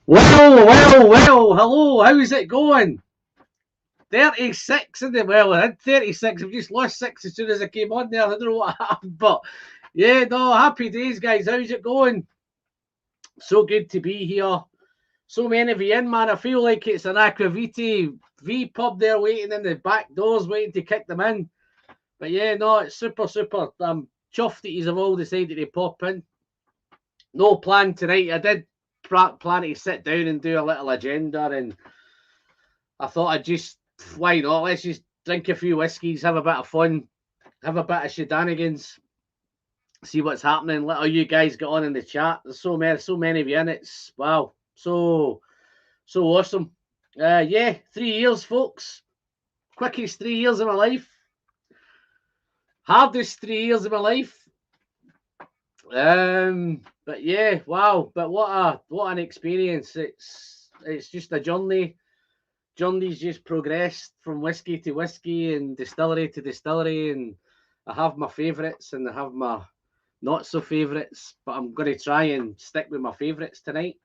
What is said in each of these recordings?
Well, hello, how's it going? 36 in the well, I had 36. I've just lost 6 as soon as I came on there. I don't know what happened, but yeah, no, happy days, guys. How's it going? So good to be here. So many of you in, man. I feel like it's an Aquaviti V pub there waiting in the back doors, waiting to kick them in. But yeah, no, it's super. I'm chuffed that you've all decided to pop in. No plan tonight. I did plan to sit down and do a little agenda, and I thought I'd just, why not? Let's just drink a few whiskies, have a bit of fun, have a bit of shedanigans, see what's happening. Let all you guys get on in the chat. There's so many of you in. It's wow, so awesome. Yeah, 3 years, folks. Quickest 3 years of my life. Hardest 3 years of my life. But yeah, wow. But what an experience. It's just a journey. Journey's just progressed from whiskey to whiskey and distillery to distillery, and I have my favourites and I have my not so favourites, but I'm going to try and stick with my favourites tonight.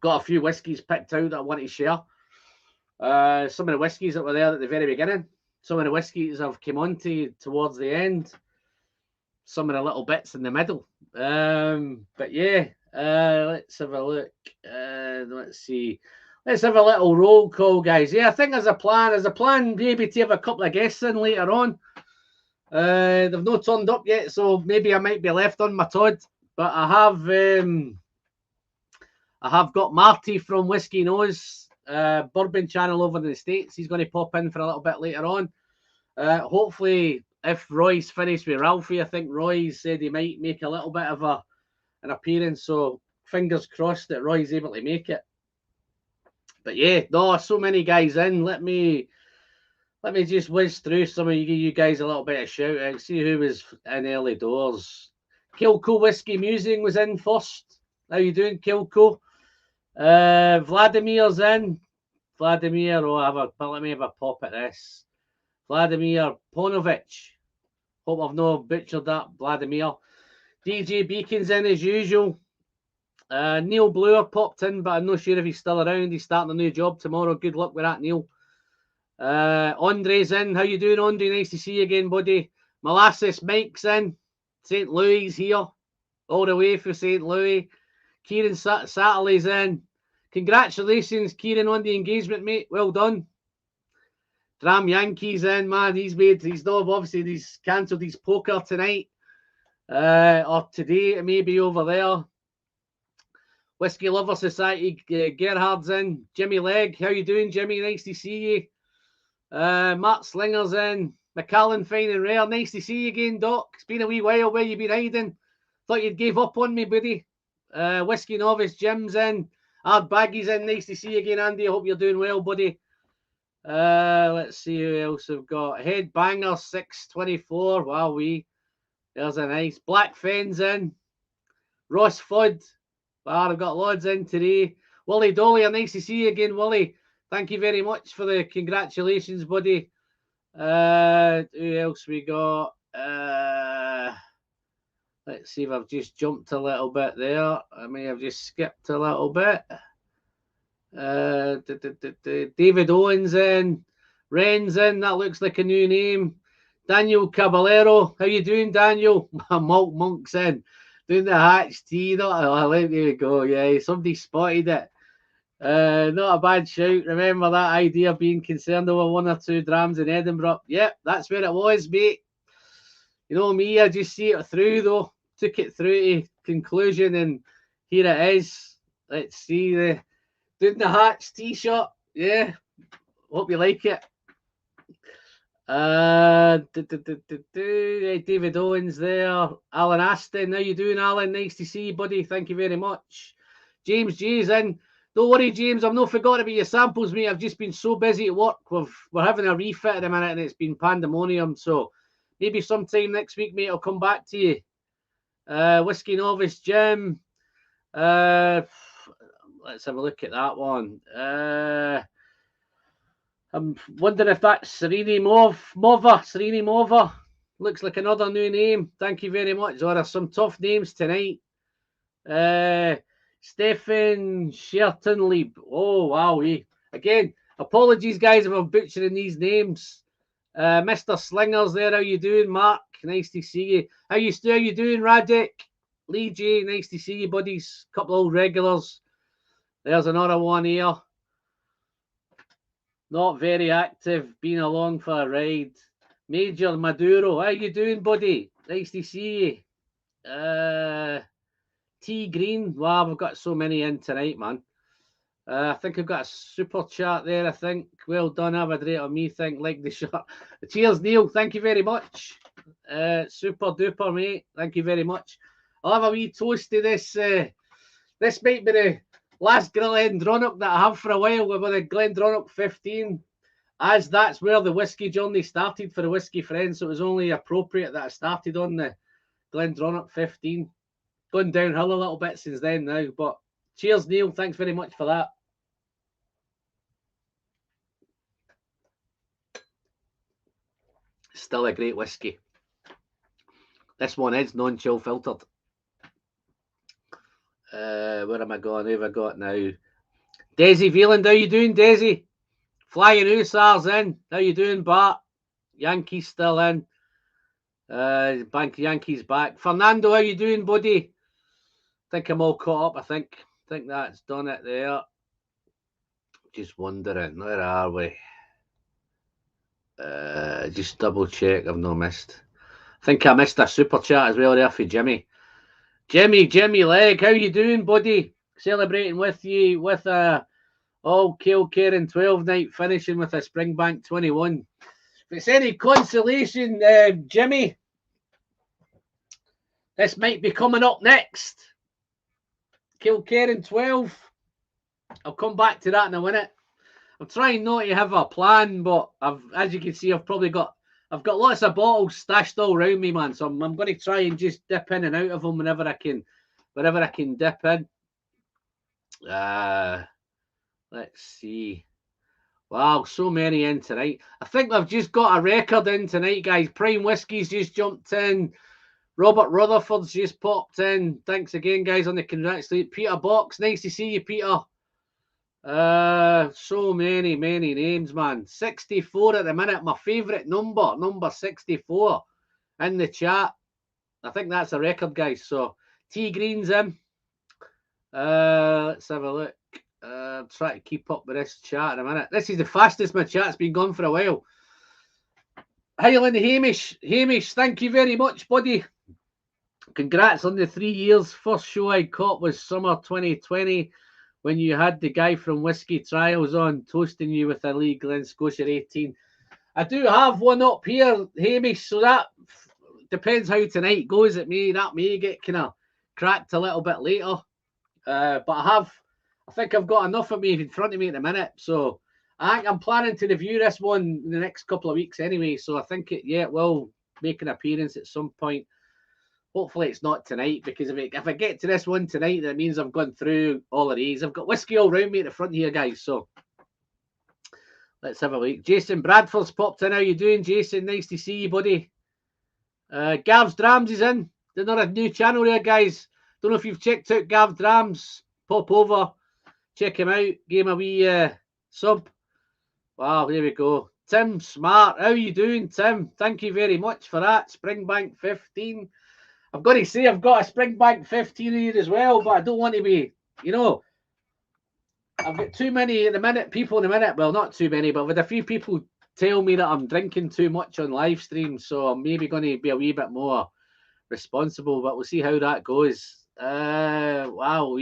Got a few whiskies picked out that I want to share. Some of the whiskies that were there at the very beginning, some of the whiskies I've come on to towards the end, some of the little bits in the middle. But yeah, let's have a look. Let's see. Let's have a little roll call, guys. Yeah, I think there's a plan maybe to have a couple of guests in later on. They've not turned up yet, so maybe I might be left on my Todd. But I have got Marty from Whiskey Knows, Bourbon channel over in the States. He's going to pop in for a little bit later on. Hopefully, if Roy's finished with Ralphie, I think Roy said he might make a little bit of an appearance. So fingers crossed that Roy's able to make it. But yeah, no, so many guys in. Let me just whiz through some of you guys a little bit of shout out. See who was in early doors. Kilco Whiskey Musing was in first. How you doing, Kilco? Vladimir's in. Vladimir, let me have a pop at this. Vladimir Ponovich. Hope I've not butchered that, Vladimir. DJ Beacon's in as usual. Neil Bluer popped in, but I'm not sure if he's still around. He's starting a new job tomorrow. Good luck with that, Neil. Andre's in. How you doing, Andre? Nice to see you again, buddy. Molasses Mike's in. St. Louis here. All the way from St. Louis. Kieran Satterley's in. Congratulations, Kieran, on the engagement, mate. Well done. Dram Yankee's in, man. He's cancelled his poker tonight. Or today, maybe over there. Whiskey Lover Society, Gerhard's in. Jimmy Legg, how you doing, Jimmy? Nice to see you. Matt Slinger's in. McAllen Fine and Rare, nice to see you again, Doc. It's been a wee while. Where you been hiding? Thought you'd gave up on me, buddy. Whiskey Novice, Jim's in. Ard Baggy's in. Nice to see you again, Andy. I hope you're doing well, buddy. Let's see who else we've got. Headbanger 624. Wow, there's a nice. Black Fens in. Ross Fudd. Wow, I've got loads in today. Willie Dolly, nice to see you again, Willie. Thank you very much for the congratulations, buddy. Who else we got? Let's see if I've just jumped a little bit there. I may have just skipped a little bit. David Owens in. Ren's in. That looks like a new name. Daniel Caballero. How you doing, Daniel? Malt Monk's in. Doing the hatch tea. There we go. Yeah, somebody spotted it. Not a bad shout. Remember that idea of being concerned over 1 or 2 drams in Edinburgh? Yep, that's where it was, mate. You know me, I just see it through, though. Took it through to conclusion, and here it is. Let's see doing the hatch t-shirt. Yeah, hope you like it. David Owens there. Alan Aston, how you doing, Alan? Nice to see you, buddy. Thank you very much. James G's in. Don't worry, James, I've not forgotten about your samples, mate. I've just been so busy at work. We're having a refit at the minute, and it's been pandemonium. So maybe sometime next week, mate, I'll come back to you. Whiskey Novice Jim. Let's have a look at that one. I'm wondering if that's Serene Mova. Looks like another new name. Thank you very much. There are some tough names tonight. Stephen Shertonleib. Oh, wow. Again, apologies, guys, if I'm butchering these names. Mr. Slingers there, how you doing? Mark, nice to see you. How you doing, Radek? Lee J, nice to see you, buddies. Couple of old regulars. There's another one here. Not very active, been along for a ride. Major Maduro, how you doing, buddy? Nice to see you. T Green, wow, we've got so many in tonight, man. I think I've got a super chat there, I think. Well done, have a great on me, think, like the shirt. Cheers, Neil, thank you very much. Super duper, mate, thank you very much. I'll have a wee toast to this. This might be the last Glendronach that I have for a while with the Glendronach 15, as that's where the whiskey journey started for the Whiskey Friends, so it was only appropriate that I started on the Glendronach 15. Gone downhill a little bit since then now, but cheers, Neil. Thanks very much for that. Still a great whiskey. This one is non-chill filtered. Where am I going? Who have I got now? Desi Veland, how you doing, Desi? Flying Hussars in. How you doing, Bart? Yankees still in. Bank Yankees back. Fernando, how you doing, buddy? Think I'm all caught up. I think that's done it there. Just wondering, where are we? Just double check I've not missed. I think I missed a super chat as well there for Jimmy. Jimmy Leg, how you doing, buddy? Celebrating with you with a all Kilkerran 12 night, finishing with a Springbank 21. If it's any consolation, Jimmy, this might be coming up next. Kilkerran 12. I'll come back to that in a minute. I'm trying not to have a plan, but as you can see, I've got lots of bottles stashed all around me, man. So I'm going to try and just dip in and out of them wherever I can dip in. Let's see. Wow, so many in tonight. I think we've just got a record in tonight, guys. Prime Whiskey's just jumped in. Robert Rutherford's just popped in. Thanks again, guys, on the congratulations. Peter Box, nice to see you, Peter. So many names, man. 64 at the minute. My favourite number 64 in the chat. I think that's a record, guys. So T Green's in. Let's have a look. Try to keep up with this chat in a minute. This is the fastest my chat's been gone for a while. Highland Hamish, thank you very much, buddy. Congrats on the 3 years. First show I caught was summer 2020 when you had the guy from Whiskey Trials on toasting you with a Lee Glen Scotia 18. I do have one up here, Hamish, so that depends how tonight goes. That may get kind of cracked a little bit later. But I think I've got enough of me in front of me at the minute. So I think I'm planning to review this one in the next couple of weeks anyway. So I think it will make an appearance at some point. Hopefully it's not tonight, because if I get to this one tonight, that means I've gone through all of these. I've got whiskey all around me at the front here, guys. So let's have a look. Jason Bradford's popped in. How you doing, Jason? Nice to see you, buddy. Gav's Drams is in. Another new channel here, guys. Don't know if you've checked out Gav Drams. Pop over, check him out. Give him a wee sub. Wow, there we go. Tim Smart, how you doing, Tim? Thank you very much for that. Springbank 15. I've got to say, I've got a Springbank 15 here as well, but I don't want to be, I've got too many people in a minute. Well, not too many, but with a few people tell me that I'm drinking too much on live stream, so I'm maybe going to be a wee bit more responsible, but we'll see how that goes. Wow,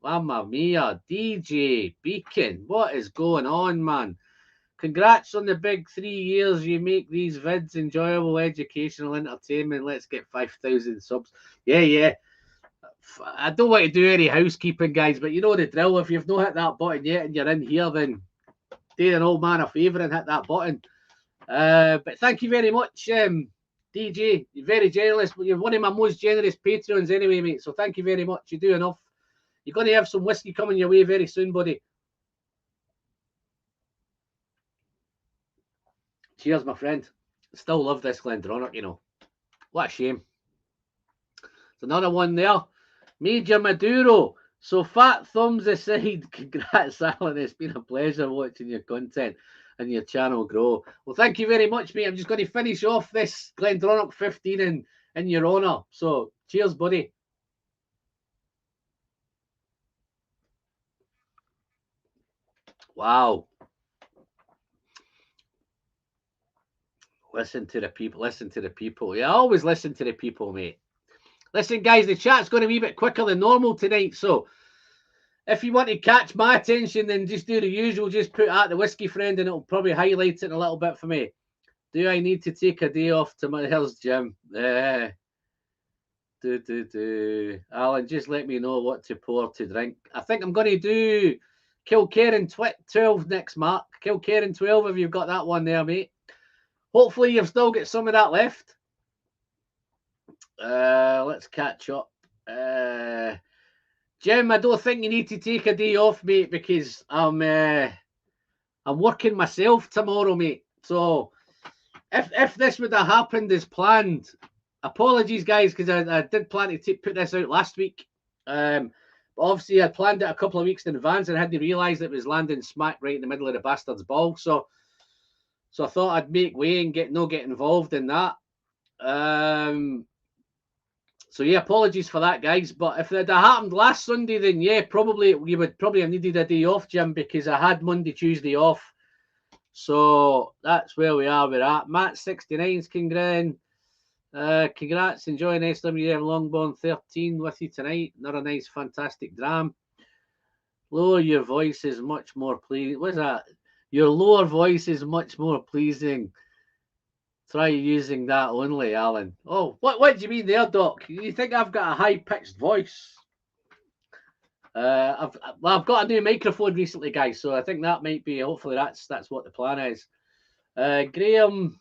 Mamma mia, DJ Beacon, what is going on, man? Congrats on the big 3 years. You make these vids enjoyable, educational, entertainment. Let's get 5,000 subs. Yeah. I don't want to do any housekeeping, guys, but you know the drill. If you've not hit that button yet and you're in here, then do an old man a favour and hit that button. But thank you very much, DJ. You're very generous. You're one of my most generous patrons anyway, mate. So thank you very much. You do enough. You're going to have some whiskey coming your way very soon, buddy. Cheers, my friend. Still love this Glendronach, What a shame. There's another one there. Major Maduro. So fat thumbs aside, congrats, Alan. It's been a pleasure watching your content and your channel grow. Well, thank you very much, mate. I'm just going to finish off this Glendronach 15 in your honour. So cheers, buddy. Wow. Listen to the people. Listen to the people. Yeah, I always listen to the people, mate. Listen, guys, the chat's going to be a bit quicker than normal tonight. So if you want to catch my attention, then just do the usual. Just put out the whiskey friend and it'll probably highlight it a little bit for me. Do I need to take a day off to my here's Jim? Alan, just let me know what to pour to drink. I think I'm going to do Kilkerran 12 next, Mark. Kilkerran 12, if you've got that one there, mate. Hopefully you've still got some of that left. Let's catch up. Jim, I don't think you need to take a day off, mate, because I'm working myself tomorrow, mate. So if this would have happened as planned, apologies, guys, because I did plan to put this out last week. But obviously, I planned it a couple of weeks in advance and I hadn't realised it was landing smack right in the middle of the bastard's ball. So I thought I'd make way and get involved in that. So yeah, apologies for that, guys. But if it had happened last Sunday, then yeah, probably you would probably have needed a day off, Jim, because I had Monday, Tuesday off. So that's where we are with that. Matt 69's congrats, enjoying SWR Longbourn 13 with you tonight. Another nice, fantastic dram. Lower your voice is much more pleasing. What's that? Your lower voice is much more pleasing. Try using that only, Alan. Oh, what do you mean there, Doc? You think I've got a high-pitched voice? I've got a new microphone recently, guys, so I think that might be, hopefully that's what the plan is. Graham,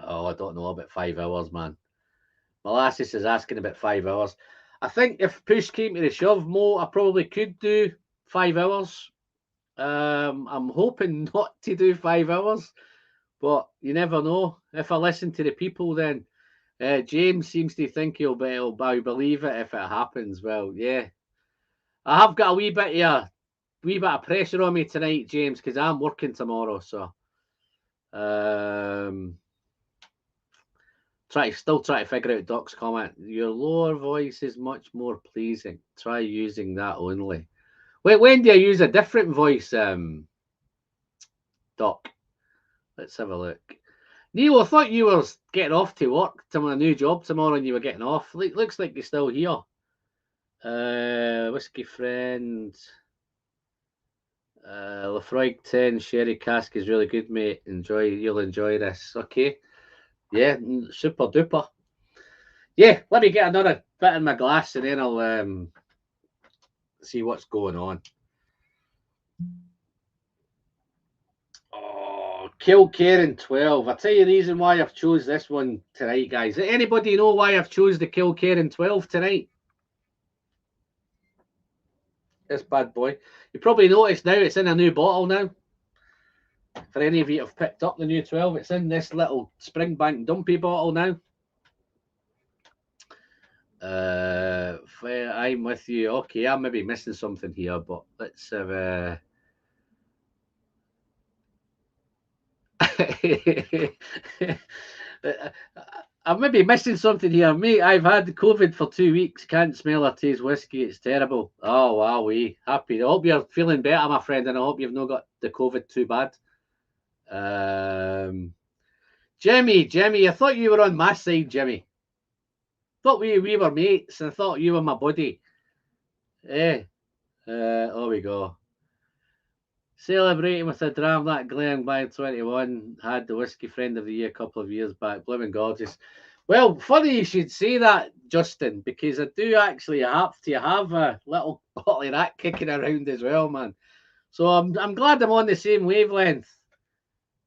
I don't know, about 5 hours, man. Molasses is asking about 5 hours. I think if push came to the shove, Mo, I probably could do 5 hours. I'm hoping not to do 5 hours, but you never know. If I listen to the people, then James seems to think he'll believe it if it happens. Well, yeah, I have got a wee bit of pressure on me tonight, James, because I'm working tomorrow. So, still try to figure out Doc's comment. Your lower voice is much more pleasing. Try using that only. Wait, when do I use a different voice, Doc? Let's have a look. Neil, I thought you were getting off to work to my new job tomorrow and you were getting off. Looks like you're still here. Whiskey friend. Lafroig 10 sherry cask is really good, mate. You'll enjoy this. Okay. Yeah, super duper. Yeah, let me get another bit in my glass and then I'll see what's going on. Kilkerran 12. I'll tell you the reason why I've chose this one tonight, guys. Does anybody know why I've chose the Kilkerran 12 tonight? This bad boy. You probably noticed now it's in a new bottle now. For any of you who have picked up the new 12, it's in this little Springbank dumpy bottle now. I'm with you. Okay, I'm maybe missing something here, but let's have I'm maybe missing something here, mate. I've had COVID for 2 weeks. Can't smell or taste whiskey. It's terrible. Oh, wow, happy. I hope you're feeling better, my friend, and I hope you've not got the COVID too bad. Jimmy, I thought you were on my side, Jimmy. Thought we were mates, and I thought you were my buddy. Yeah. There we go. Celebrating with a dram that Glen by 21 had the whiskey friend of the year a couple of years back. Blooming gorgeous. Well, funny you should say that, Justin, because I do actually have to have a little bottle of that kicking around as well, man. So I'm glad I'm on the same wavelength.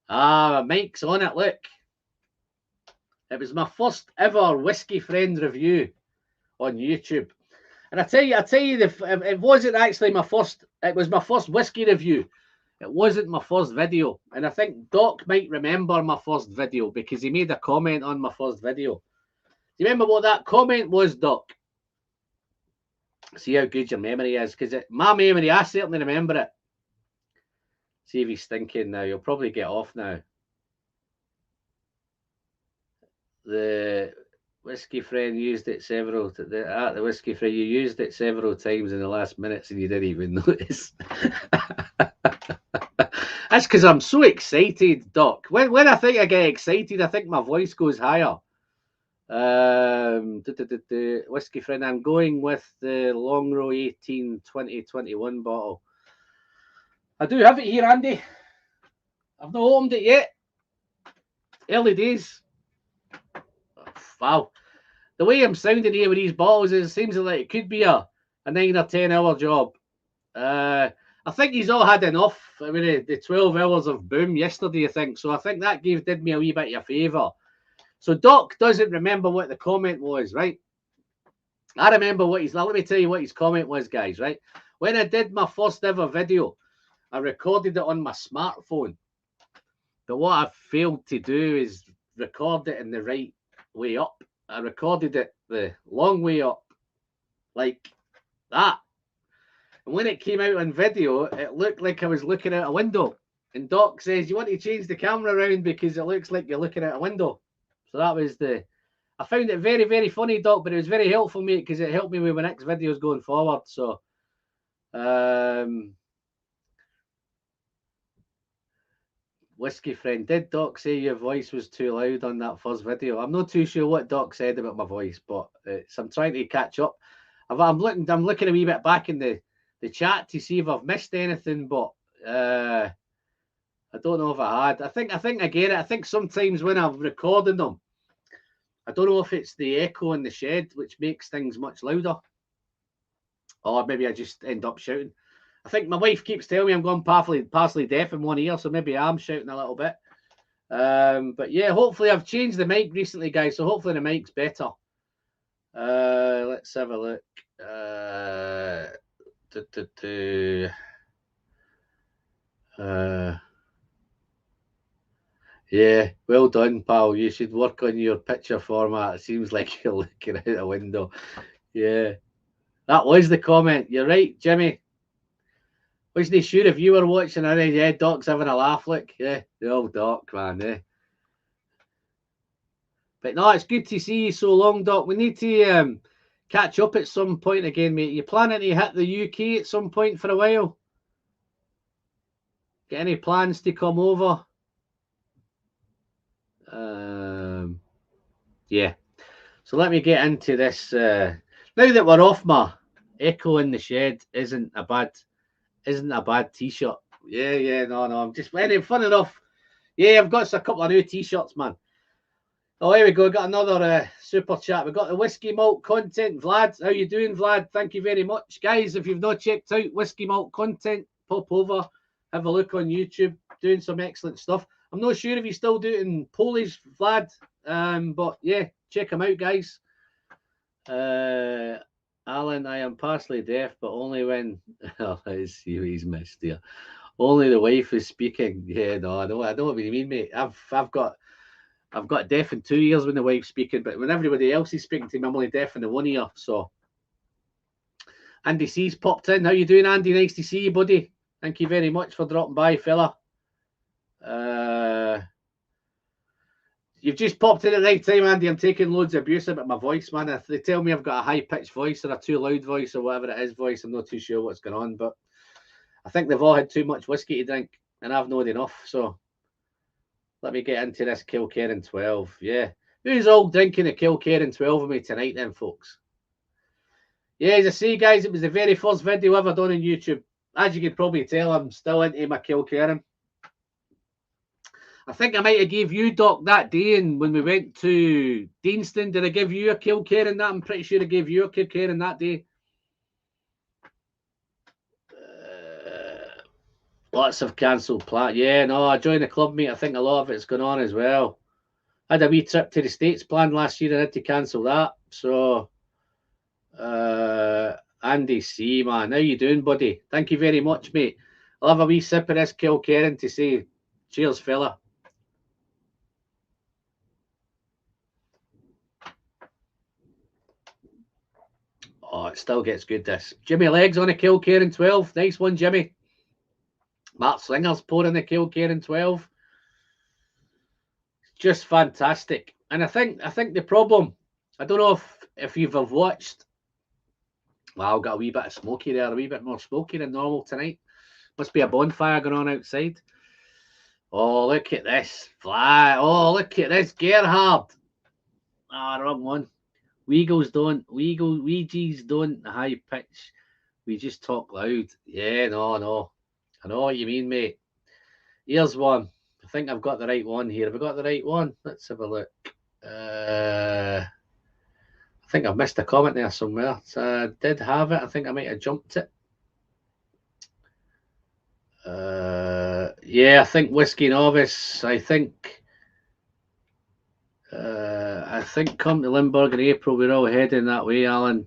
Mike's on it, look. It was my first ever whiskey friend review on YouTube. And I tell you, it wasn't actually my first, it was my first whiskey review. It wasn't my first video. And I think Doc might remember my first video because he made a comment on my first video. Do you remember what that comment was, Doc? See how good your memory is, because my memory, I certainly remember it. See if he's thinking now. You'll probably get off now. The whiskey friend used it several. The whiskey friend, you used it several times in the last minutes, and you didn't even notice. That's because I'm so excited, Doc. When I think I get excited, I think my voice goes higher. Whiskey friend, I'm going with the Long Row 18 2021 bottle. I do have it here, Andy. I've not opened it yet. Early days. Wow. The way I'm sounding here with these bottles, it seems like it could be a 9 or 10 hour job. I think he's all had enough. I mean, the 12 hours of boom yesterday, I think. So I think that did me a wee bit of a favour. So Doc doesn't remember what the comment was, right? I remember what he's. Let me tell you what his comment was, guys, right? When I did my first ever video, I recorded it on my smartphone. But what I failed to do is record it in the right way up. I recorded it the long way up, like that. And when it came out on video, it looked like I was looking out a window. And Doc says, you want to change the camera around because it looks like you're looking out a window. So that was I found it very, very funny, Doc, but it was very helpful, mate, because it helped me with my next videos going forward. So, whiskey friend, did Doc say your voice was too loud on that first video? I'm not too sure what Doc said about my voice, but I'm trying to catch up. I'm looking a wee bit back in the chat to see if I've missed anything, but I don't know if I had. I think I get it. I think sometimes when I'm recording them, I don't know if it's the echo in the shed which makes things much louder, or maybe I just end up shouting. I think my wife keeps telling me I'm going partially deaf in one ear, so maybe I'm shouting a little bit. But yeah, hopefully I've changed the mic recently, guys, so hopefully the mic's better. Let's have a look. Yeah, well done, pal. You should work on your picture format. It seems like you're looking out a window. Yeah, that was the comment. You're right, Jimmy. Wasn't sure if you were watching or anything. Yeah, Doc's having a laugh. Look, yeah, the old Doc, man. Yeah. But no, it's good to see you so long, Doc. We need to catch up at some point again, mate. You planning to hit the UK at some point for a while? Get any plans to come over? Yeah. So let me get into this. Now that we're off, my echo in the shed isn't a bad t-shirt. Yeah. No. I'm just waiting. Fun enough. Yeah, I've got a couple of new t-shirts, man. Oh, here we go. Got another super chat. We've got the whiskey malt content. Vlad, how you doing, Vlad? Thank you very much. Guys, if you've not checked out whiskey malt content, pop over, have a look on YouTube, doing some excellent stuff. I'm not sure if he's still doing Polish, Vlad, but yeah, check him out, guys. Alan, I am partially deaf, but only when he's missed here. Only the wife is speaking. Yeah, no, I know what you mean, mate. I've got deaf in 2 ears when the wife's speaking, but when everybody else is speaking to me, I'm only deaf in the 1 ear. So Andy C's popped in. How you doing, Andy? Nice to see you, buddy. Thank you very much for dropping by, fella. You've just popped in at the right time, Andy. I'm taking loads of abuse about my voice, man. If they tell me I've got a high-pitched voice or a too loud voice or whatever it is voice, I'm not too sure what's going on, but I think they've all had too much whiskey to drink, and I've not enough, so let me get into this Kilkerran 12. Yeah. Who's all drinking a Kilkerran 12 with me tonight then, folks? Yeah, as I say, guys, it was the very first video ever done on YouTube. As you can probably tell, I'm still into my Kilkerran. I think I might have gave you, Doc, that day and when we went to Deanston. Did I give you a Kilkerran that? I'm pretty sure I gave you a Kilkerran that day. Lots of cancelled plans. Yeah, no, I joined the club, mate. I think a lot of it's going on as well. I had a wee trip to the States planned last year. I had to cancel that. So, Andy C, man, how you doing, buddy? Thank you very much, mate. I'll have a wee sip of this Kilkerran to say cheers, fella. Oh, it still gets good, this. Jimmy Legs on a Kilkerran 12. Nice one, Jimmy. Mark Slinger's pouring the Kilkerran 12. Just fantastic. And I think the problem, I don't know if you've watched. Well, I've got a wee bit of smoky there, a wee bit more smoky than normal tonight. Must be a bonfire going on outside. Oh, look at this. Fly. Oh, look at this. Gerhard. Ah, wrong one. Weagles don't. Ouija's don't high pitch. We just talk loud. Yeah, no. I know what you mean, mate. Here's one. I think I've got the right one here. Have I got the right one? Let's have a look. I think I've missed a comment there somewhere. So I did have it. I think I might have jumped it. Yeah, I think Whiskey Novice. I think come to Limburg in April, we're all heading that way, Alan.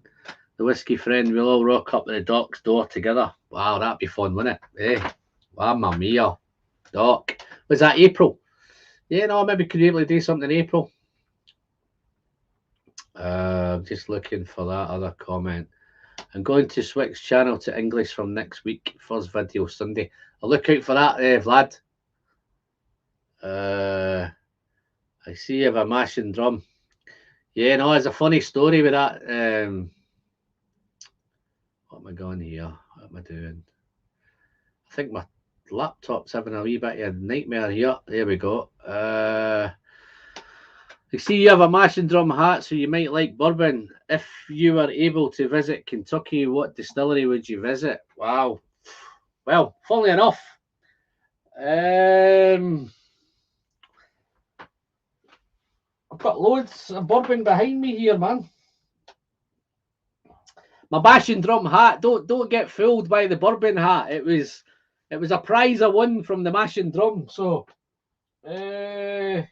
The Whiskey Friend, we'll all rock up at the Doc's door together. Wow, that'd be fun, wouldn't it? Eh? Mamma mia. Doc. Was that April? Yeah, no, maybe could be able to do something in April. I'm just looking for that other comment. I'm going to switch channel to English from next week. First video Sunday. I'll look out for that, Vlad. I see you have a mashing drum. Yeah, no, it's a funny story with that. What am I going here? What am I doing? I think my laptop's having a wee bit of a nightmare here. There we go. You see you have a mashing drum hat, so you might like bourbon. If you were able to visit Kentucky, what distillery would you visit? Wow. Well, funnily enough, I've got loads of bourbon behind me here, man. My mashing drum hat. Don't get fooled by the bourbon hat. It was a prize I won from the mashing drum. So I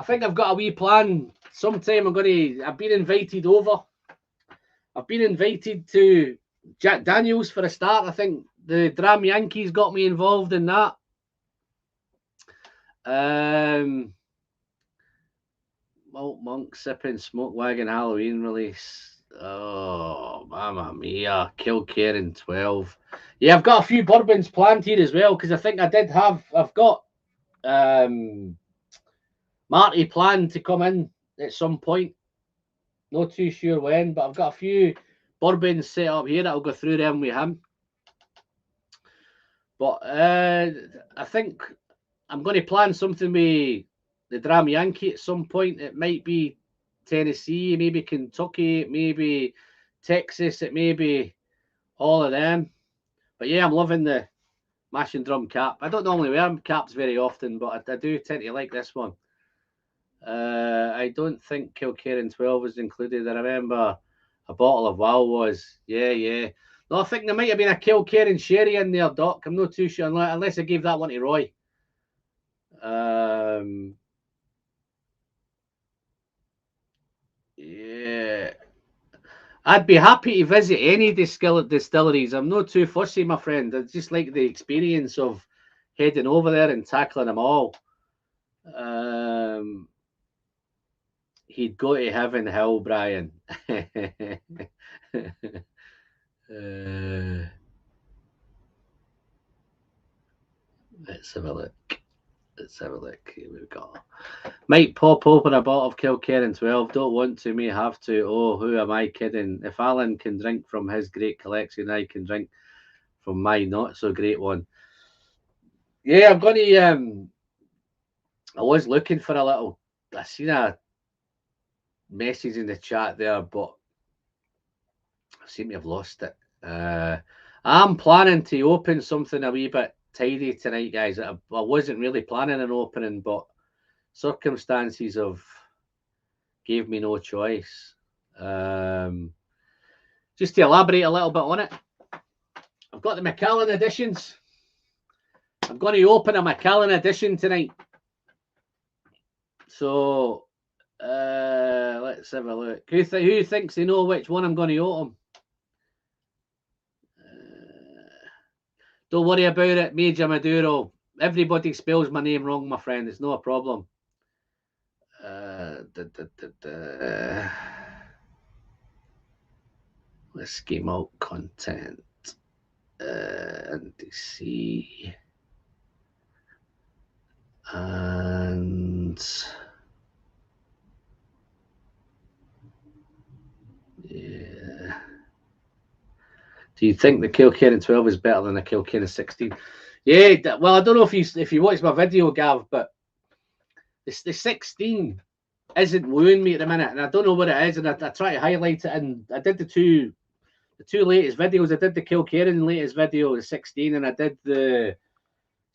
think I've got a wee plan. Sometime I've been invited over. I've been invited to Jack Daniels for a start. I think the Dram Yankees got me involved in that. Malt Monk Sipping Smoke Wagon Halloween release. Oh, mamma mia. Kilkerran 12. Yeah, I've got a few bourbons planned here as well, because I think I've got Marty planned to come in at some point. Not too sure when, but I've got a few bourbons set up here that I'll go through them with him. But I think I'm going to plan something with the Dram Yankee at some point. It might be Tennessee, maybe Kentucky, maybe Texas, it may be all of them. But yeah, I'm loving the mashing drum cap. I don't normally wear caps very often, but I do tend to like this one. I don't think Kilkerran 12 was included. I remember a bottle of Wow was. Yeah. No, I think there might have been a Kilkerran sherry in there, Doc. I'm not too sure, unless I gave that one to Roy. Yeah. I'd be happy to visit any distilleries. I'm not too fussy, my friend. I just like the experience of heading over there and tackling them all. He'd go to heaven, hell, Brian. Let's have a look. Here we go. Might pop open a bottle of Kilkerran 12. Don't want to, may have to. Oh, who am I kidding? If Alan can drink from his great collection, I can drink from my not so great one. Yeah, I'm going to. I was looking for a little. I seen a message in the chat there, but I seem to have lost it. I'm planning to open something a wee bit tidy tonight, guys. I wasn't really planning an opening, but circumstances gave me no choice. Just to elaborate a little bit on it, I've got the Macallan editions. I'm going to open a Macallan edition tonight. So let's have a look. Who thinks they know which one I'm going to open? Don't worry about it, Major Maduro. Everybody spells my name wrong, my friend. It's no problem. Whiskey malt content. NDC. And yeah. Do you think the Kilkenny 12 is better than the Kilkenny 16? Yeah, well, I don't know if you watched my video, Gav, but the 16 isn't wooing me at the minute, and I don't know what it is, and I try to highlight it. And I did the two latest videos. I did the Kilkenny latest video, the 16, and I did the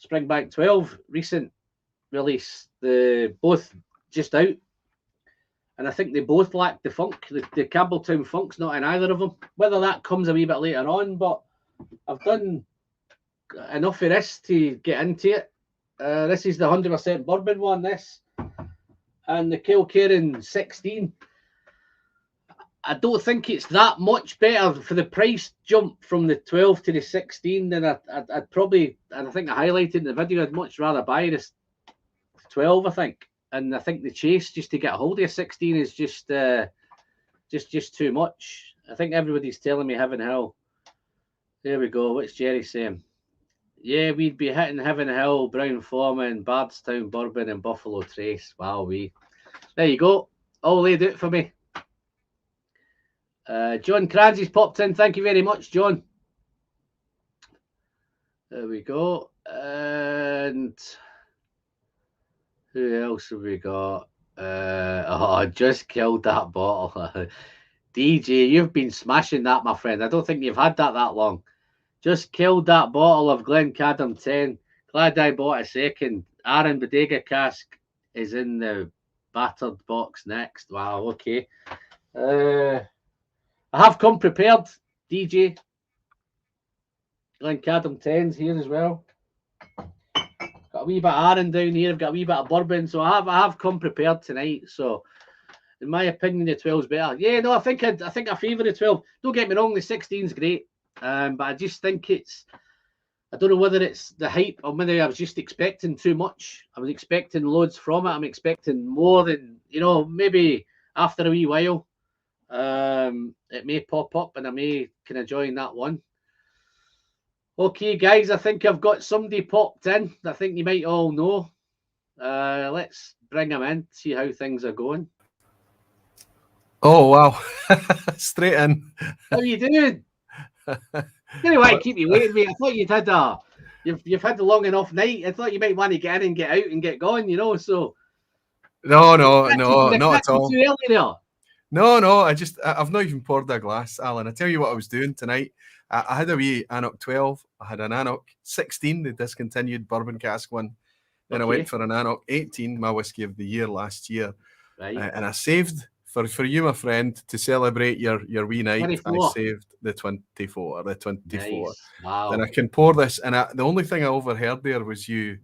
Springbank 12 recent release. The both just out, and I think they both lack the funk. The Campbelltown funk's not in either of them. Whether that comes a wee bit later on, but I've done enough of this to get into it. This is the 100% bourbon one, this. And the Kilkenny 16. I don't think it's that much better for the price jump from the 12 to the 16 than I'd probably, and I think I highlighted in the video, I'd much rather buy this 12, I think. And I think the chase just to get a hold of a 16 is just too much. I think everybody's telling me Heaven Hill. There we go. What's Jerry saying? Yeah, we'd be hitting Heaven Hill, Brown Foreman, Bardstown Bourbon, and Buffalo Trace. Wow, there you go. All laid out for me. John Cranzy's popped in. Thank you very much, John. There we go. And who else have we got? I just killed that bottle. DJ, you've been smashing that, my friend. I don't think you've had that long. Just killed that bottle of Glencadam 10. Glad I bought a second. Aaron Bodega cask is in the battered box next. Wow, okay. I have come prepared, DJ. Glencadam 10s here as well. Got a wee bit of Aaron down here. I've got a wee bit of bourbon. So I have come prepared tonight. So in my opinion, the 12's better. Yeah, no, I think I favour the 12. Don't get me wrong, the 16's great. But I just think I don't know whether it's the hype or whether I was just expecting too much. I was expecting loads from it. I'm expecting more than, maybe after a wee while, it may pop up and I may kind of join that one. Okay, guys, I think I've got somebody popped in. I think you might all know. Let's bring him in, see how things are going. Oh, wow. Straight in. How are you doing? Anyway, I keep you waiting, mate. I thought you've had a long enough night. I thought you might want to get in and get out and get going, so. No, not at all. Too early there. No, I've not even poured a glass, Alan. I tell you what I was doing tonight. I had a wee Annock 12. I had an Annock 16, the discontinued bourbon cask one. Then I went for an Annock 18, my whiskey of the year last year. Right. And I saved, for you, my friend, to celebrate your wee night, 24. I saved the 24. Nice. Wow. And I can pour this. And the only thing I overheard there was you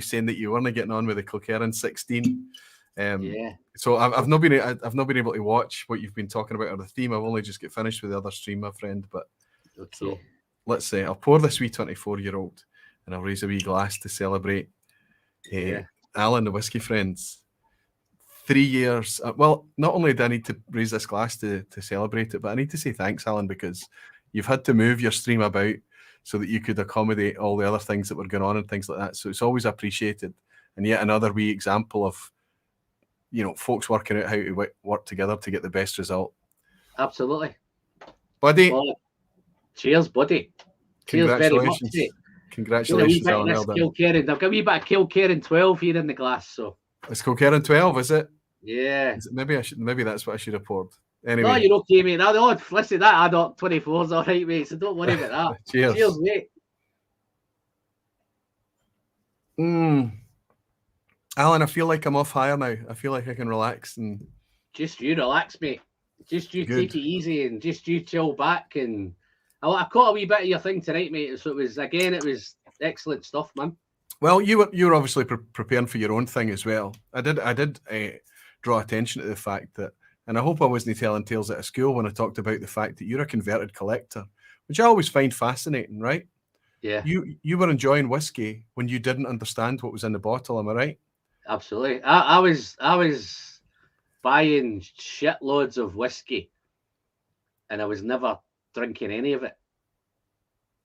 saying that you weren't getting on with the Kilkerran 16. Yeah. So I've not been able to watch what you've been talking about or the theme. I've only just get finished with the other stream, my friend. But okay. So let's say I'll pour this wee 24-year-old and I'll raise a wee glass to celebrate. Alan, the whiskey friends. 3 years. Well, not only do I need to raise this glass to celebrate it, but I need to say thanks, Alan, because you've had to move your stream about so that you could accommodate all the other things that were going on and things like that. So it's always appreciated. And yet another wee example of, folks working out how to work together to get the best result. Absolutely. Buddy. Well, cheers, buddy. Cheers very much. Congratulations, Alan. I've got a wee bit of Kilkerran 12 here in the glass. So it's Kilkerran 12, is it? Yeah. Maybe that's what I should have poured. Anyway. No, you're okay, mate. Listen, that Annock 24's all right, mate. So don't worry about that. Cheers. Cheers, mate. Alan, I feel like I'm off higher now. I feel like I can relax and just you relax, mate. Just you take it easy and just you chill back. And I caught a wee bit of your thing tonight, mate. So it was excellent stuff, man. Well, you were obviously preparing for your own thing as well. I did draw attention to the fact that, and I hope I wasn't telling tales at a school when I talked about the fact that you're a converted collector, which I always find fascinating, right? Yeah. You were enjoying whiskey when you didn't understand what was in the bottle. Am I right? Absolutely. I was buying shitloads of whiskey and I was never drinking any of it.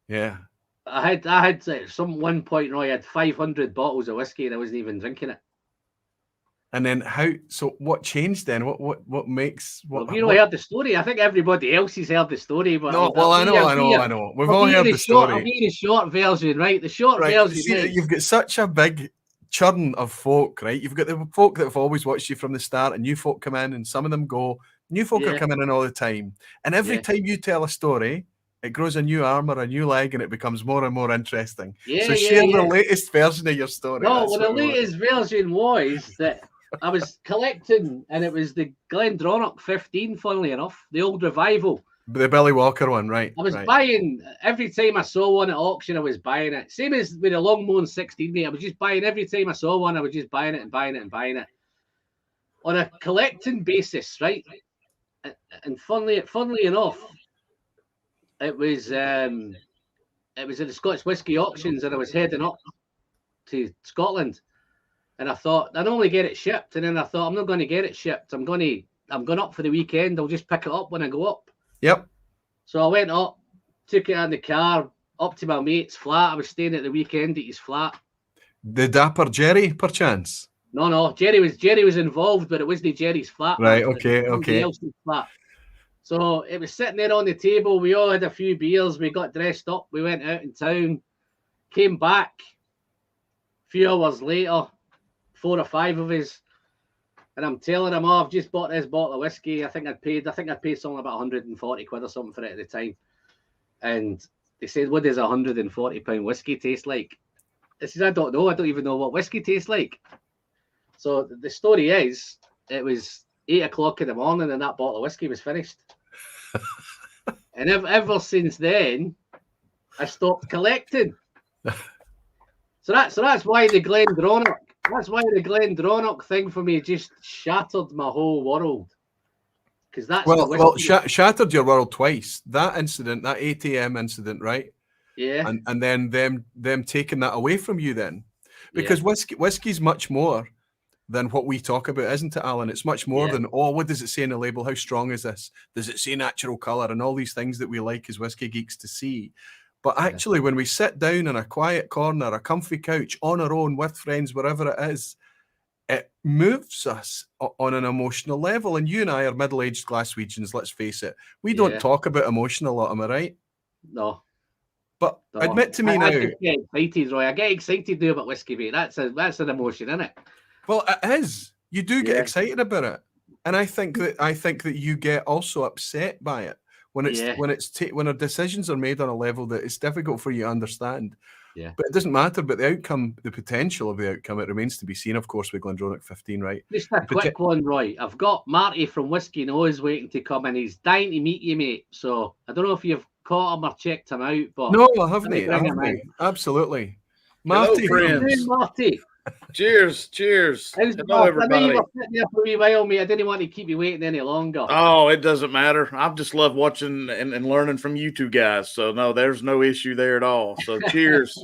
Yeah. I had at some one point, Roy, I had 500 bottles of whiskey and I wasn't even drinking it. And then so what changed then? What makes what? Well, you know, I heard the story. I think everybody else has heard the story, but no, well, I know. We've all heard the story. I'll give you the short version, right? The short version. See, you've got such a big churn of folk, right? You've got the folk that have always watched you from the start, and new folk come in, and some of them go. New folk are coming in all the time, and every time you tell a story, it grows a new arm or a new leg, and it becomes more and more interesting. So share the latest version of your story. No, well, the latest version was that I was collecting, and it was the Glendronach 15, funnily enough, the old revival. The Billy Walker one, right? I was buying, every time I saw one at auction, I was buying it. Same as with the Longmorn 16, mate. I was just buying, every time I saw one, I was just buying it and buying it and buying it. On a collecting basis, right? And funnily enough, it was at the Scottish Whisky Auctions, and I was heading up to Scotland. And I thought, I normally get it shipped. And then I thought, I'm not going to get it shipped. I'm going up for the weekend. I'll just pick it up when I go up. Yep. So I went up, took it in the car, up to my mate's flat. I was staying at the weekend at his flat. The Dapper Jerry, perchance? No. Jerry was involved, but it wasn't Jerry's flat. Right, okay. Else's flat. So it was sitting there on the table. We all had a few beers. We got dressed up. We went out in town, came back a few hours later, 4 or 5 of us, and I'm telling him, I've just bought this bottle of whiskey. I think I'd paid something about 140 quid or something for it at the time. And they said, what does £140 whiskey taste like? I said, I don't know. I don't even know what whiskey tastes like. So the story is, it was 8 o'clock in the morning and that bottle of whiskey was finished. And ever since then, I stopped collecting. So that's why the Glendronach. That's why the Glendronach thing for me just shattered my whole world. Because that's shattered your world twice. That incident, that 8 a.m. incident, right? Yeah. And then them taking that away from you then. Because whiskey's much more than what we talk about, isn't it, Alan? It's much more than, what does it say in the label? How strong is this? Does it say natural colour? And all these things that we like as whiskey geeks to see. But actually, when we sit down in a quiet corner, a comfy couch, on our own, with friends, wherever it is, it moves us on an emotional level. And you and I are middle-aged Glaswegians, let's face it. We don't talk about emotion a lot, am I right? No. But admit to me now. I get excited, Roy. I get excited now about whiskey, mate. That's an emotion, isn't it? Well, it is. You do get excited about it. And I think that you get also upset by it. When our decisions are made on a level that it's difficult for you to understand. Yeah. But it doesn't matter. But the outcome, the potential of the outcome, it remains to be seen, of course, with Glendronach 15, right? Just a quick one, Roy. I've got Marty from Whiskey Nose waiting to come in. He's dying to meet you, mate. So I don't know if you've caught him or checked him out. But no, I haven't. Absolutely. Marty. Hello, friends. Marty. Cheers. Hello, everybody. I know you were sitting there for a wee while, mate. I didn't want to keep you waiting any longer. Oh, it doesn't matter. I just love watching and learning from you two guys. So, no, there's no issue there at all. So, cheers.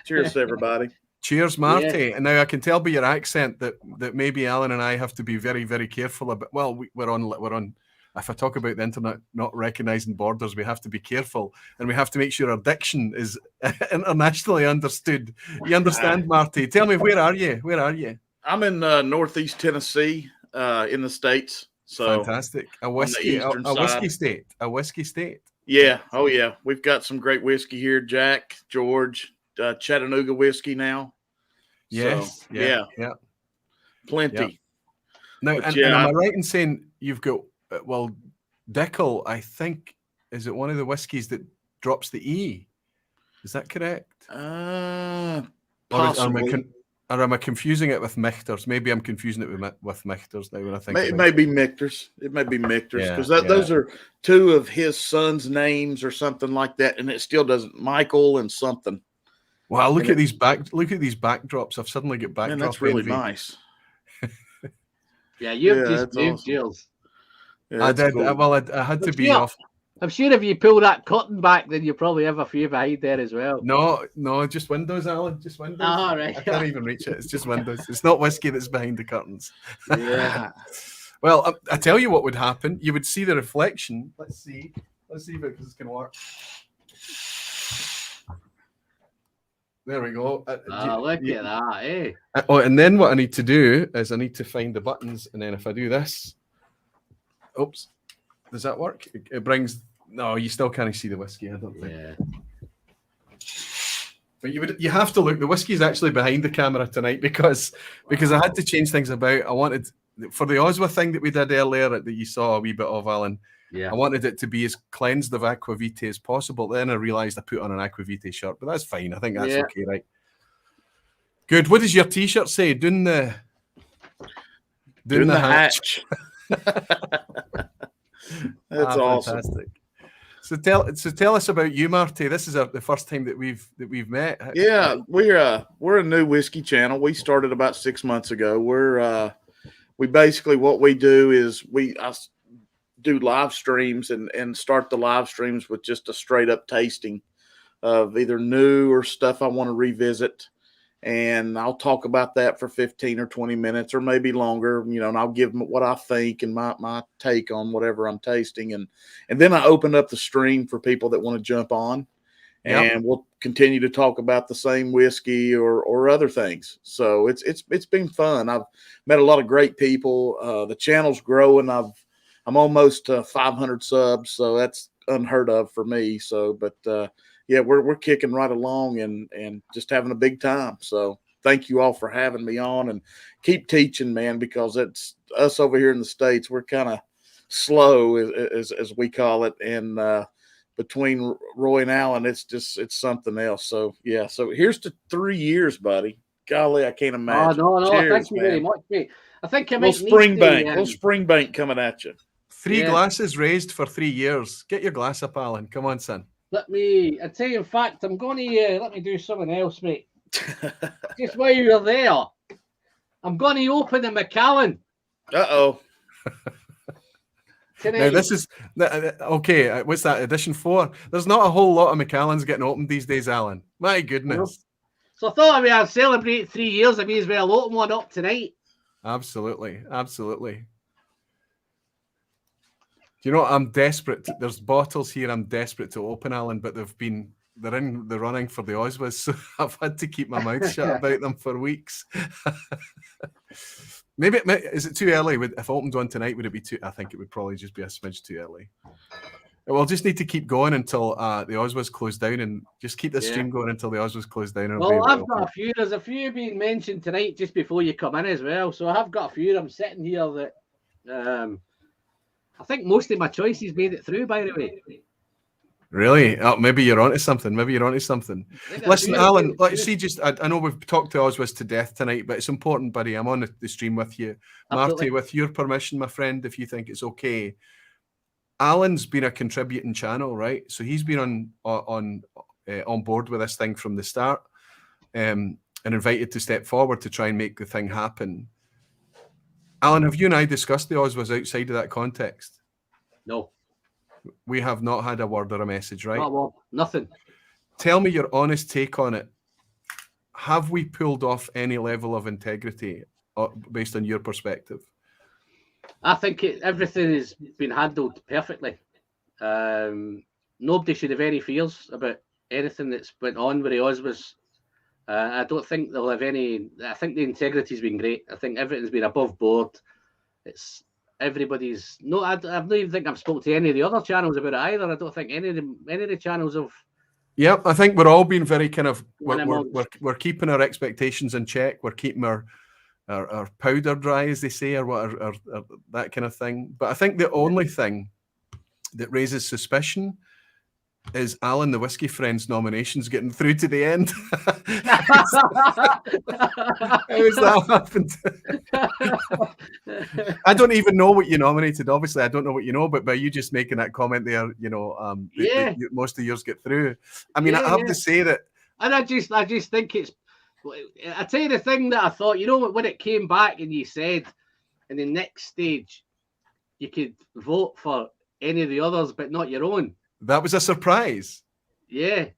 Cheers to everybody. Cheers, Marty. And now I can tell by your accent that maybe Alan and I have to be very, very careful about. Well, we're on. If I talk about the internet not recognizing borders, we have to be careful, and we have to make sure our diction is internationally understood. You understand, Marty? Tell me, where are you? I'm in Northeast Tennessee, in the States. So fantastic! A whiskey state. Yeah. Oh yeah. We've got some great whiskey here. Jack, George, Chattanooga whiskey now. Yes. So, yeah. Plenty. Yeah. Now, and am I right in saying you've got? Well, Dickel, I think, is it one of the whiskies that drops the E? Is that correct? Possibly. Or am I confusing it with Michter's? Maybe I'm confusing it with Michter's now when I think it may be Michter's. It may be Michter's because those are two of his sons' names or something like that, and it still doesn't. Michael and something. Wow! Look at these backdrops. I've suddenly got backdrops. Man, that's really nice. Yeah, you've just moved, Jules. Yeah, I did. Cool. Well, I had to be off. I'm sure if you pull that curtain back, then you probably have a few behind there as well. No, just windows, Alan. Just windows. Oh, right. I can't even reach it. It's just windows. It's not whiskey that's behind the curtains. Yeah. Well, I tell you what would happen. You would see the reflection. Let's see if this can work. There we go. Look at that, eh? Oh, and then what I need to do is I need to find the buttons, and then if I do this, oops, does that work? It brings. No, you still can't see the whiskey. I don't think. Yeah. But you have to look. The whiskey is actually behind the camera tonight because I had to change things about. I wanted for the Oswa thing that we did earlier that you saw a wee bit of, Alan. Yeah. I wanted it to be as cleansed of aquavite as possible. Then I realised I put on an aquavite shirt, but that's fine. I think that's okay, right? Good. What does your T-shirt say? Doing the hatch. That's awesome. Fantastic. So tell us about you, Marty. This is the first time that we've met. Yeah, we're a new whiskey channel. We started about 6 months ago. We basically what we do is I do live streams and start the live streams with just a straight up tasting of either new or stuff I want to revisit. And I'll talk about that for 15 or 20 minutes or maybe longer, and I'll give them what I think and my take on whatever I'm tasting. And then I open up the stream for people that want to jump on. Yep. And we'll continue to talk about the same whiskey or other things. So it's been fun. I've met a lot of great people. The channel's growing. I'm almost 500 subs, so that's unheard of for me. So, but yeah, we're kicking right along and just having a big time. So thank you all for having me on, and keep teaching, man, because it's us over here in the States. We're kind of slow as we call it. And between Roy and Alan, it's something else. So yeah. So here's to 3 years, buddy. Golly, I can't imagine. Oh, no. Cheers, Thank you very man. much, mate. I think I Little Springbank coming at you. Three glasses raised for 3 years. Get your glass up, Alan. Come on, son. I tell you, in fact, I'm going to let me do something else, mate. Just while you're there, I'm going to open the Macallan. Uh-oh. Now, this is okay. What's that? Edition 4. There's not a whole lot of Macallans getting opened these days, Alan. My goodness. So I thought we had celebrate 3 years. I may as well open one up tonight. Absolutely. You know, I'm desperate. There's bottles here I'm desperate to open, Alan, but they're in the running for the Oswas, so I've had to keep my mouth shut about them for weeks. Maybe is it too early? If I opened one tonight, would it be too? I think it would probably just be a smidge too early. We'll just need to keep going until the Oswas close down, and just keep the stream going until the Oswas close down. Well, I've got a few. There's a few being mentioned tonight just before you come in as well. So I have got a few. I'm sitting here that I think most of my choices made it through, by the way. Really? Oh, maybe you're onto something. Listen, Alan, let's see. I know we've talked to Oswas to death tonight, but it's important, buddy. I'm on the stream with you. Absolutely. Marty, with your permission, my friend, if you think it's okay. Alan's been a contributing channel, right? So he's been on board with this thing from the start, and invited to step forward to try and make the thing happen. Alan, have you and I discussed the Oswas outside of that context? No. We have not had a word or a message, right? Well, nothing. Tell me your honest take on it. Have we pulled off any level of integrity based on your perspective? I think everything has been handled perfectly. Nobody should have any fears about anything that's went on with the Oswas. I don't think they'll have any. I think the integrity's been great. I think everything's been above board. It's everybody's. No, I don't even think I've spoken to any of the other channels about it either. I don't think any of the channels have. Yeah, I think we're all being very kind of. We're keeping our expectations in check. We're keeping our powder dry, as they say, or that kind of thing. But I think the only thing that raises suspicion is Alan the Whiskey Friends nominations getting through to the end. How has that happened? I don't even know what you nominated. Obviously, I don't know what you know, but by you just making that comment there, most of yours get through. I mean, I have to say that, and I just think it's. I tell you the thing that I thought. You know, when it came back and you said, in the next stage, you could vote for any of the others, but not your own. That was a surprise. Yeah.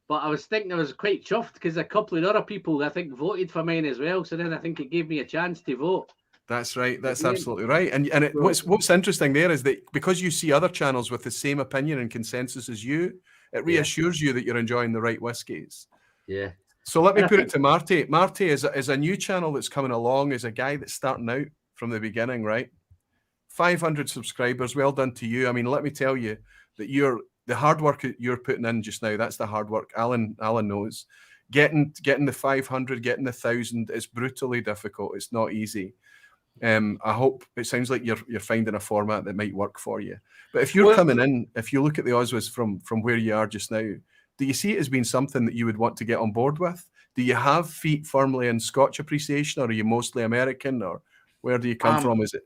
But I was thinking I was quite chuffed because a couple of other people, I think, voted for mine as well. So then I think it gave me a chance to vote. That's right. That's absolutely right. And what's interesting there is that because you see other channels with the same opinion and consensus as you, it reassures you that you're enjoying the right whiskies. Yeah. So let me put it to Marty. Marty is a new channel that's coming along, is a guy that's starting out from the beginning, right? 500 subscribers. Well done to you. I mean, let me tell you that the hard work that you're putting in just now, that's the hard work. Alan knows. Getting the 500, getting the 1,000 is brutally difficult. It's not easy. I hope it sounds like you're finding a format that might work for you. But if you're coming in, if you look at the Oswas from where you are just now, do you see it as being something that you would want to get on board with? Do you have feet firmly in Scotch appreciation, or are you mostly American, or where do you come from? Is it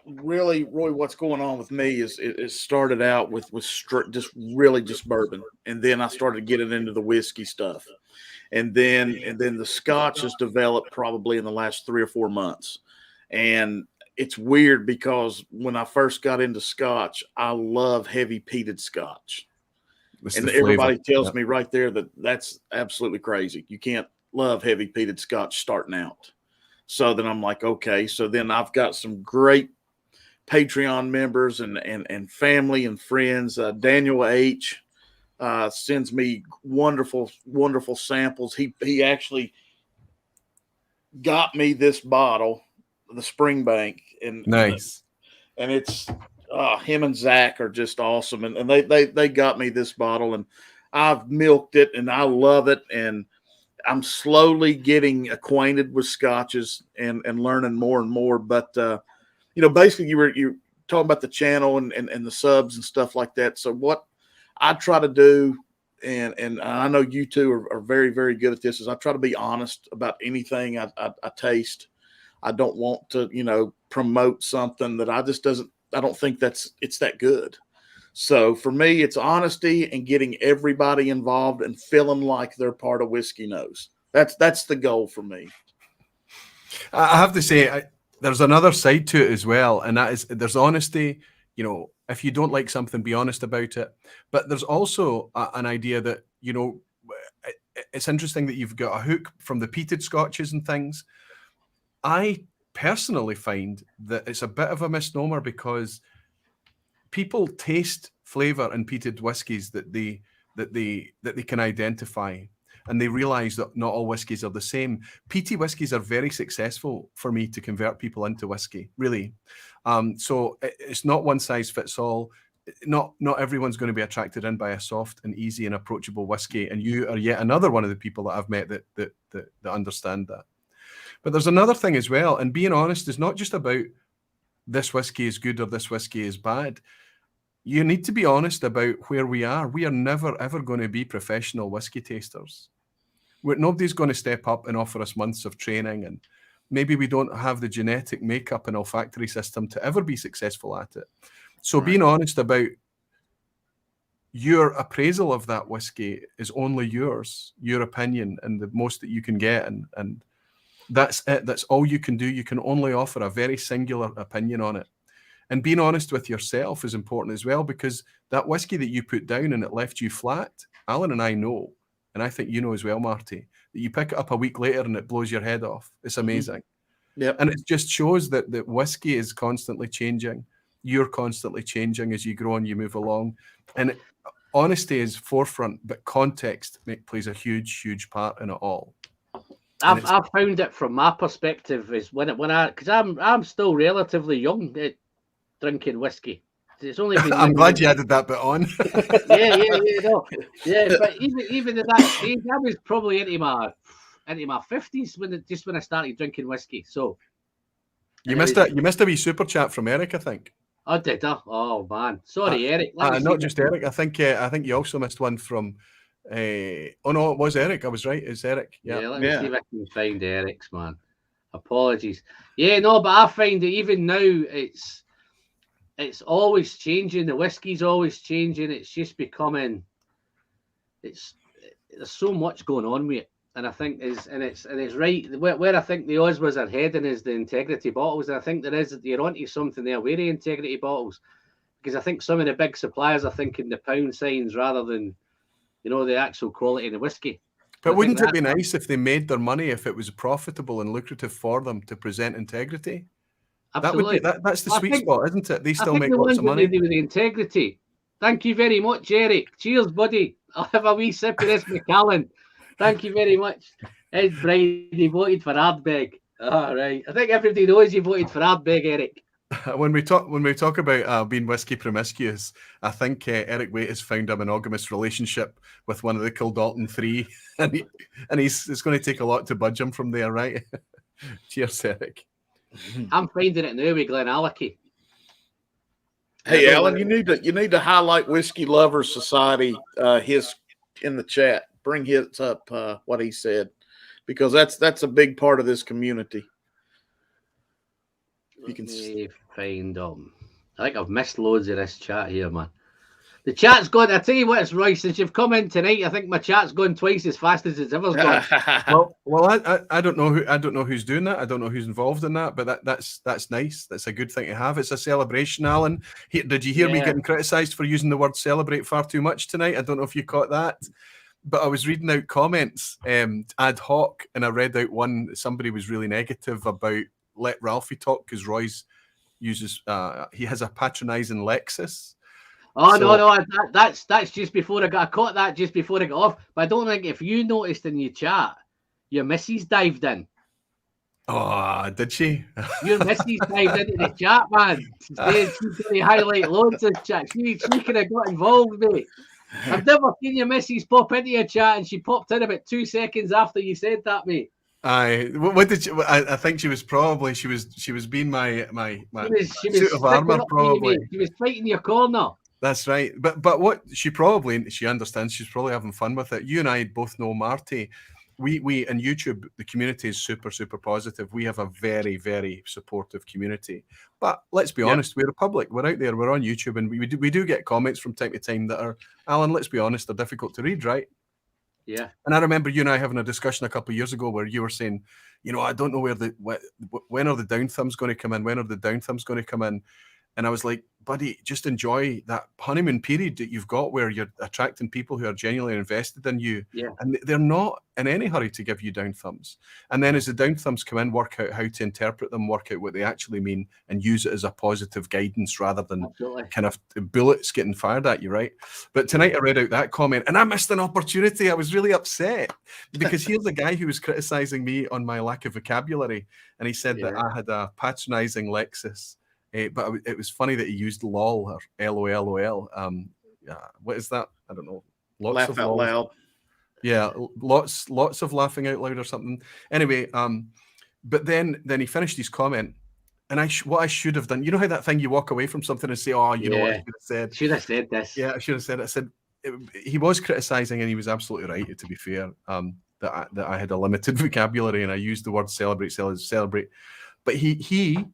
really, Roy? What's going on with me is it started out with just bourbon, and then I started getting into the whiskey stuff. And then the Scotch has developed probably in the last 3 or 4 months. And it's weird because when I first got into Scotch, I love heavy peated Scotch. And everybody tells me right there that that's absolutely crazy. You can't love heavy peated Scotch starting out. So then I'm like, okay. So then I've got some great Patreon members and family and friends. Daniel H. Sends me wonderful samples. He actually got me this bottle, the Springbank, and nice. And it's him and Zach are just awesome, and they got me this bottle, and I've milked it, and I love it, and I'm slowly getting acquainted with Scotches and learning more and more. But basically you talking about the channel and the subs and stuff like that. So what I try to do, and I know you two are very, very good at this, is I try to be honest about anything I taste. I don't want to, promote something that I don't think it's that good. So for me, it's honesty and getting everybody involved and feeling like they're part of Whiskey Knows. That's the goal for me. I have to say, there's another side to it as well, and that is there's honesty. If you don't like something, be honest about it. But there's also an idea that, it's interesting that you've got a hook from the peated Scotches and things. I personally find that it's a bit of a misnomer because people taste flavor in peated whiskies that they can identify, and they realize that not all whiskies are the same. Peaty whiskies are very successful for me to convert people into whiskey, really. So it's not one size fits all. Not everyone's going to be attracted in by a soft and easy and approachable whiskey, and you are yet another one of the people that I've met that understand that. But there's another thing as well, and being honest is not just about this whiskey is good or this whiskey is bad. You need to be honest about where we are. We are never, ever going to be professional whiskey tasters. Nobody's going to step up and offer us months of training, and maybe we don't have the genetic makeup and olfactory system to ever be successful at it. So being honest about your appraisal of that whiskey is only yours, your opinion, and the most that you can get, and that's it. That's all you can do. You can only offer a very singular opinion on it. And being honest with yourself is important as well, because that whiskey that you put down and it left you flat, Alan and I know, and I think you know as well, Marty, that you pick it up a week later and it blows your head off. It's amazing. Yeah. And it just shows that whiskey is constantly changing. You're constantly changing as you grow and you move along. And honesty is forefront, but context plays a huge, huge part in it all. I've found it from my perspective is because I'm still relatively young at drinking whiskey. It's only been I'm glad you added that bit on. But even at that stage, I was probably into my 50s when I started drinking whiskey. So you missed a wee super chat from Eric, I think. Oh, did I? Oh man, sorry, Eric. Not just Eric. I think you also missed one from. Oh no, it was Eric. I was right. It's Eric. Yeah. Let me see if I can find Eric's, man. Apologies. Yeah, no, but I find that even now it's always changing. The whiskey's always changing. It's just becoming. There's so much going on with it, and I think it's right where I think the Oswas are heading is the integrity bottles, and I think you're onto something there with the integrity bottles, because I think some of the big suppliers are thinking the pound signs rather than the actual quality of the whiskey. But wouldn't it be nice if they made their money, if it was profitable and lucrative for them to present integrity? Absolutely. That would be that's the sweet spot, isn't it? They still make the lots ones of that money. they do with the integrity. Thank you very much, Eric. Cheers, buddy. I'll have a wee sip of this Macallan. Thank you very much. Ed Brady voted for Ardbeg. All right. I think everybody knows you voted for Ardbeg, Eric. When we talk about being whiskey promiscuous, I think Eric Waite has found a monogamous relationship with one of the Kildalton three, and it's going to take a lot to budge him from there, right? Cheers, Eric. I'm finding it now with Glen Allachie. Hey, Alan, you need to highlight Whiskey Lovers Society. His in the chat. Bring his up what he said, because that's a big part of this community. You can find them. I think I've missed loads of this chat here, man. The chat's gone. I tell you what, it's Roy. Since you've come in tonight, I think my chat's gone twice as fast as it's ever gone. well, I don't know who's doing that. I don't know who's involved in that. But that's nice. That's a good thing to have. It's a celebration, Alan. Did you hear me getting criticised for using the word "celebrate" far too much tonight? I don't know if you caught that. But I was reading out comments ad hoc, and I read out one. Somebody was really negative about let Ralphie talk because Roy's uses he has a patronising Lexus. Oh, so, no, that's just before I caught that just before I got off. But I don't think if you noticed in your chat, your missus dived in. Oh, did she? Your missus dived into the chat, man. She's going to highlight loads of chat. She could have got involved, mate. I've never seen your missus pop into your chat, and she popped in about 2 seconds after you said that, mate. What did you? I think she was being my suit of armor, probably. She was fighting your corner. That's right. But what she understands. She's probably having fun with it. You and I both know Marty. We in YouTube, the community is super, super positive. We have a very, very supportive community. But let's be honest, we're a public. We're out there. We're on YouTube, and we do get comments from time to time that are, Alan, let's be honest, they're difficult to read, right? Yeah. And I remember you and I having a discussion a couple of years ago where you were saying, I don't know when are the down thumbs going to come in? When are the down thumbs going to come in? And I was like, buddy, just enjoy that honeymoon period that you've got where you're attracting people who are genuinely invested in you. Yeah. And they're not in any hurry to give you down thumbs. And then as the down thumbs come in, work out how to interpret them, work out what they actually mean, and use it as a positive guidance rather than kind of bullets getting fired at you, right? But tonight I read out that comment and I missed an opportunity. I was really upset because here's a guy who was criticizing me on my lack of vocabulary. And he said that I had a patronizing Lexus. But it was funny that he used lol or LOL. What is that? I don't know. Laugh out loud. Yeah, lots of laughing out loud or something. Anyway, but then he finished his comment, and what I should have done. You know how that thing you walk away from something and say, "Oh, you know what I should have said this." Yeah, I should have said it. I said he was criticizing, and he was absolutely right. To be fair, that I had a limited vocabulary and I used the word celebrate, but he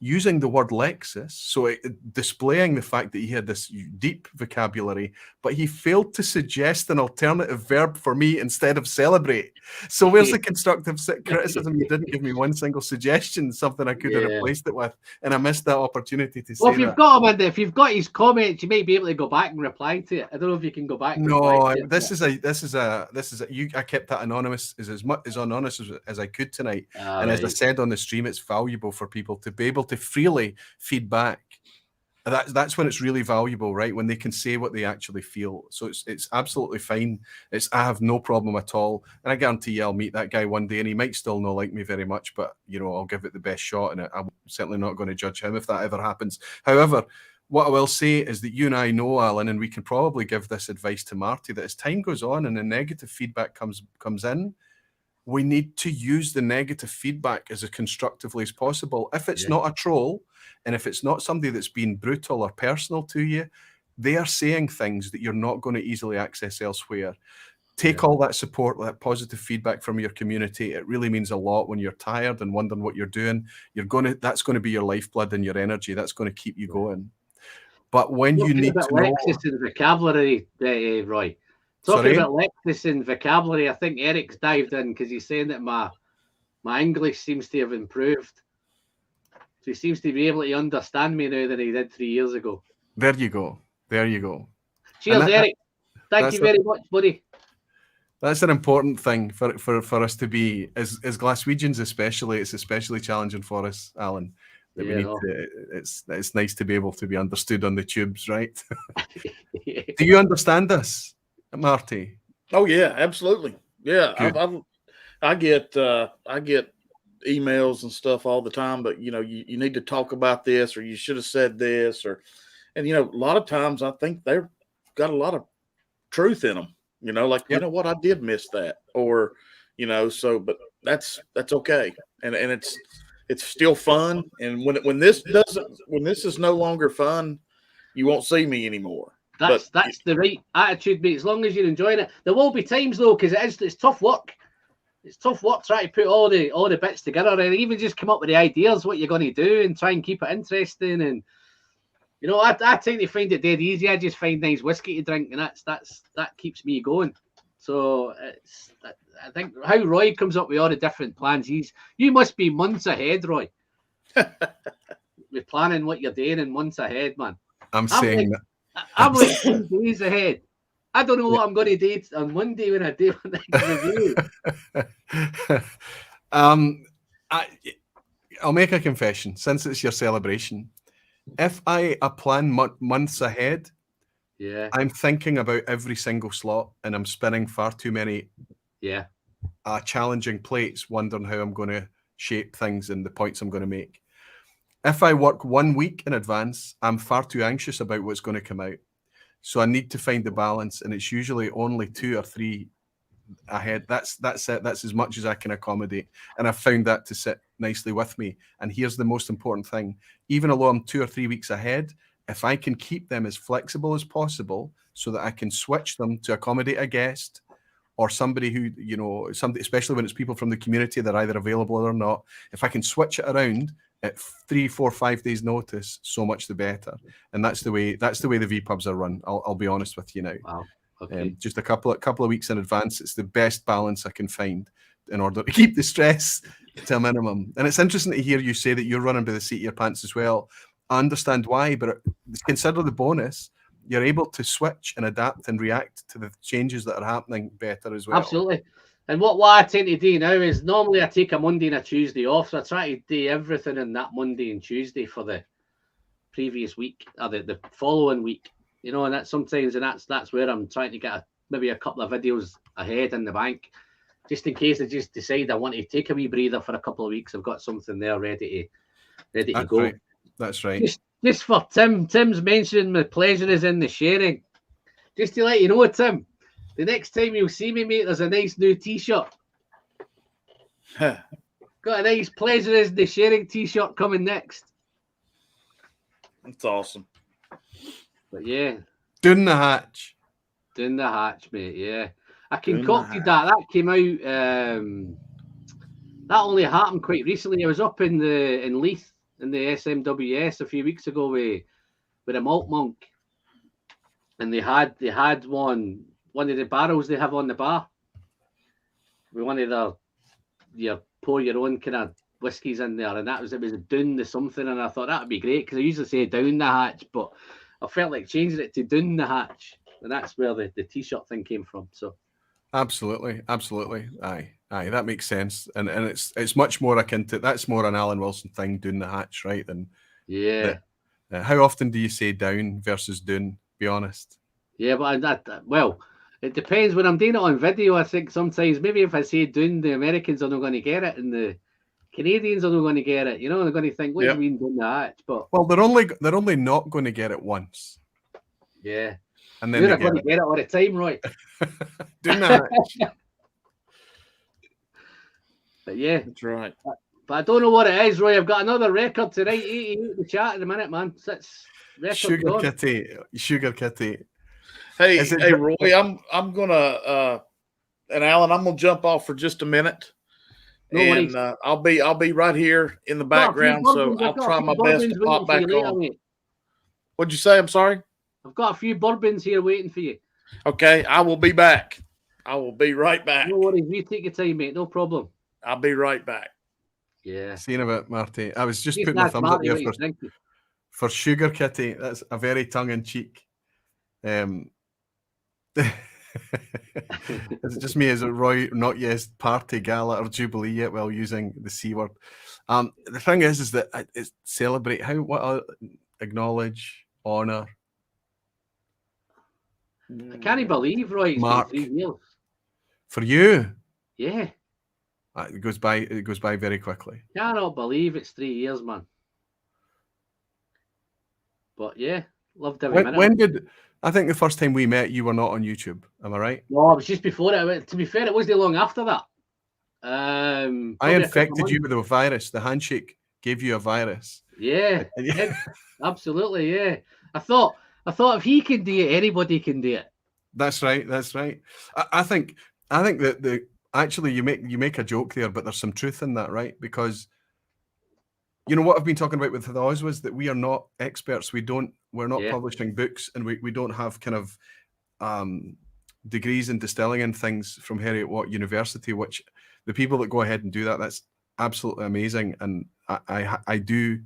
using the word Lexus, so displaying the fact that he had this deep vocabulary, but he failed to suggest an alternative verb for me instead of celebrate. So where's the constructive criticism? You didn't give me one single suggestion, something I could have replaced it with, and I missed that opportunity to say if you've got him, if you've got his comments, you might be able to go back and reply to it. I don't know if you can go back. No, this is a. I kept that anonymous as much as anonymous as I could tonight, and as I said on the stream, it's valuable for people to be able to freely feedback. That's when it's really valuable, right? When they can say what they actually feel. So it's absolutely fine. I have no problem at all, and I guarantee you I'll meet that guy one day, and he might still not like me very much, but I'll give it the best shot, and I'm certainly not going to judge him if that ever happens. However, what I will say is that you and I know, Alan, and we can probably give this advice to Marty, that as time goes on and the negative feedback comes in, we need to use the negative feedback as constructively as possible. If it's not a troll, and if it's not somebody that's been brutal or personal to you, they are saying things that you're not going to easily access elsewhere. Take all that support, that positive feedback from your community. It really means a lot when you're tired and wondering what you're doing. That's going to be your lifeblood and your energy. That's going to keep you going. But when you need to know Lexus and vocabulary, Roy. Talking about Lexus and vocabulary, I think Eric's dived in because he's saying that my English seems to have improved. So he seems to be able to understand me now than he did 3 years ago. There you go. Cheers, Eric. Thank you very much, buddy. That's an important thing for us to be, as Glaswegians especially. It's especially challenging for us, Alan. That we need to. It's nice to be able to be understood on the tubes, right? Do you understand us, Marty? Oh yeah, absolutely. Yeah, Good. I get emails and stuff all the time, but you need to talk about this, or you should have said this, and a lot of times I think they've got a lot of truth in them. Like Yep. you know what, I did miss that, or but that's okay, and it's still fun. And when this is no longer fun, you won't see me anymore. That's the right attitude, mate. As long as you're enjoying it, there will be times though, because it's tough work. It's tough work trying to put all the bits together, and even just come up with the ideas what you're going to do and try and keep it interesting. And I tend to find it dead easy. I just find nice whiskey to drink, and that keeps me going. So I think how Roy comes up with all the different plans. You must be months ahead, Roy. We're planning what you're doing in months ahead, man. I'm saying that. I'm like 2 days ahead. I don't know what I'm going to do on Monday when I do my next review. I'll make a confession. Since it's your celebration, if I plan months ahead, I'm thinking about every single slot, and I'm spinning far too many challenging plates, wondering how I'm going to shape things and the points I'm going to make. If I work 1 week in advance, I'm far too anxious about what's going to come out. So I need to find the balance, and it's usually only 2 or 3 ahead. That's it. That's as much as I can accommodate. And I've found that to sit nicely with me. And here's the most important thing. Even though I'm 2 or 3 weeks ahead, if I can keep them as flexible as possible so that I can switch them to accommodate a guest or somebody who, especially when it's people from the community that are either available or not, if I can switch it around at 3, 4, 5 days notice, so much the better. And that's the way the V pubs are run. I'll be honest with you now. Wow. Okay. Just a couple of weeks in advance. It's the best balance I can find in order to keep the stress to a minimum. And it's interesting to hear you say that you're running by the seat of your pants as well. I understand why, but consider the bonus. You're able to switch and adapt and react to the changes that are happening better as well. Absolutely. And what I tend to do now is normally I take a Monday and a Tuesday off. So I try to do everything in that Monday and Tuesday for the previous week or the following week. And that's where I'm trying to get maybe a couple of videos ahead in the bank, just in case I just decide I want to take a wee breather for a couple of weeks. I've got something there ready to go. Right. That's right. Just for Tim. Tim's mentioning the pleasure is in the sharing. Just to let you know, Tim, the next time you'll see me, mate, there's a nice new T-shirt. Got a nice pleasure is the sharing T-shirt coming next. That's awesome. But yeah. Down the hatch. Down the hatch, mate, yeah. I concocted that. That came out that only happened quite recently. I was up in Leith in the SMWS a few weeks ago with a malt monk. And they had one of the barrels they have on the bar. With one of you pour your own kind of whiskies in there, and it was down the something, and I thought that'd be great because I usually say down the hatch, but I felt like changing it to down the hatch, and that's where the T-shirt thing came from. So absolutely, aye, that makes sense, and it's much more akin to that's more an Alan Wilson thing, down the hatch, right? And how often do you say down versus doon? Be honest. Yeah, but it depends. When I'm doing it on video, I think sometimes maybe if I say doon, the Americans are not going to get it, and the Canadians are not going to get it. They're going to think, what do you mean down the hatch? But they're only not going to get it once. Yeah. And then you're going to get it all the time, Roy. Doing that. But yeah. That's right. But I don't know what it is, Roy. I've got another record tonight. 88 in the chat in a minute, man. Sugar Kitty. Hey, Roy, I'm gonna and Alan, I'm gonna jump off for just a minute. No worries. I'll be right here in the background, so I'll try my best to pop back on. What'd you say? I'm sorry. I've got a few bourbons here waiting for you. Okay, I will be back. I will be right back. No worries. You take your time, mate. No problem. I'll be right back. Yeah. See you in a bit, Marty. I was just putting my thumbs up there for Sugar Kitty. That's a very tongue-in-cheek. Is it just me? Is it Roy? Not yes, party, gala, or jubilee yet? While using the C word. The thing is that it's celebrate how what acknowledge, honor. I can't believe, Roy, it's Mark. been 3 years. For you, Yeah. it goes by. It goes by very quickly. Cannot believe it's 3 years, man. But yeah, loved every minute. When did I think the first time we met, you were not on YouTube? Am I right? No, it was just before it. To be fair, it wasn't long after that. I infected you with a virus. The handshake gave you a virus. Yeah, absolutely. Yeah, I thought if he can do it, anybody can do it. That's right. That's right. I think that actually you make a joke there, but there's some truth in that, right? Because you know what I've been talking about with Oz was that we are not experts. We're not publishing books, and we don't have kind of degrees in distilling and things from Heriot Watt University, which the people that go ahead and do that's absolutely amazing. And I do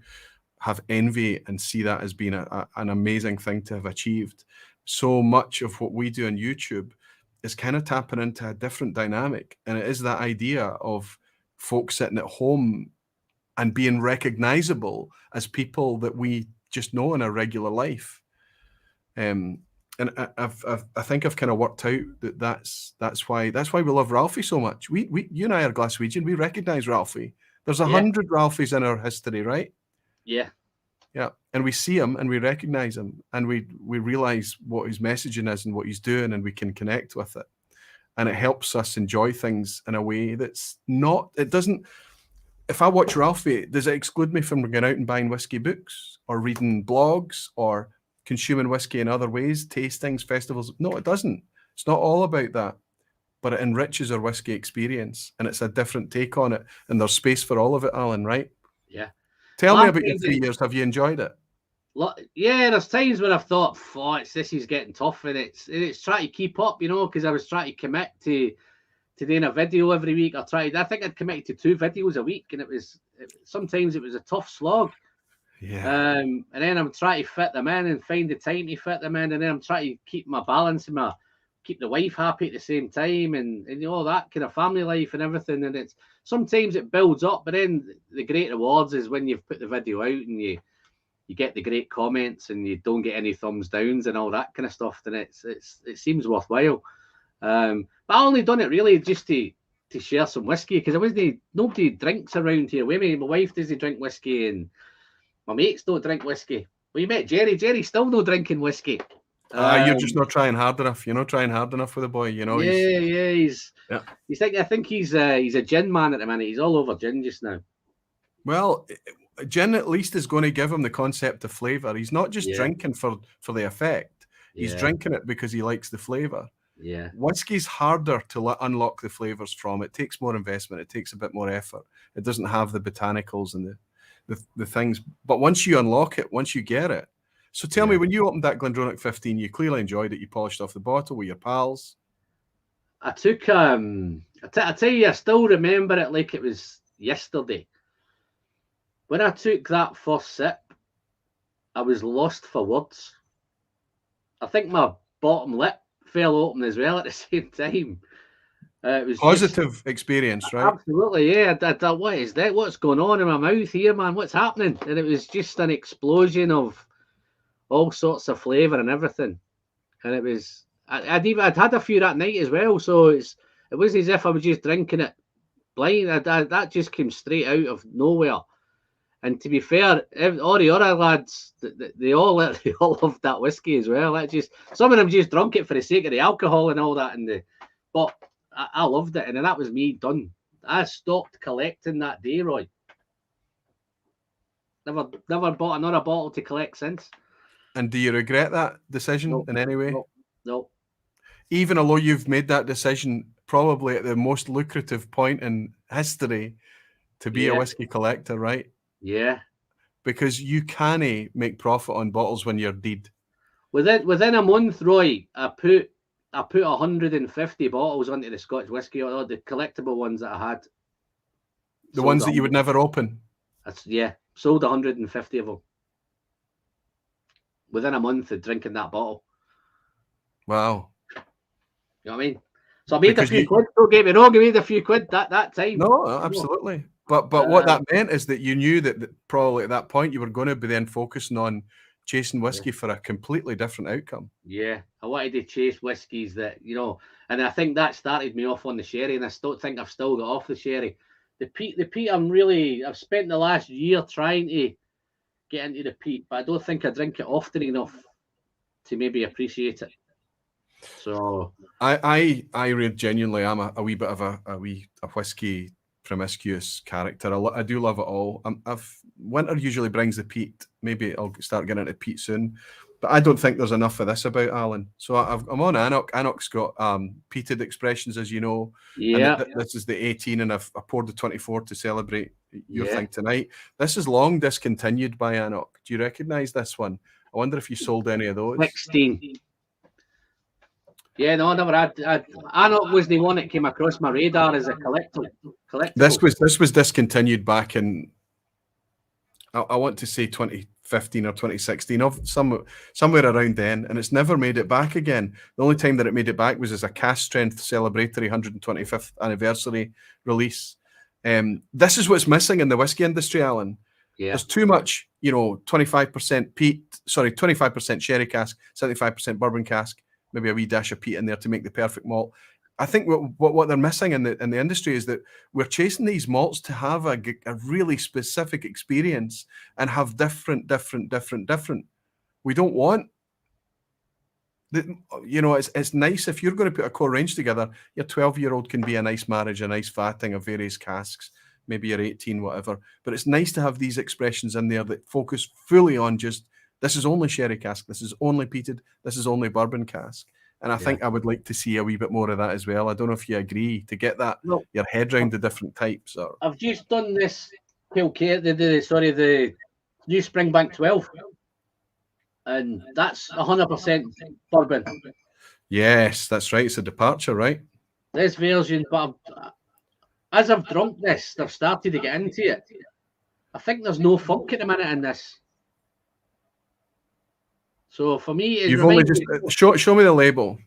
have envy and see that as being an amazing thing to have achieved. So much of what we do on YouTube is kind of tapping into a different dynamic. And it is that idea of folks sitting at home and being recognizable as people that we just know in our regular life. And I think I've kind of worked out that's why we love Ralphie so much. You and I are Glaswegian. We recognize Ralphie. There's 100 Ralphies in our history, right? Yeah. Yeah. And we see him and we recognize him and we realize what his messaging is and what he's doing, and we can connect with it. And it helps us enjoy things in a way that's not, it doesn't, if I watch Ralphie, does it exclude me from going out and buying whiskey books or reading blogs or consuming whiskey in other ways, tastings, festivals? No, it doesn't. It's not all about that, but it enriches our whiskey experience and it's a different take on it. And there's space for all of it, Alan, right? Yeah. Tell me about your 3 years. Have you enjoyed it? Yeah, there's times when I've thought, this is getting tough, and it's trying to keep up, because I was trying to commit to doing a video every week. I think I'd committed to 2 videos a week, and sometimes it was a tough slog. Yeah. And then I'm trying to fit them in and find the time to fit them in, and then I'm trying to keep my balance and keep the wife happy at the same time, and that kind of family life and everything. And sometimes it builds up, but then the great rewards is when you've put the video out and you get the great comments and you don't get any thumbs downs and all that kind of stuff. Then it seems worthwhile. But I only done it really just to share some whiskey, because nobody drinks around here with me. My wife doesn't drink whiskey and my mates don't drink whiskey. Well, you met Jerry. Jerry's still no drinking whiskey. You're just not trying hard enough. You're not trying hard enough with the boy. I think he's a gin man at the minute. He's all over gin just now. Well, gin at least is going to give him the concept of flavor. He's not just drinking for the effect. He's drinking it because he likes the flavor. Yeah. Whiskey's harder to unlock the flavors from. It takes more investment. It takes a bit more effort. It doesn't have the botanicals and the things. But once you unlock it, once you get it. So tell me, when you opened that Glendronach 15, you clearly enjoyed it. You polished off the bottle with your pals. I took, I tell you, I still remember it like it was yesterday. When I took that first sip, I was lost for words. I think my bottom lip fell open as well at the same time. It was positive experience, right? Absolutely, yeah. I thought, what is that? What's going on in my mouth here, man? What's happening? And it was just an explosion of all sorts of flavour and everything. And it was, I'd had a few that night as well, so it wasn't as if I was just drinking it blind. That just came straight out of nowhere. And to be fair, all the other lads, they all loved that whiskey as well. Some of them just drunk it for the sake of the alcohol and all that. But I loved it, and then that was me done. I stopped collecting that day, Roy. Never bought another bottle to collect since. And do you regret that decision in any way? No. Even although you've made that decision probably at the most lucrative point in history to be a whiskey collector, right? Yeah. Because you can't make profit on bottles when you're dead. Within a month, Roy, I put 150 bottles onto the Scotch whiskey, or the collectible ones that I had. The ones that you would never open. Sold 150 of them within a month of drinking that bottle. Wow. You know what I mean? So I made Because a few quid. Don't get me wrong, I made a few quid that time. No, absolutely. But what that meant is that you knew that probably at that point you were going to be then focusing on chasing whiskey for a completely different outcome. Yeah, I wanted to chase whiskies that, you know, and I think that started me off on the sherry, and I still think I've still got off the sherry. The peat, I've spent the last year trying to get into the peat, but I don't think I drink it often enough to maybe appreciate it. So I genuinely am a wee bit of a whiskey promiscuous character. I do love it all. Winter usually brings the peat. Maybe I'll start getting into peat soon, but I don't think there's enough of this about, Alan. So I'm on Annock. Annock's got peated expressions, as you know. yeah, And this is the 18, and I poured the 24 to celebrate your thing tonight. This is long discontinued by Annock. Do you recognise this one? I wonder if you sold any of those. 16. Yeah, no, I never had. Annock was the one that came across my radar as a collectible. This was discontinued back in, I want to say 2015 or 2016, somewhere around then, and it's never made it back again. The only time that it made it back was as a cask strength celebratory 125th anniversary release. This is what's missing in the whiskey industry, Alan. Yeah. There's too much, 25% peat, 25% sherry cask, 75% bourbon cask, maybe a wee dash of peat in there to make the perfect malt. I think what they're missing in the industry is that we're chasing these malts to have a really specific experience and have different. We don't want it's nice if you're going to put a core range together. Your 12-year-old can be a nice marriage, a nice vatting of various casks. Maybe you're 18, whatever. But it's nice to have these expressions in there that focus fully on just, this is only sherry cask, this is only peated, this is only bourbon cask. And I think I would like to see a wee bit more of that as well. I don't know if you agree, to get that your head round the different types. Or I've just done this the new Springbank 12, and that's 100% bourbon. Yes, that's right. It's a departure, right? This version, but as I've drunk this, I've started to get into it. I think there's no funk at the minute in this. So for me, you've only just show me the label.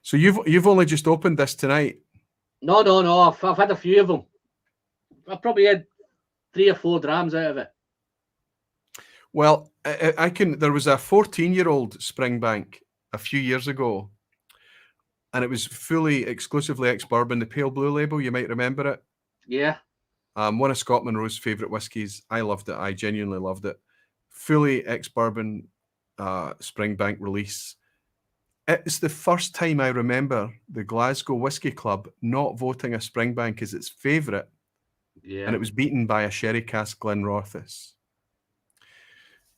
So you've only just opened this tonight. No. I've had a few of them. I probably had 3 or 4 drams out of it. Well, I can. There was a 14-year-old Springbank a few years ago, and it was fully exclusively ex-bourbon, the pale blue label. You might remember it. Yeah. One of Scott Monroe's favourite whiskies. I loved it. I genuinely loved it. Fully ex-bourbon Springbank release. It's the first time I remember the Glasgow Whisky Club not voting a Springbank as its favourite. Yeah. And it was beaten by a sherry cask Glenrothes.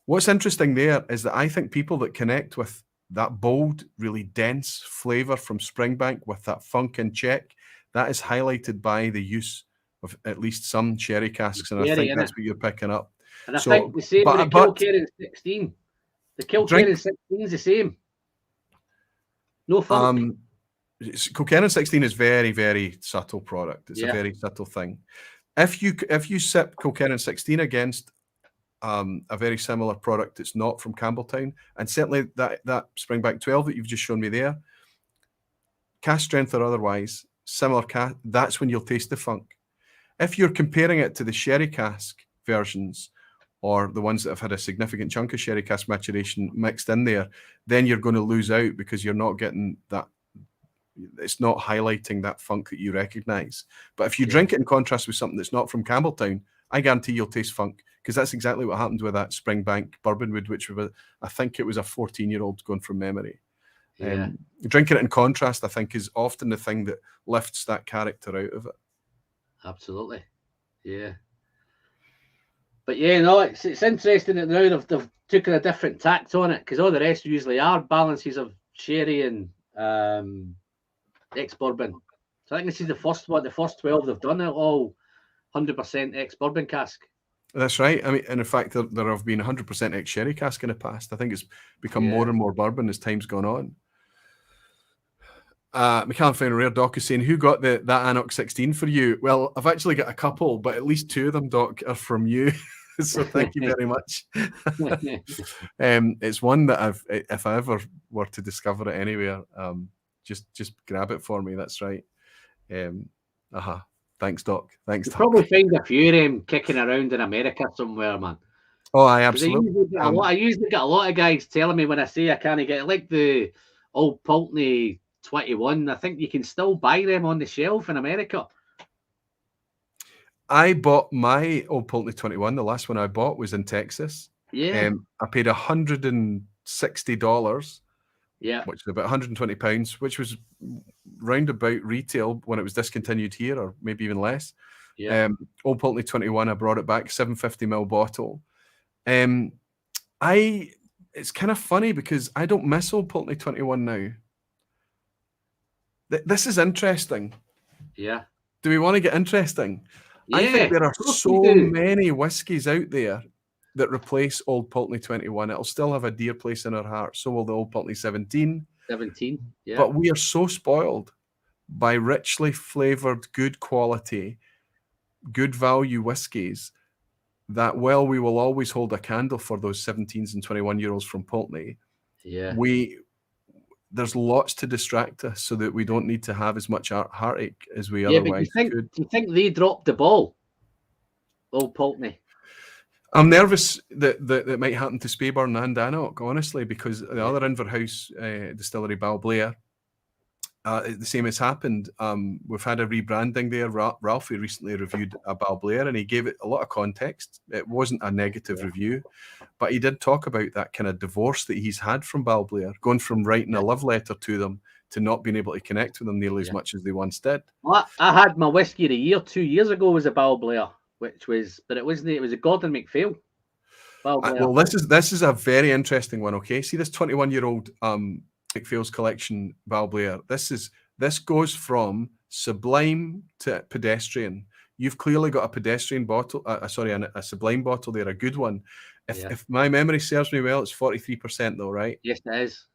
What's interesting there is that I think people that connect with that bold, really dense flavour from Springbank with that funk in check, that is highlighted by the use of at least some sherry casks. And I think that's what you're picking up. And I think the same with the Kilkerran 16. The Kilkerran 16 is the same. No funk. Kilkerran 16 is very, very subtle product. It's a very subtle thing. If you sip Kilkerran 16 against a very similar product that's not from Campbelltown, and certainly that Springbank 12 that you've just shown me there, cask strength or otherwise, similar cask, that's when you'll taste the funk. If you're comparing it to the sherry cask versions, or the ones that have had a significant chunk of sherry cask maturation mixed in there, then you're going to lose out because you're not getting that. It's not highlighting that funk that you recognize. But if you drink it in contrast with something that's not from Campbelltown, I guarantee you'll taste funk, because that's exactly what happened with that Springbank Bourbonwood, which was, I think it was a 14-year-old going from memory. Drinking it in contrast, I think, is often the thing that lifts that character out of it. Absolutely. Yeah. But it's interesting that now they've taken a different tact on it, because all the rest usually are balances of sherry and ex-bourbon. So I think this is the first 12 they've done, all 100% ex-bourbon cask. That's right. I mean, and in fact, there have been 100% ex-sherry cask in the past. I think it's become more and more bourbon as time's gone on. McCallum Fine Rare Doc is saying, who got that Annock 16 for you? Well, I've actually got a couple, but at least 2 of them, Doc, are from you. So thank you very much. It's one that if I ever were to discover it anywhere, just grab it for me. That's right. Thanks, Doc. Thanks, You Doc. probably find a few of them kicking around in America somewhere, man. Oh, I absolutely. I usually get a lot of guys telling me when I say I can't get it, like the old Pulteney 21. I think you can still buy them on the shelf in America. I bought my old Pulteney 21. The last one I bought was in Texas. Yeah. I paid $160. Yeah. Which is about £120, which was round about retail when it was discontinued here, or maybe even less. Yeah. Old Pulteney 21, I brought it back, 750ml bottle. It's kind of funny because I don't miss Old Pulteney 21 now. This is interesting. Yeah. Do we want to get interesting? Yeah, I think there are so many whiskies out there that replace Old Pulteney 21. It'll still have a dear place in our heart. So will the Old Pulteney 17. 17, yeah. But we are so spoiled by richly flavoured, good quality, good value whiskies that while we will always hold a candle for those 17s and 21-year-olds from Pulteney, there's lots to distract us so that we don't need to have as much heartache as we otherwise could. Do you think they dropped the ball, Old Pulteney? I'm nervous that it might happen to Speyburn and Annock, honestly, because the other Inverhouse distillery, Balblair, the same has happened. We've had a rebranding there. Ralphie recently reviewed a Balblair, and he gave it a lot of context. It wasn't a negative review, but he did talk about that kind of divorce that he's had from Balblair, going from writing a love letter to them to not being able to connect with them nearly as much as they once did. Well, I had my whiskey of the year 2 years ago was a Balblair, it was a Gordon MacPhail. Well, this is a very interesting one. Okay, see this 21-year-old MacPhail's collection Balblair. This goes from sublime to pedestrian. You've clearly got a pedestrian bottle, a sublime bottle there, a good one. If my memory serves me well, it's 43% though, right? Yes, it is.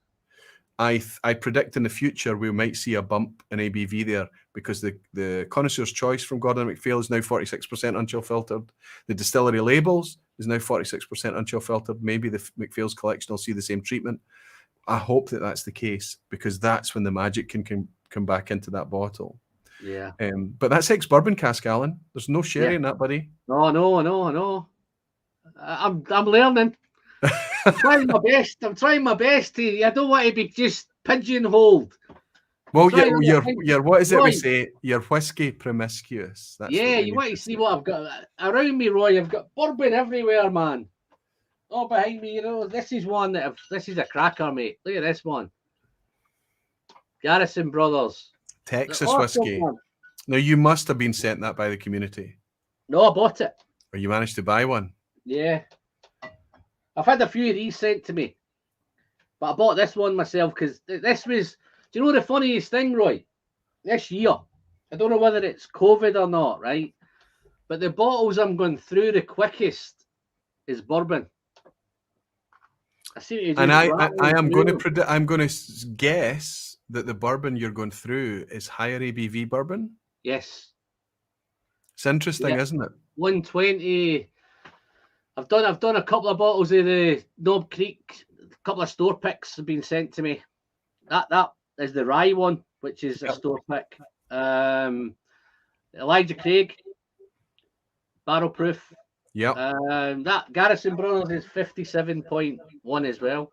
I predict in the future we might see a bump in ABV there because the Connoisseur's Choice from Gordon MacPhail is now 46% unchill filtered. The distillery labels is now 46% unchill filtered. Maybe the MacPhail's collection will see the same treatment. I hope that that's the case because that's when the magic can come back into that bottle. Yeah. But that's ex-bourbon cask, Alan. There's no sherry in that, buddy. No. I'm learning. I'm trying my best. I don't want to be just pigeonholed. Well, you're what is it we say? You're whiskey promiscuous. That's you want to see what I've got around me, Roy. I've got bourbon everywhere, man. Oh, behind me, this is one this is a cracker, mate. Look at this one. Garrison Brothers. Texas whiskey. Now, you must have been sent that by the community. No, I bought it. Or you managed to buy one? Yeah. I've had a few of these sent to me. But I bought this one myself because this was... Do you know the funniest thing, Roy? This year, I don't know whether it's COVID or not, right? But the bottles I'm going through the quickest is bourbon. I'm going to guess that the bourbon you're going through is higher ABV bourbon. Yes. It's interesting, isn't it? 120. I've done a couple of bottles of the Knob Creek. A couple of store picks have been sent to me. That is the rye one, which is a store pick. Elijah Craig, barrel proof. Yeah. That Garrison Brothers is 57.1 as well.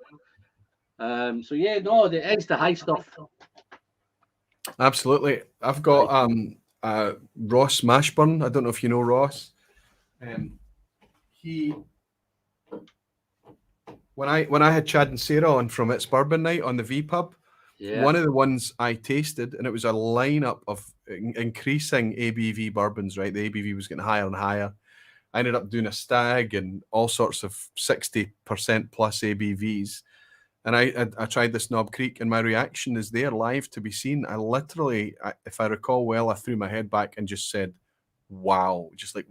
It's the high stuff. Absolutely. I've got Ross Mashburn. I don't know if you know Ross. When I had Chad and Sarah on from It's Bourbon Night on the V Pub, one of the ones I tasted, and it was a lineup of increasing ABV bourbons. Right, the ABV was getting higher and higher. I ended up doing a stag and all sorts of 60% plus ABVs. And I tried this Knob Creek, and my reaction is there live to be seen. I literally, if I recall well, I threw my head back and just said, wow, just the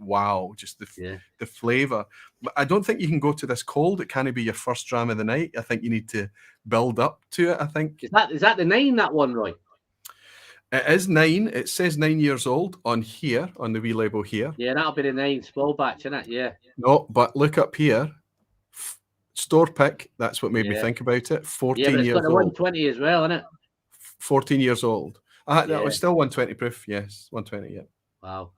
flavor. But I don't think you can go to this cold. It can't be your first dram of the night. I think you need to build up to it. I think is that the 9, that one, Roy? It is 9. It says 9 years old on here, on the wee label here. Yeah, that'll be the 9 small batch, isn't it? Yeah. No, but look up here. Store pick. That's what made me Yeah. think about it. 14 Yeah, but it's years got the old. 120 as well, isn't it? 14 years old. That Yeah. was still 120 proof. Yes, 120. Yeah. Wow.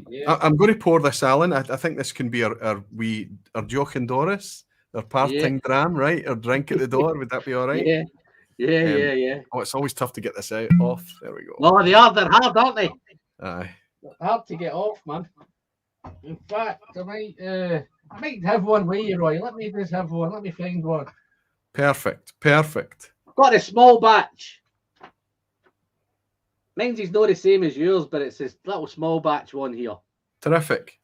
Yeah. I'm going to pour this, Alan. I think this can be our joke and Doris, our parting dram, right? Our drink at the door. Would that be all right? Yeah. Yeah. Oh, it's always tough to get this out off. There we go. Oh, they're hard, aren't they? Aye. Hard to get off, man. In fact, I might have one with you, Roy. Let me just have one. Let me find one. Perfect. Got a small batch. Mine's is not the same as yours, but it's this little small batch one here. Terrific.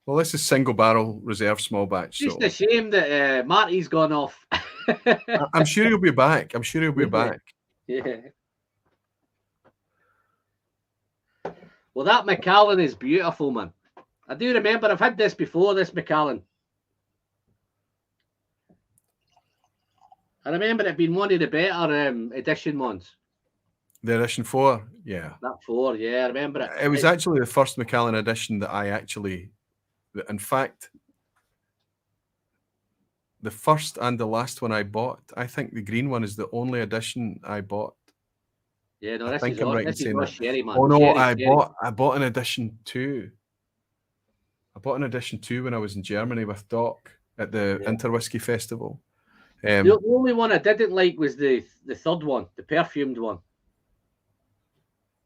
Well, this is single barrel reserve small batch. Just a shame that Marty's gone off. I'm sure he'll be back. Yeah. Well, that Macallan is beautiful, man. I do remember I've had this before, this Macallan. I remember it being one of the better edition ones. The edition 4, yeah. That 4, yeah, I remember it. It was actually the first Macallan edition that I actually, in fact, the first and the last one I bought. I think the green one is the only edition I bought. Yeah, no, I this think is I'm all, right in this is saying all that. sherry, man. Oh no, Sherry. I bought an edition 2. I bought an edition 2 when I was in Germany with Doc at the Interwhiskey Festival. The only one I didn't like was the third one, the perfumed one.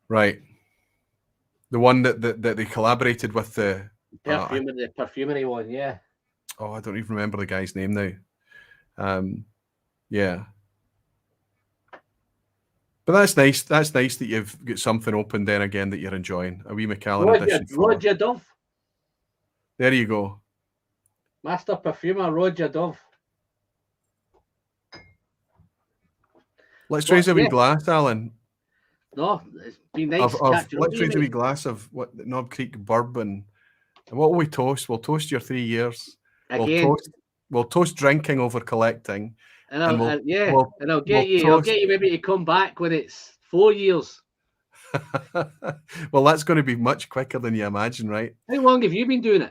Right. The one that they collaborated with the perfumery one, yeah. Oh, I don't even remember the guy's name now. Yeah. But that's nice. That's nice that you've got something open then again that you're enjoying. A wee Macallan edition. Roger Dove. There you go. Master perfumer Roger Dove. Let's raise a wee glass, Alan. No, it's been nice. Let's raise a wee glass of what Knob Creek Bourbon. And what will we toast? We'll toast your 3 years. Again. We'll toast drinking over collecting. And I'll get you maybe to come back when it's 4 years. Well, that's going to be much quicker than you imagine, right? How long have you been doing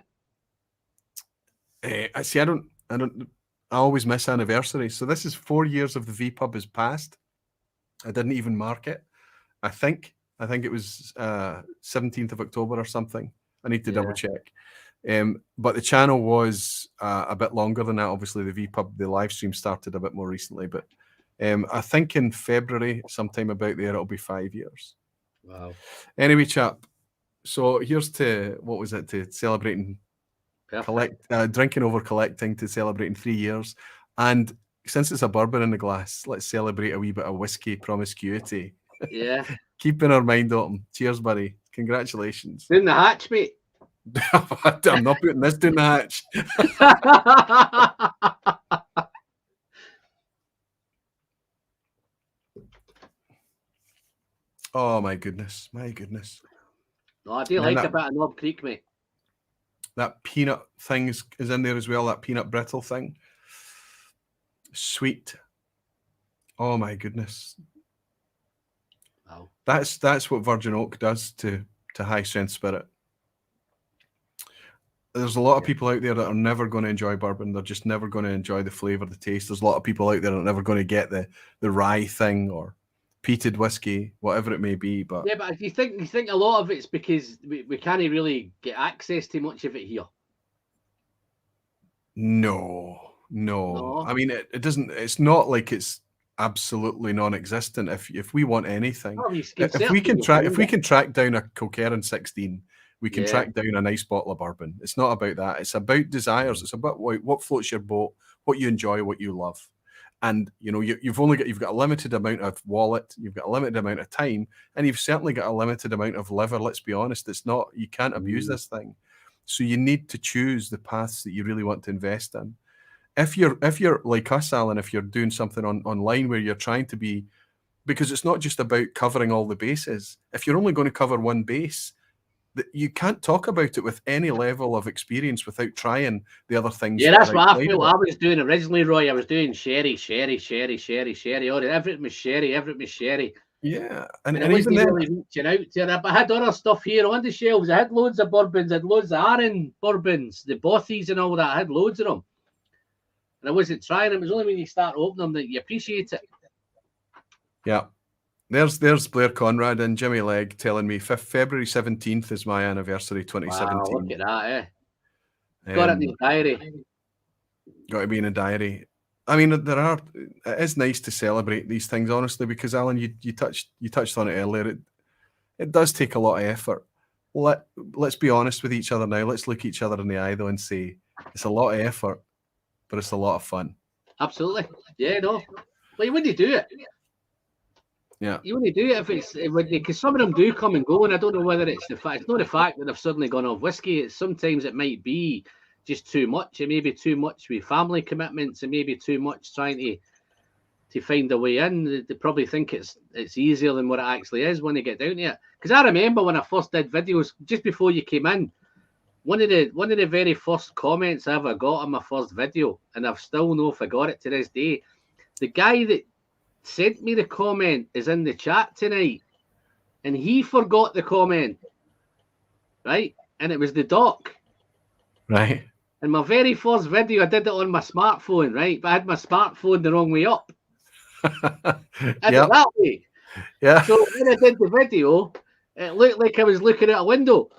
I it? always miss anniversaries. So this is 4 years of the V Pub has passed. I didn't even mark it. I think it was 17th of October or something. I need to double check. But the channel was a bit longer than that. Obviously, the V Pub, the live stream started a bit more recently. But I think in February, sometime about there, it'll be 5 years. Wow. Anyway, chap. So here's to celebrating drinking over collecting, to celebrating 3 years. And since it's a bourbon in the glass, let's celebrate a wee bit of whiskey promiscuity. Yeah. Keeping our mind open. Cheers, buddy. Congratulations. Doing the hatch, mate. I'm not putting this down the hatch. Oh, my goodness. No, I do like a bit of Knob Creek, mate. That peanut thing is in there as well, that peanut brittle thing. Sweet. Oh, my goodness. Wow. That's what Virgin Oak does to high strength spirit. There's a lot of people out there that are never going to enjoy bourbon. They're just never going to enjoy the flavor, the taste. There's a lot of people out there that are never going to get the rye thing or peated whiskey, whatever it may be. But yeah, but you think a lot of it's because we can't really get access to much of it here. No. I mean, it doesn't. It's not like it's absolutely non-existent. If we want anything, if we can track down a Kilkerran 16. We can track down a nice bottle of bourbon. It's not about that. It's about desires. It's about what floats your boat, what you enjoy, what you love. And you've got a limited amount of wallet, you've got a limited amount of time, and you've certainly got a limited amount of liver. Let's be honest. You can't abuse this thing. So you need to choose the paths that you really want to invest in. If you're like us, Alan, if you're doing something online where you're trying to be, because it's not just about covering all the bases. If you're only going to cover one base, you can't talk about it with any level of experience without trying the other things. Yeah, that's what I feel. I was doing originally, Roy. I was doing sherry. Oh, everything was sherry. Yeah, And and I wasn't even then, really reaching out to it. But I had other stuff here on the shelves. I had loads of bourbons. I had loads of Aaron bourbons, the Bothies and all that. I had loads of them. And I wasn't trying them. It was only when you start opening them that you appreciate it. yeah. There's Blair Conrad and Jimmy Legg telling me February 17th is my anniversary, 2017. Wow, look at that, got it in the diary. Got to be in a diary. I mean, it is nice to celebrate these things, honestly, because Alan, you touched on it earlier. It does take a lot of effort. Let's be honest with each other now. Let's look each other in the eye though and say it's a lot of effort, but it's a lot of fun. Absolutely. Yeah, no. Well, you wouldn't do it. Yeah. You wouldn't do it if it's because some of them do come and go, and I don't know whether it's the fact. It's not the fact that they've suddenly gone off whiskey. It's sometimes it might be just too much. It may be too much with family commitments. It may be too much trying to find a way in. They probably think it's easier than what it actually is when they get down to it. Because I remember when I first did videos, just before you came in, one of the very first comments I ever got on my first video, and I've still not forgot it to this day. The guy that sent me the comment is in the chat tonight, and he forgot the comment, right? And it was the doc, right? And my very first video, I did it on my smartphone, right? But I had my smartphone the wrong way up. I did it that way. Yeah. So when I did the video, it looked like I was looking out a window.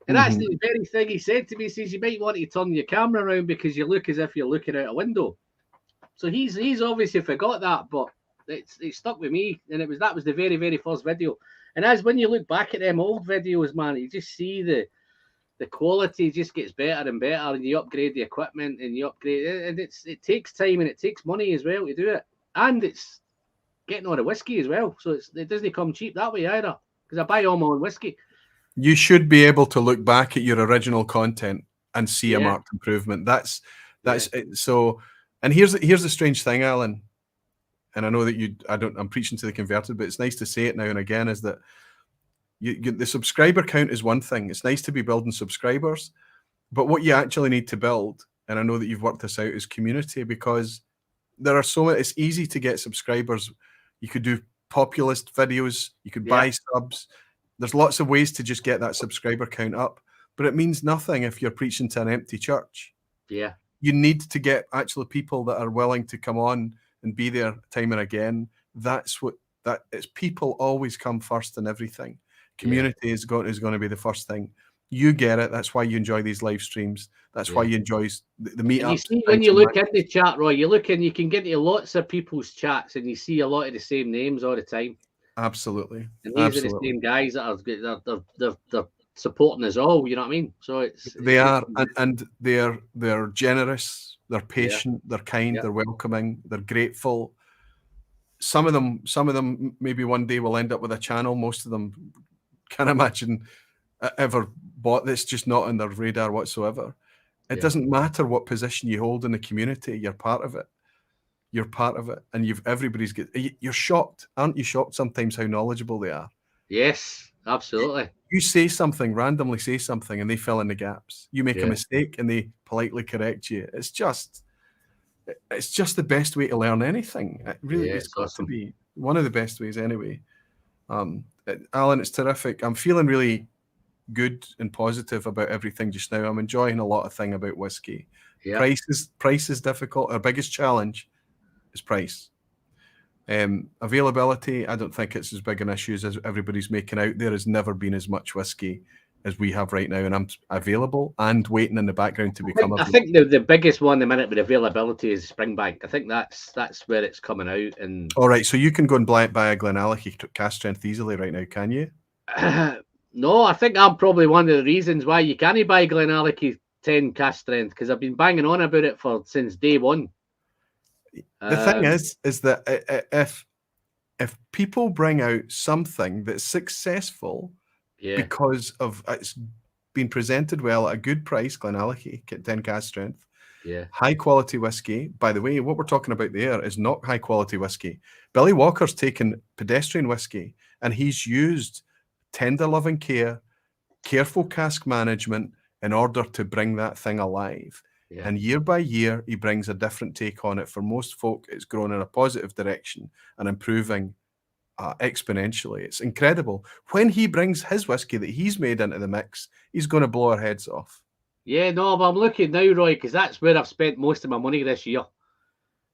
And that's the very thing he said to me. He says, you might want to turn your camera around because you look as if you're looking out a window. So he's obviously forgot that, but it stuck with me. And that was the very, very first video. And as when you look back at them old videos, man, you just see the quality just gets better and better, and you upgrade the equipment and you upgrade it, and it takes time and it takes money as well to do it. And it's getting all the whiskey as well. So it doesn't come cheap that way either. Because I buy all my own whiskey. You should be able to look back at your original content and see a marked improvement. That's it. So, and here's the strange thing, Alan, and I know that I'm preaching to the converted, but it's nice to say it now and again, is that the subscriber count is one thing. It's nice to be building subscribers, but what you actually need to build, and I know that you've worked this out, is community, because there are so many. It's easy to get subscribers. You could do populist videos. You could buy subs. There's lots of ways to just get that subscriber count up, but it means nothing if you're preaching to an empty church. Yeah. You need to get actually people that are willing to come on and be there time and again. It's people always come first in everything. Community is going to be the first thing. You get it. That's why you enjoy these live streams. That's why you enjoy the meetups. You see, when you look at the chat, Roy, you can get into lots of people's chats and you see a lot of the same names all the time. Absolutely. And these are the same guys that are they're supporting us all. You know what I mean? So they are, and they're generous. They're patient. They're kind. They're welcoming. They're grateful. Some of them maybe one day will end up with a channel. Most of them can't imagine ever bought this, just not on their radar whatsoever. It doesn't matter what position you hold in the community. You're part of it. You're part of it, and you're shocked, aren't you? Shocked sometimes how knowledgeable they are. Yes, absolutely. You randomly say something, and they fill in the gaps. You make a mistake, and they politely correct you. It's just the best way to learn anything. It really, it's got to be one of the best ways anyway. Alan, it's terrific. I'm feeling really good and positive about everything just now. I'm enjoying a lot of things about whiskey. Yeah. Price is difficult. Our biggest challenge is price. Availability, I don't think it's as big an issue as everybody's making out. There has never been as much whiskey as we have right now, and I'm available and waiting in the background to become available. I think the biggest one the minute with availability is Springbank. I think that's where it's coming out. And all right, so you can go and buy a Glenallachie cast strength easily right now, can you? No, I think I'm probably one of the reasons why you can't buy Glenallachie 10 cast strength, because I've been banging on about it since day one. The thing is that if people bring out something that's successful because of it's been presented well at a good price, Glenallachie 10 cast strength, high quality whiskey. By the way, what we're talking about there is not high quality whiskey. Billy Walker's taken pedestrian whiskey and he's used tender loving care, careful cask management in order to bring that thing alive. Yeah. And year by year, he brings a different take on it. For most folk, it's grown in a positive direction and improving exponentially. It's incredible. When he brings his whiskey that he's made into the mix, he's going to blow our heads off. Yeah, no, but I'm looking now, Roy, because that's where I've spent most of my money this year,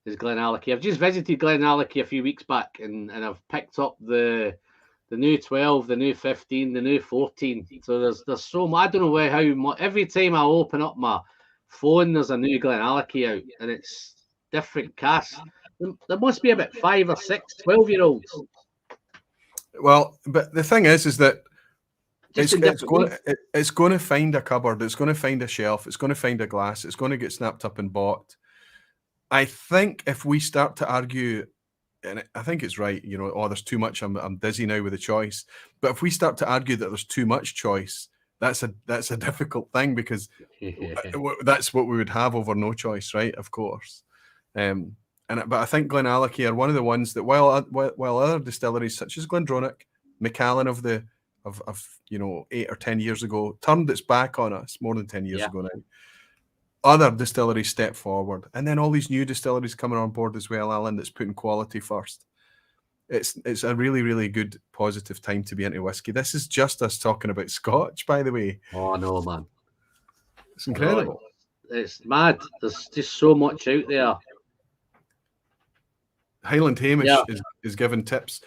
is Glenallachie. I've just visited Glenallachie a few weeks back, and I've picked up the new 12, the new 15, the new 14. So there's so much. I don't know how much. Every time I open up my phone, there's a new Glenallachie out, and it's different casks. There must be about 5 or 6 12-year-olds. Well, but the thing is that Just it's going to find a cupboard, it's going to find a shelf, it's going to find a glass, it's going to get snapped up and bought. I think if we start to argue, and I think it's right, you know, oh, there's too much, I'm dizzy now with the choice. But if we start to argue that there's too much choice, that's a difficult thing, because that's what we would have over no choice, right? Of course. But I think Glenallachie are one of the ones that, while other distilleries such as Glendronach, Macallan of you know 8 or 10 years ago turned its back on us, more than 10 years ago now, other distilleries step forward, and then all these new distilleries coming on board as well, Alan, that's putting quality first. It's a really, really good positive time to be into whiskey. This is just us talking about Scotch, by the way. Oh no, man, it's incredible. It's mad. There's just so much out there. Highland Hamish is giving tips.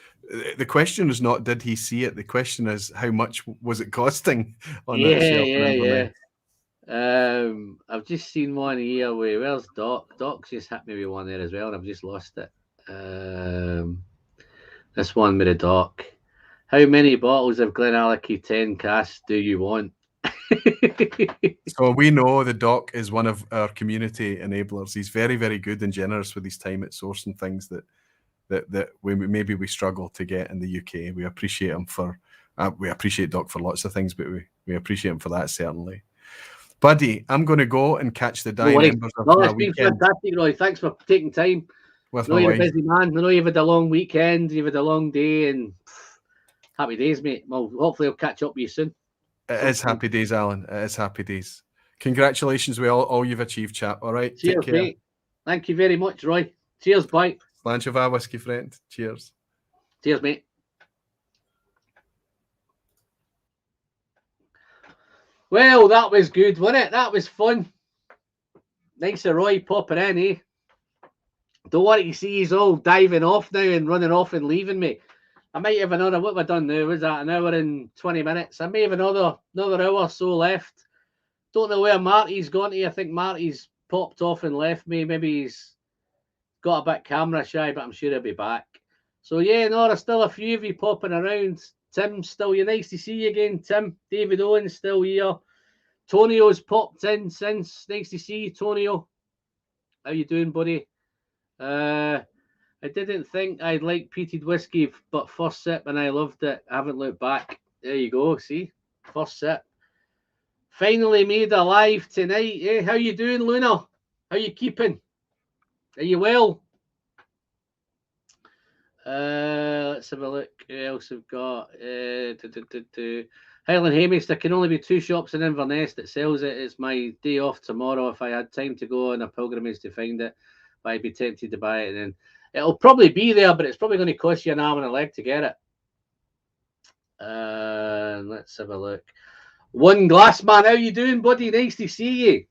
The question is not did he see it. The question is how much was it costing on that shelf. I've just seen one here. Where's Doc? Doc's just hit me with one there as well, and I've just lost it. This one with the Doc. How many bottles of Glenallachie 10 casks do you want? So we know the Doc is one of our community enablers. He's very, very good and generous with his time at sourcing things that we struggle to get in the UK. We appreciate him for we appreciate Doc for lots of things, but we appreciate him for that certainly. Buddy, I'm going to go and catch the dying embers of my weekend. It's been fantastic, Roy. Thanks for taking time. I know you're a busy man. I know you've had a long weekend, you've had a long day, and happy days, mate. Well, hopefully I'll catch up with you soon. It is happy days, Alan. It is happy days. Congratulations with all you've achieved, chap. All right. Cheers, take care. Mate. Thank you very much, Roy. Cheers, bye. Slanchava whiskey friend. Cheers. Cheers, mate. Well, that was good, wasn't it? That was fun. Nice of Roy popping in, eh? Don't want to see he's all diving off now and running off and leaving me. I might have another, what have I done now? Was that an hour and 20 minutes? I may have another hour or so left. Don't know where Marty's gone to. I think Marty's popped off and left me. Maybe he's got a bit camera shy, but I'm sure he'll be back. So yeah, no, there's still a few of you popping around. Tim, still you. Nice to see you again, Tim. David Owen's still here. Tonio's popped in since. Nice to see you, Tonio. How you doing, buddy? I didn't think I'd like peated whiskey, but first sip and I loved it. I haven't looked back. There you go. See, first sip. Finally made alive tonight. Eh? How you doing, Luna? How you keeping? Are you well? Let's have a look. Who else we've got? Highland Hamish. There can only be 2 shops in Inverness that sells it. It's my day off tomorrow. If I had time to go on a pilgrimage to find it, but I'd be tempted to buy it. And then it'll probably be there, but it's probably going to cost you an arm and a leg to get it. Let's have a look. One Glass Man, how you doing, buddy? Nice to see you.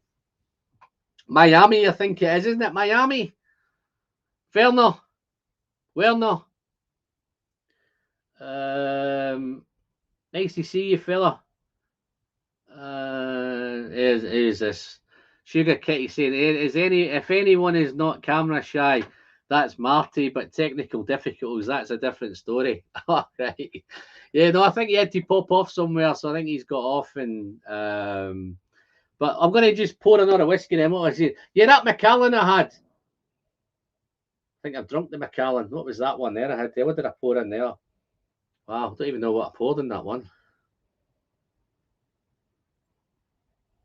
Miami, I think it is, isn't it? Miami? Werner. Nice to see you, fella. Is this Sugar Kitty saying, if anyone is not camera shy, that's Marty, but technical difficulties, that's a different story. All right. Yeah, no, I think he had to pop off somewhere, so I think he's got off. And but I'm going to just pour another whiskey then. What was it? Yeah, that Macallan I had. I think I've drunk the Macallan. What was that one there I had there? What did I pour in there? Wow, I don't even know what I poured in that one.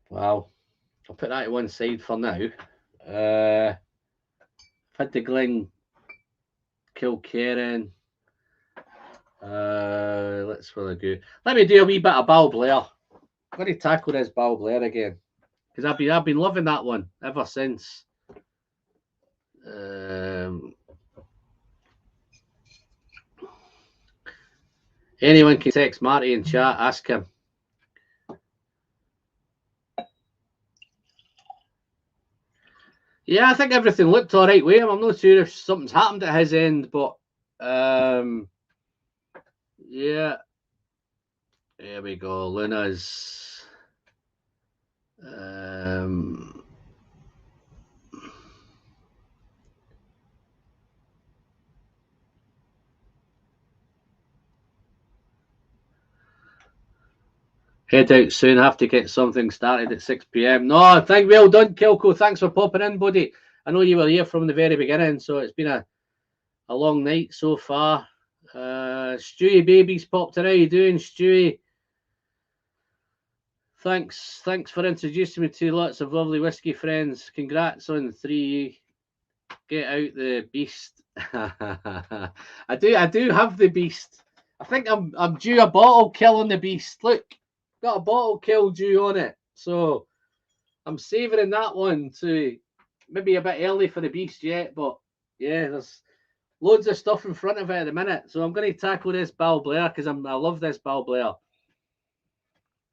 Wow. I'll put that to one side for now. I've had the Glen Kilkerran. Let's really go. Let me do a wee bit of Balblair. I'm going to tackle this Balblair again because I've been loving that one ever since. Anyone can text Marty in chat, ask him. Yeah, I think everything looked all right with him. I'm not sure if something's happened at his end, but yeah. There we go. Luna's head out soon. Have to get something started at 6 p.m. No, well done, Kilco. Thanks for popping in, buddy. I know you were here from the very beginning, so it's been a long night so far. Stewie Babies popped in. How you doing, Stewie? Thanks for introducing me to lots of lovely whiskey friends. Congrats on 3. Get out the beast. I do have the beast. I think I'm due a bottle kill on the beast. Look, got a bottle kill due on it. So I'm savouring that one to maybe a bit early for the beast yet, but yeah, there's loads of stuff in front of it at the minute. So I'm going to tackle this Bal Blair because I love this Bal Blair.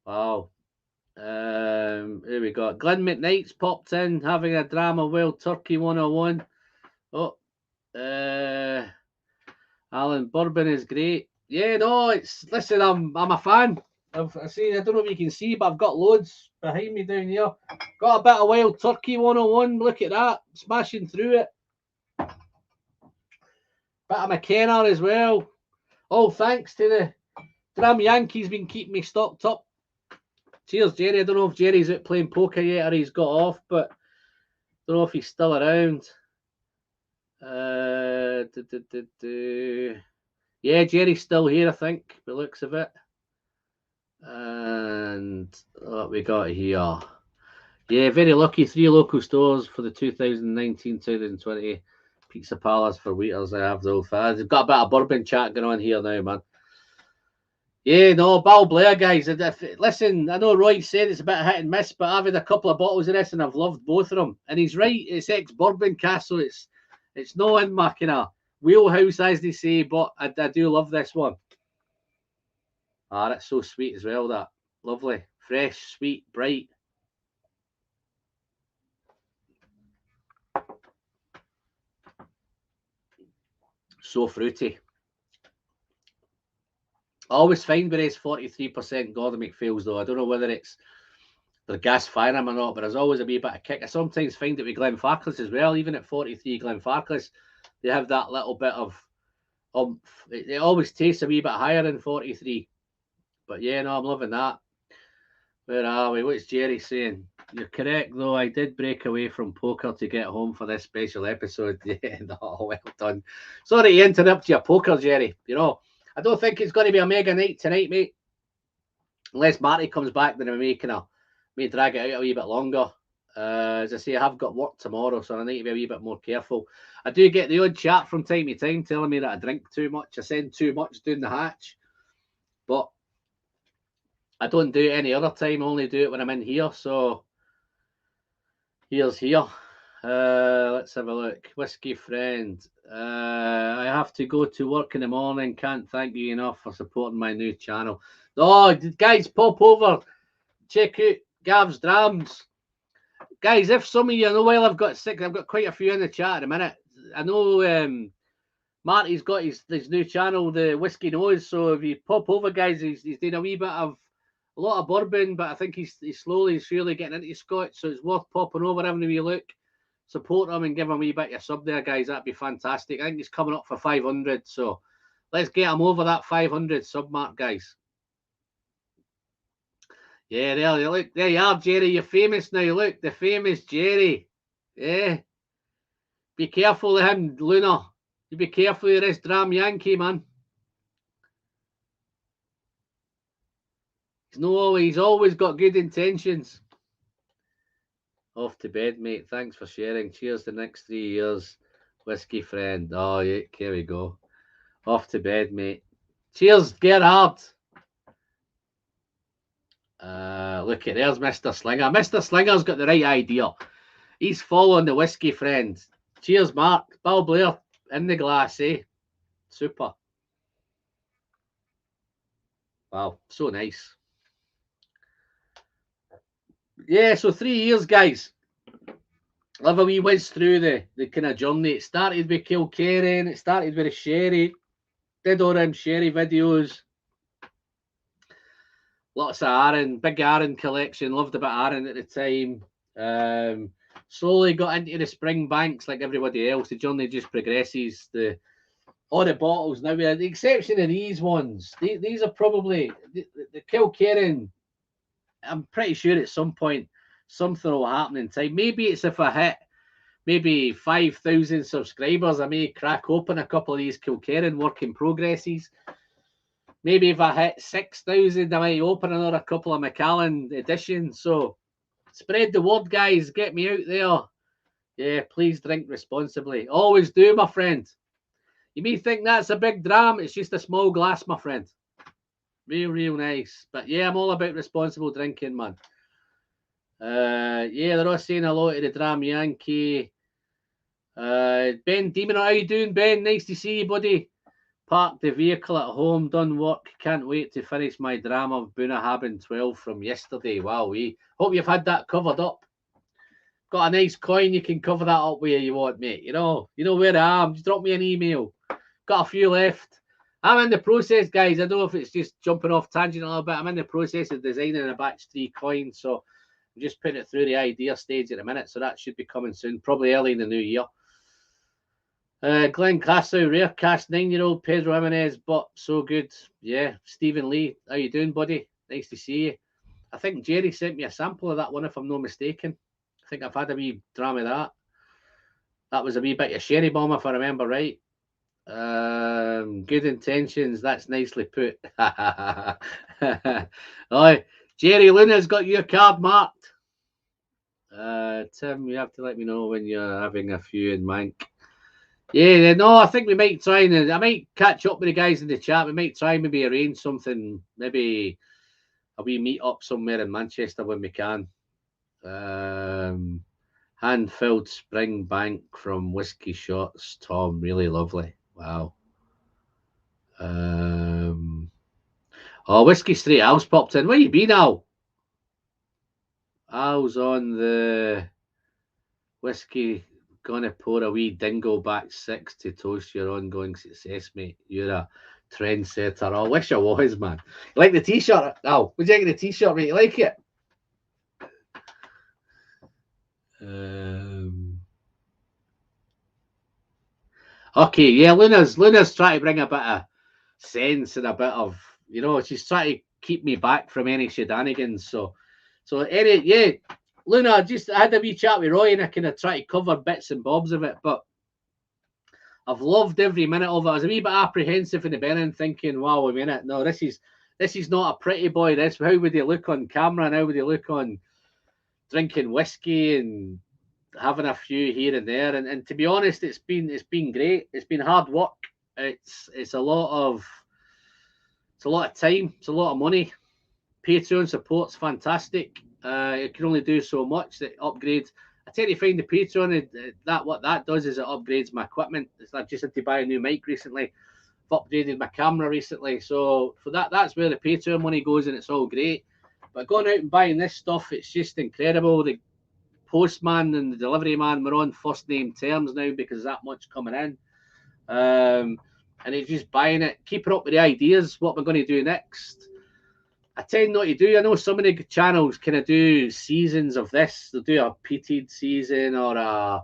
Wow. Here we go. Glenn McKnight's popped in, having a drama wild turkey 101. Oh, Alan, bourbon is great. Yeah, no, listen, I'm a fan. I don't know if you can see, but I've got loads behind me down here. Got a bit of wild turkey 101. Look at that, smashing through it. Bit of McKenna as well. Oh, thanks to the Dram Yankees been keeping me stocked up. Cheers, Jerry. I don't know if Jerry's out playing poker yet or he's got off, but I don't know if he's still around. Yeah, Jerry's still here, I think, by the looks of it. And what we got here? Yeah, very lucky. 3 local stores for the 2019-2020 Pizza Palace for Wheaters. I have though. I've got a bit of bourbon chat going on here now, man. Yeah, no, Bal Blair, guys. Listen, I know Roy said it's a bit hit and miss, but I've had a couple of bottles of this and I've loved both of them. And he's right, it's ex-bourbon cast, so it's no in my kind of wheelhouse, as they say, but I do love this one. Ah, that's so sweet as well, that. Lovely. Fresh, sweet, bright. So fruity. I always find with this 43% Gordon McPhail's though. I don't know whether it's they're gas firing them or not, but there's always a wee bit of kick. I sometimes find it with Glenfarclas as well, even at 43 Glenfarclas, they have that little bit of it always tastes a wee bit higher than 43. But yeah, no, I'm loving that. Where are we? What's Jerry saying? You're correct though. I did break away from poker to get home for this special episode. Yeah, no, well done. Sorry to interrupt your poker, Jerry. You know, I don't think it's going to be a mega night tonight, mate. Unless Marty comes back, then I may drag it out a wee bit longer. As I say, I have got work tomorrow, so I need to be a wee bit more careful. I do get the odd chat from time to time telling me that I drink too much. I send too much down the hatch. But I don't do it any other time. I only do it when I'm in here. So here's here. Let's have a look. Whiskey friend. I have to go to work in the morning. Can't thank you enough for supporting my new channel. Oh, guys, pop over. Check out Gav's Drams. Guys, if some of you know, while I've got quite a few in the chat in a minute. I know Marty's got his new channel, the Whiskey Nose. So if you pop over, guys, he's doing a wee bit of a lot of bourbon, but I think he's slowly really getting into Scotch. So it's worth popping over, having a wee look. Support him and give him a wee bit of sub there, guys. That'd be fantastic. I think he's coming up for 500. So let's get him over that 500 sub mark, guys. Yeah, there you look. There you are, Jerry. You're famous now. Look, the famous Jerry. Yeah. Be careful of him, Luna. You be careful of this Dram Yankee, man. He's always got good intentions. Off to bed, mate. Thanks for sharing. Cheers the next 3 years. Whiskey friend. Oh, yeah, here we go. Off to bed, mate. Cheers, Gerhard. Look at there's Mr. Slinger. Mr. Slinger's got the right idea. He's following the whiskey friend. Cheers, Mark. Bal Blair in the glass, eh? Super. Wow, so nice. Yeah, so 3 years, guys. Love a wee whiz through the kind of journey. It started with Kilkerran, it started with a sherry, did all them sherry videos. Lots of Aaron, big Aaron collection, loved a bit of Aaron at the time. Slowly got into the spring banks like everybody else. The journey just progresses. All the bottles now, with the exception of these ones, these are probably the Kilkerran. I'm pretty sure at some point something will happen in time. Maybe it's if I hit maybe 5,000 subscribers, I may crack open a couple of these Kilkerran work in progresses. Maybe if I hit 6,000, I might open another couple of Macallan editions. So spread the word, guys. Get me out there. Yeah, please drink responsibly. Always do, my friend. You may think that's a big dram. It's just a small glass, my friend. Real nice. But yeah, I'm all about responsible drinking, man. Yeah, they're all saying hello to the Dram Yankee. Ben Demon, how you doing, Ben? Nice to see you, buddy. Parked the vehicle at home, done work. Can't wait to finish my dram of Bunnahabhain 12 from yesterday. Wow, we hope you've had that covered up. Got a nice coin, you can cover that up where you want, mate. You know where I am. Just drop me an email. Got a few left. I'm in the process, guys. I don't know if it's just jumping off tangent a little bit. I'm in the process of designing a batch 3 coin, so I'm just putting it through the idea stage at the minute. So that should be coming soon, probably early in the new year. Glenn Cassow, rare cast 9-year-old Pedro Jimenez, but so good. Yeah, Stephen Lee, how you doing, buddy? Nice to see you. I think Jerry sent me a sample of that one, if I'm not mistaken. I think I've had a wee dram of that. That was a wee bit of sherry bomb, if I remember right. Good intentions. That's nicely put. Oh, Jerry Luna's got your card marked. Tim, you have to let me know when you're having a few in Mank. Yeah, no, I think we might try and I might catch up with the guys in the chat. We might try and maybe arrange something, maybe a wee meet up somewhere in Manchester when we can. Hand-filled spring bank from whiskey shots, Tom. Really lovely. Wow. Oh, Whiskey Straight Al's popped in. Where you been, Al? Al's on the whiskey. Gonna pour a wee dingo back 6 to toast your ongoing success, mate. You're a trendsetter. I wish I was, man. You like the t-shirt? Al, would you like the t-shirt, mate? You like it? Okay, yeah, Luna's trying to bring a bit of sense and a bit of, she's trying to keep me back from any shedanigans. So yeah, Luna, I had a wee chat with Roy and I kind of try to cover bits and bobs of it, but I've loved every minute of it. I was a wee bit apprehensive in the beginning, thinking, wow, a minute, no, this is not a pretty boy. How would he look on camera and how would he look on drinking whiskey and having a few here and there? And to be honest, it's been great. It's been hard work. It's a lot of time. It's a lot of money. Patreon support's fantastic. It can only do so much. That upgrades. I tend to find the Patreon what that does is it upgrades my equipment. I just had to buy a new mic recently. I've upgraded my camera recently. So for that's where the Patreon money goes, and it's all great. But going out and buying this stuff, it's just incredible. The postman and the delivery man, we're on first name terms now because that much coming in. And it's just buying it, keeping up with the ideas, what we're going to do next. I tend not to do. I know some of the channels kind of do seasons of this. They'll do a peated season or a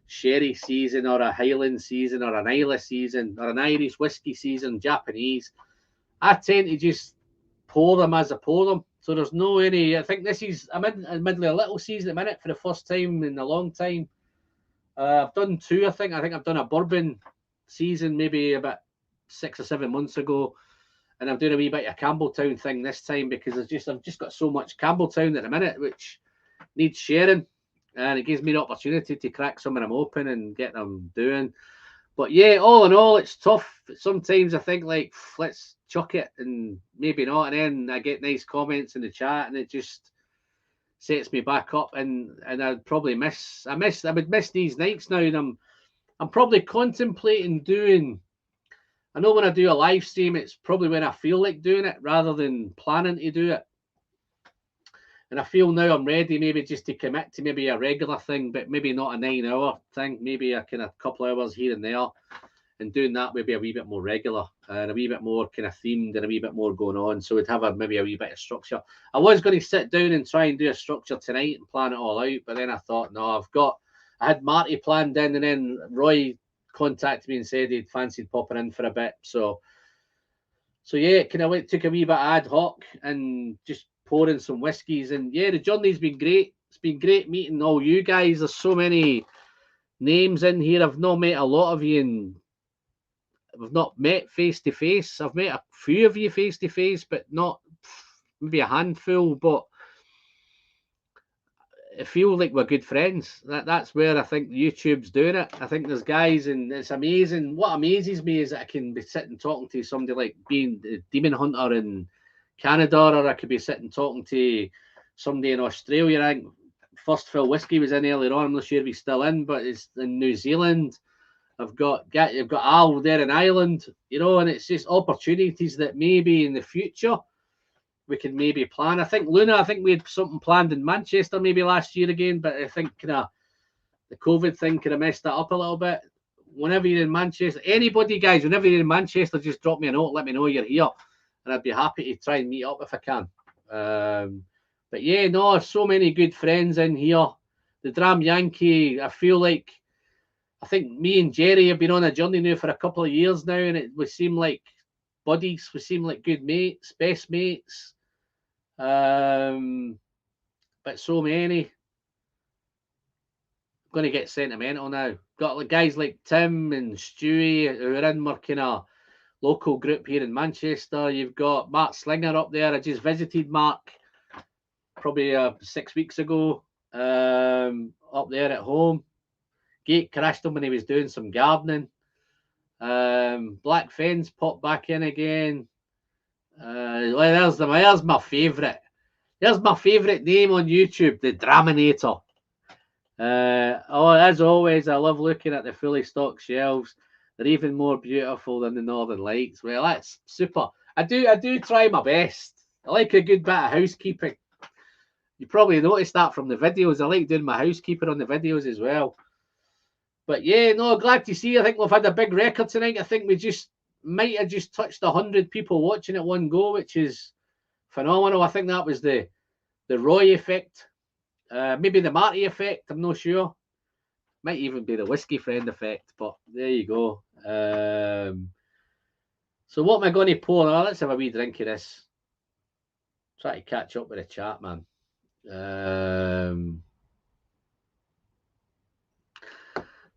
sherry season or a Highland season or an Islay season or an Irish whiskey season, Japanese. I tend to just pour them as I pour them. So there's no any. I think I'm in the middle of a little season at the minute for the first time in a long time. I've done 2. I think I've done a bourbon season maybe about 6 or 7 months ago. And I'm doing a wee bit of Campbelltown thing this time because I've just got so much Campbelltown at the minute, which needs sharing. And it gives me the opportunity to crack some of them open and get them doing. But yeah, all in all, it's tough. Sometimes I think like, let's chuck it and maybe not. And then I get nice comments in the chat and it just sets me back up. And I'd probably I would miss these nights now. And I'm probably contemplating doing I know when I do a live stream, it's probably when I feel like doing it rather than planning to do it. And I feel now I'm ready maybe just to commit to maybe a regular thing, but maybe not a 9-hour thing, maybe a kind of couple of hours here and there. And doing that maybe a wee bit more regular and a wee bit more kind of themed and a wee bit more going on. So we'd have maybe a wee bit of structure. I was going to sit down and try and do a structure tonight and plan it all out. But then I thought, no, I had Marty planned in, and then Roy contacted me and said he'd fancied popping in for a bit. So yeah, kind of took a wee bit ad hoc and just pouring some whiskies. And yeah, the journey's been great. It's been great meeting all you guys. There's so many names in here. I've not met a lot of you, and we've not met face to face. I've met a few of you face to face, but not maybe a handful. But I feel like we're good friends. That's where I think YouTube's doing it. I think there's guys, and it's amazing. What amazes me is that I can be sitting talking to somebody like being the Demon Hunter in Canada, or I could be sitting talking to somebody in Australia. I think First Fill Whiskey was in earlier on. I'm not sure if he's still in, but it's in New Zealand. You've got Al there in Ireland, you know, and it's just opportunities that maybe in the future we can maybe plan. I think Luna, we had something planned in Manchester maybe last year again, but I think kind of the COVID thing kind of messed that up a little bit. Whenever you're in Manchester, anybody, guys, whenever you're in Manchester, just drop me a note, let me know you're here, and I'd be happy to try and meet up if I can. But yeah, no, so many good friends in here. The Dram Yankee, I feel like, I think me and Jerry have been on a journey now for a couple of years now, and we seem like buddies. We seem like good mates, best mates. But so many. I'm going to get sentimental now. Got like guys like Tim and Stewie who are in my kind of local group here in Manchester. You've got Mark Slinger up there. I just visited Mark probably 6 weeks ago up there at home. Gate crashed him when he was doing some gardening. Black Fens popped back in again. Well, there's my favourite. There's my favourite name on YouTube, the Draminator. As always, I love looking at the fully stocked shelves. They're even more beautiful than the Northern Lights. Well, that's super. I do try my best. I like a good bit of housekeeping. You probably noticed that from the videos. I like doing my housekeeping on the videos as well. But yeah, no, glad to see. I think we've had a big record tonight. I think we might have just touched 100 people watching at one go, which is phenomenal. I think that was the Roy effect, maybe the Marty effect. I'm not sure. Might even be the Whiskey Friend effect. But there you go. So what am I going to pour? Let's have a wee drink of this. Try to catch up with the chat, man.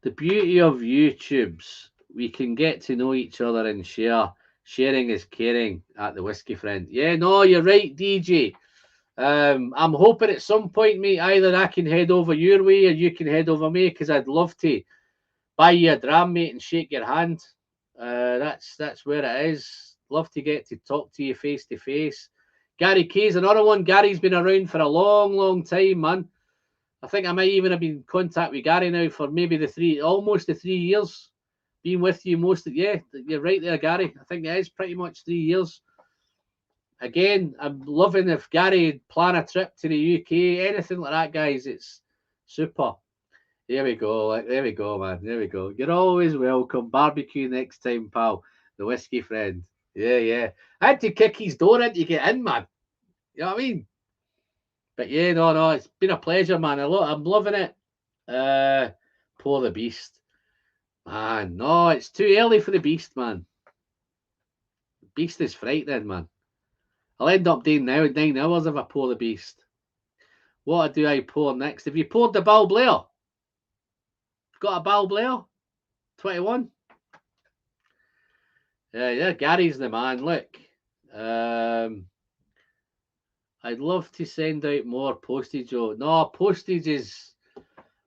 The beauty of YouTube's, we can get to know each other and share. Sharing is caring at the Whiskey Friend. Yeah, no, you're right, DJ. I'm hoping at some point, mate, either I can head over your way or you can head over me, because I'd love to buy you a dram, mate, and shake your hand. That's where it is. Love to get to talk to you face to face. Gary Kay's another one. Gary's been around for a long, long time, man. I think I might even have been in contact with Gary now for maybe almost the 3 years. Been with you yeah, you're right there, Gary. I think it is pretty much 3 years. Again, I'm loving if Gary plan a trip to the UK, anything like that, guys. It's super. There we go. There we go, man. There we go. You're always welcome. Barbecue next time, pal. The Whiskey Friend. Yeah. I had to kick his door in to get in, man. You know what I mean? But yeah, no, it's been a pleasure, man. I'm loving it. Pour the Beast. Man, no, it's too early for the Beast, man. Beast is frightening, man. I'll end up doing now 9 hours if I pour the Beast. What do I pour next? Have you poured the Bal Blair? Got a Bal Blair? 21? Yeah, Gary's the man. Look. I'd love to send out more postage. No, postage is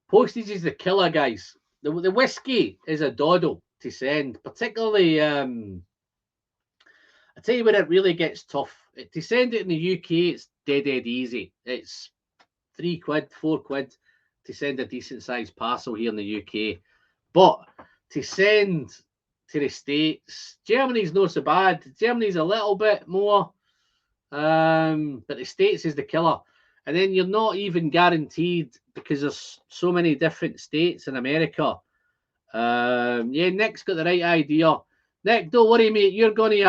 the killer, guys. The whiskey is a doddle to send, particularly. I tell you where it really gets tough. To send it in the UK, it's dead easy. It's £3, £4 to send a decent sized parcel here in the UK. But to send to the States. Germany's not so bad. Germany's a little bit more, but the States is the killer. And then you're not even guaranteed because there's so many different states in America. Yeah, Nick's got the right idea. Nick, don't worry, mate. You're going to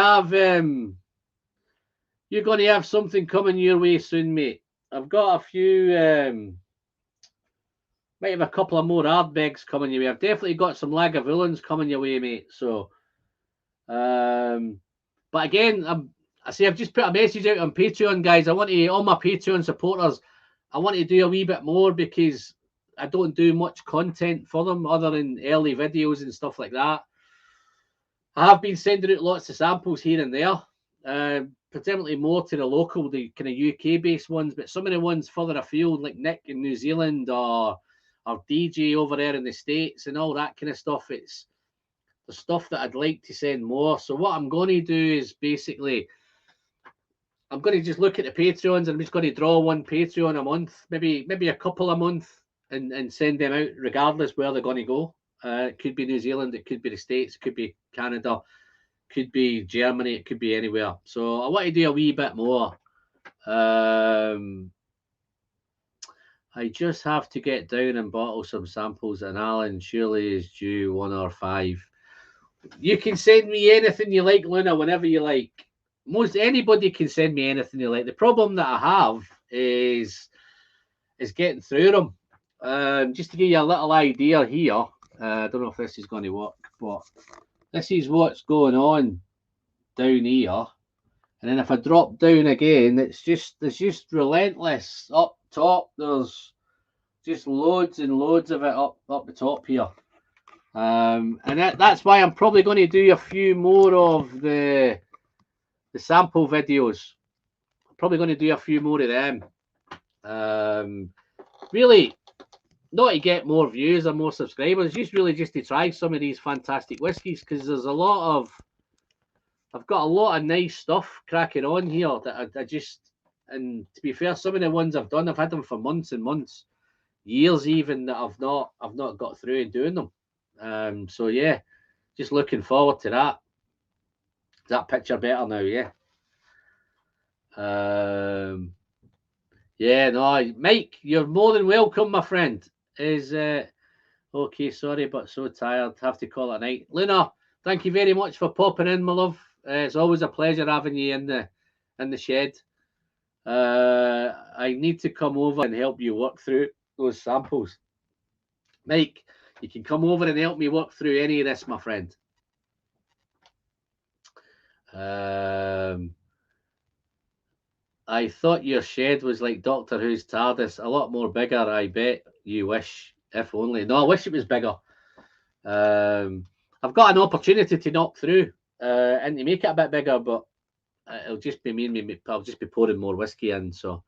have something coming your way soon, mate. I've got a few. Might have a couple of more Ardbegs coming your way. I've definitely got some Lagavulins coming your way, mate. So, but again, I've just put a message out on Patreon, guys. I want to, all my Patreon supporters, I want to do a wee bit more because I don't do much content for them other than early videos and stuff like that. I have been sending out lots of samples here and there, particularly more to the local, the kind of UK-based ones, but some of the ones further afield, like Nick in New Zealand or DJ over there in the States and all that kind of stuff, it's the stuff that I'd like to send more. So what I'm going to do is basically, I'm going to just look at the Patreons and I'm just going to draw one Patreon a month, maybe a couple a month, and send them out regardless where they're going to go. It could be New Zealand, it could be the States, it could be Canada, it could be Germany, it could be anywhere. So I want to do a wee bit more. I just have to get down and bottle some samples, and Alan surely is due 1 or 5. You can send me anything you like, Luna, whenever you like. Most anybody can send me anything you like. The problem that I have is getting through them. Just to give you a little idea here, I don't know if this is going to work, but this is what's going on down here. And then if I drop down again, it's just relentless. Up top, there's just loads and loads of it up the top here. And that's why I'm probably going to do a few more of the sample videos. I'm probably going to do a few more of them. Really, not to get more views or more subscribers, just to try some of these fantastic whiskies, because there's I've got a lot of nice stuff cracking on here that I just, and to be fair, some of the ones I've done, I've had them for months and months, years even, that I've not got through in doing them. So yeah, just looking forward to that. Is that picture better now? Yeah. Yeah, no, Mike, you're more than welcome, my friend. Okay, sorry, but so tired, have to call it a night. Luna, thank you very much for popping in, my love. It's always a pleasure having you in the shed. I need to come over and help you work through those samples. Mike, you can come over and help me work through any of this, my friend. I thought your shed was like Doctor Who's TARDIS, a lot more bigger, I bet you wish, if only. No, I wish it was bigger. I've got an opportunity to knock through and to make it a bit bigger, but it'll just be me. I'll just be pouring more whiskey in, so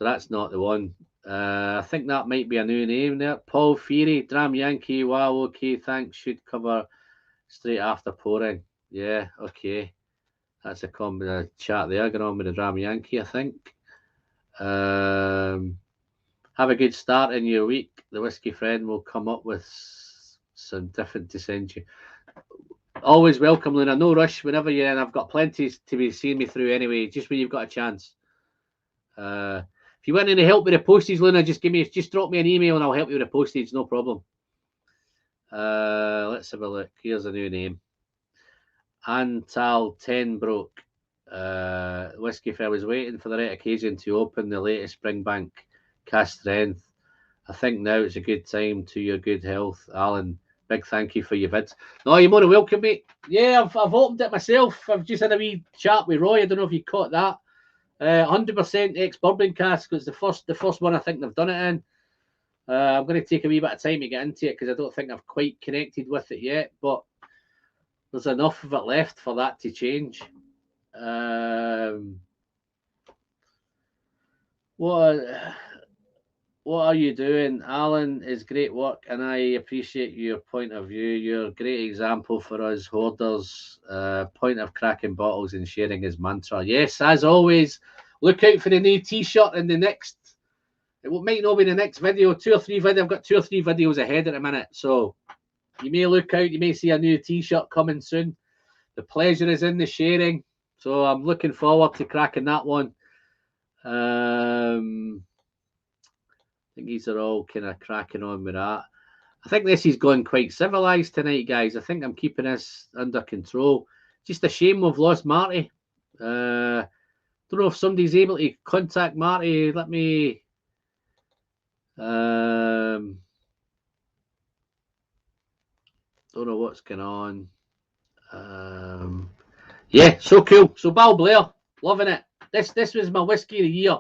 that's not the one. I think that might be a new name there. Paul Feary, Dram Yankee. Wow, okay, thanks. Should cover straight after pouring. Yeah, okay. That's a common chat there going on with the Dram Yankee, I think. Have a good start in your week. The whiskey friend will come up with some different to send you. Always welcome, Luna. No rush whenever you're in. I've got plenty to be seeing me through anyway, just when you've got a chance. If you want any help with the postage, Luna, just drop me an email and I'll help you with the postage, no problem. Let's have a look. Here's a new name. Antal 10 broke. Whiskey Fair was waiting for the right occasion to open the latest Springbank cast strength. I think now it's a good time. To your good health, Alan. Big thank you for your vids. No, you're more than welcome, mate. Yeah, I've opened it myself. I've just had a wee chat with Roy. I don't know if you caught that. 100% ex-bourbon cask was the first one I think they've done it in. I'm going to take a wee bit of time to get into it because I don't think I've quite connected with it yet, but there's enough of it left for that to change. What are you doing? Alan is great work and I appreciate your point of view. You're a great example for us hoarders. Point of cracking bottles and sharing his mantra. Yes, as always, look out for the new t-shirt in the next, it might not be the next video, 2 or 3 videos. I've got 2 or 3 videos ahead at the minute. So You may look out, you may see a new t-shirt coming soon. The pleasure is in the sharing. So I'm looking forward to cracking that one. I think these are all kind of cracking on with that. I think this is going quite civilized tonight, guys. I think I'm keeping this under control. Just a shame we've lost Marty. Don't know if somebody's able to contact Marty. Let me... don't know what's going on. Yeah, so cool. So Bal Blair, loving it. This was my whiskey of the year.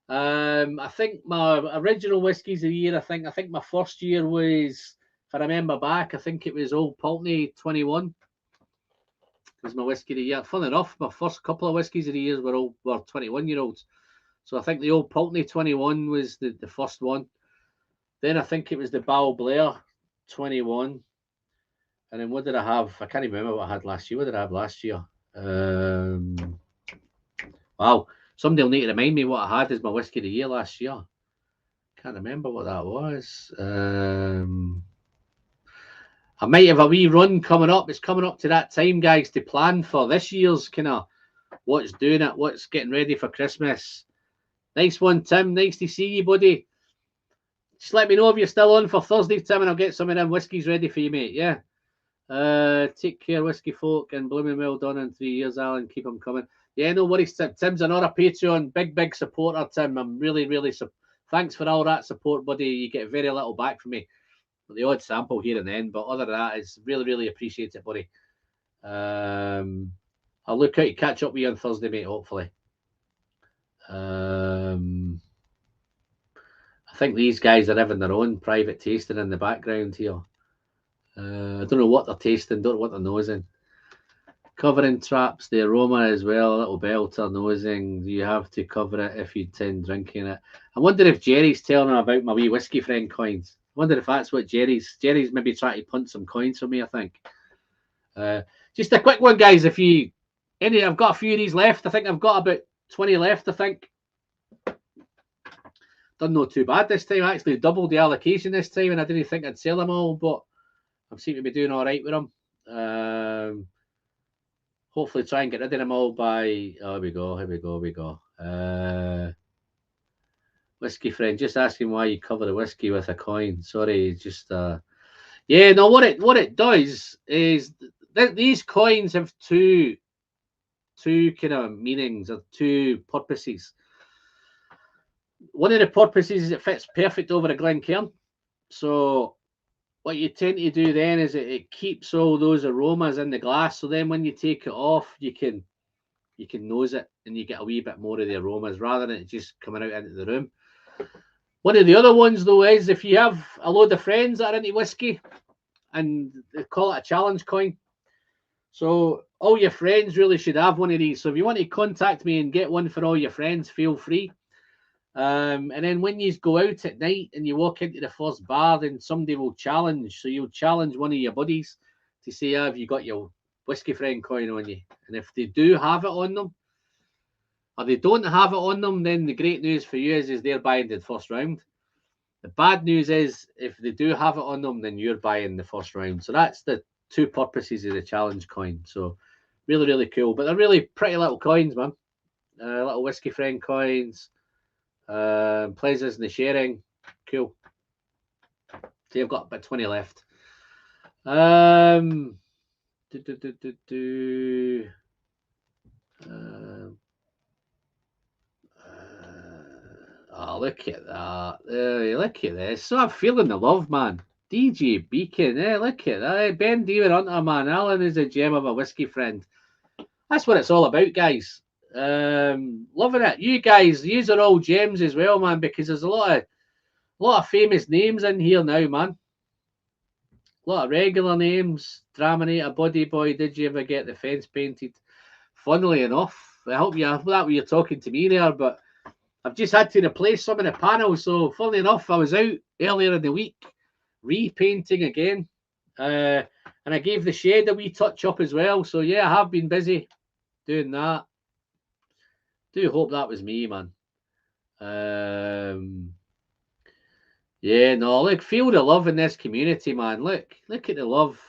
I think my original whiskies of the year, I think my first year was, if I remember back, I think it was Old Pulteney 21. Was my whiskey of the year. Fun enough, my first couple of whiskies of the years were 21-year-olds. So I think the Old Pulteney 21 was the first one. Then I think it was the Bal Blair 21. And then what did I have? I can't even remember what I had last year. What did I have last year? Wow. Somebody will need to remind me what I had as my whiskey of the year last year. Can't remember what that was. I might have a wee run coming up. It's coming up to that time, guys, to plan for this year's kind of what's doing it, what's getting ready for Christmas. Nice one, Tim. Nice to see you, buddy. Just let me know if you're still on for Thursday, Tim, and I'll get some of them whiskies ready for you, mate. Yeah. Take care, whiskey folk, and blooming well done in 3 years, Alan. Keep them coming. Yeah, no worries, Tim. Tim's another Patreon, big supporter, Tim. I'm really thanks for all that support, buddy. You get very little back from me. The odd sample here and then, but other than that, it's really appreciate it, buddy. I'll look out to catch up with you on Thursday, mate, hopefully. I think these guys are having their own private tasting in the background here. I don't know what they're tasting, don't know what they're nosing. Covering traps, the aroma as well, a little belter nosing. You have to cover it if you intend drinking it. I wonder if Jerry's telling her about my wee whiskey friend coins. I wonder if that's what Jerry's maybe trying to punt some coins for me, I think. Just a quick one, guys. I've got a few of these left. I think I've got about 20 left, I think. Done not too bad this time. I actually doubled the allocation this time, and I didn't think I'd sell them all, but I seem to be doing all right with them. Hopefully try and get rid of them all by... Oh, here we go. Whiskey friend, just asking why you cover the whiskey with a coin. Sorry, just... Yeah, no, what it does is... These coins have two kind of meanings, or two purposes. One of the purposes is it fits perfect over a Glencairn. So what you tend to do then is it keeps all those aromas in the glass. So then when you take it off, you can nose it and you get a wee bit more of the aromas rather than it just coming out into the room. One of the other ones though is if you have a load of friends that are into whiskey, and they call it a challenge coin. So all your friends really should have one of these. So if you want to contact me and get one for all your friends, feel free. And then when you go out at night and you walk into the first bar, then somebody will challenge. So you'll challenge one of your buddies to say, have you got your whiskey friend coin on you? And if they do have it on them, or they don't have it on them, then the great news for you is they're buying the first round. The bad news is if they do have it on them, then you're buying the first round. So that's the two purposes of the challenge coin. So really cool. But they're really pretty little coins, man. Little whiskey friend coins. Pleasures in the sharing. Cool. So you've got about 20 left. Oh, look at that. Look at this. So I'm feeling the love, man. DJ Beacon. Look at that. Ben Deaver Hunter, man. Alan is a gem of a whiskey friend. That's what it's all about, guys. Loving it. You guys, these are all gems as well, man, because there's a lot of famous names in here now, man. A lot of regular names. Draminator, Buddy Boy, did you ever get the fence painted? Funnily enough, I hope you that way you're talking to me there, but I've just had to replace some of the panels. So funnily enough, I was out earlier in the week repainting again. And I gave the shed a wee touch up as well. So yeah, I have been busy doing that. Do hope that was me, man. Yeah, no, look, feel the love in this community, man. Look at the love.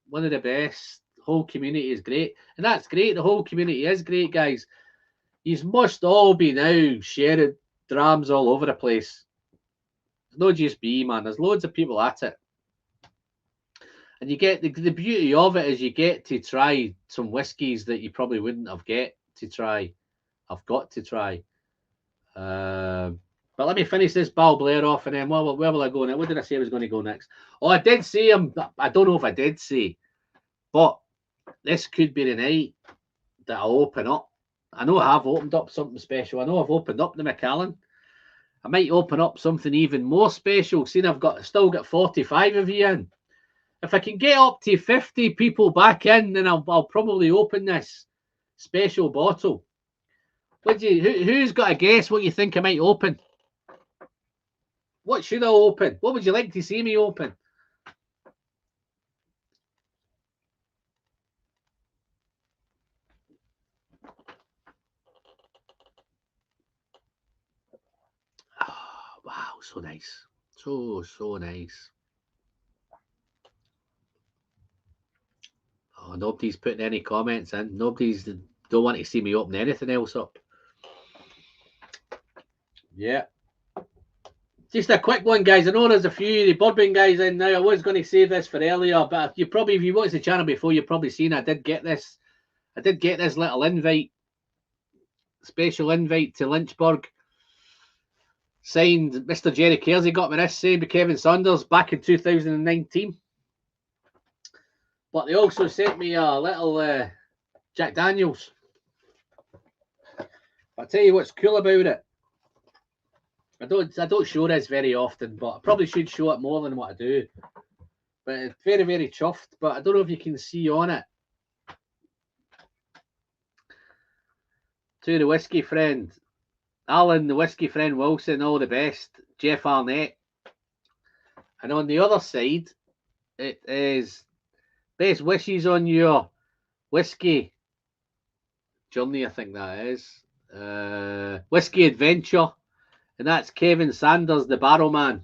One of the best. Whole community is great. And that's great. The whole community is great, guys. You must all be now sharing drams all over the place. Not just me, man. There's loads of people at it. And you get the beauty of it is you get to try some whiskies that you probably wouldn't have I've got to try. But let me finish this Bal Blair off, and then where will I go now? What did I say I was going to go next? Oh, I did say I don't know if I did say, but this could be the night that I'll open up. I know I have opened up something special. I know I've opened up the Macallan. I might open up something even more special, seeing I've still got 45 of you in. If I can get up to 50 people back in, then I'll probably open this special bottle. Who's got a guess what you think I might open? What should I open? What would you like to see me open? Oh, wow, so nice. So nice. Oh, nobody's putting any comments in. Nobody's don't want to see me open anything else up. Yeah. Just a quick one, guys. I know there's a few of the Bourbon guys in now. I was going to save this for earlier, but if you watched the channel before, you've probably seen I did get this little invite, special invite to Lynchburg. Signed Mr. Jerry Kersey got me this, saying by Kevin Saunders back in 2019. But they also sent me a little Jack Daniels. I'll tell you what's cool about it. I don't show this very often, but I probably should show it more than what I do. But it's very, very chuffed. But I don't know if you can see on it. To the whiskey friend, Alan, the whiskey friend Wilson, all the best. Jeff Arnett. And on the other side, it is best wishes on your whiskey journey, I think that is. Whiskey adventure. And that's Kevin Sanders, the barrel man.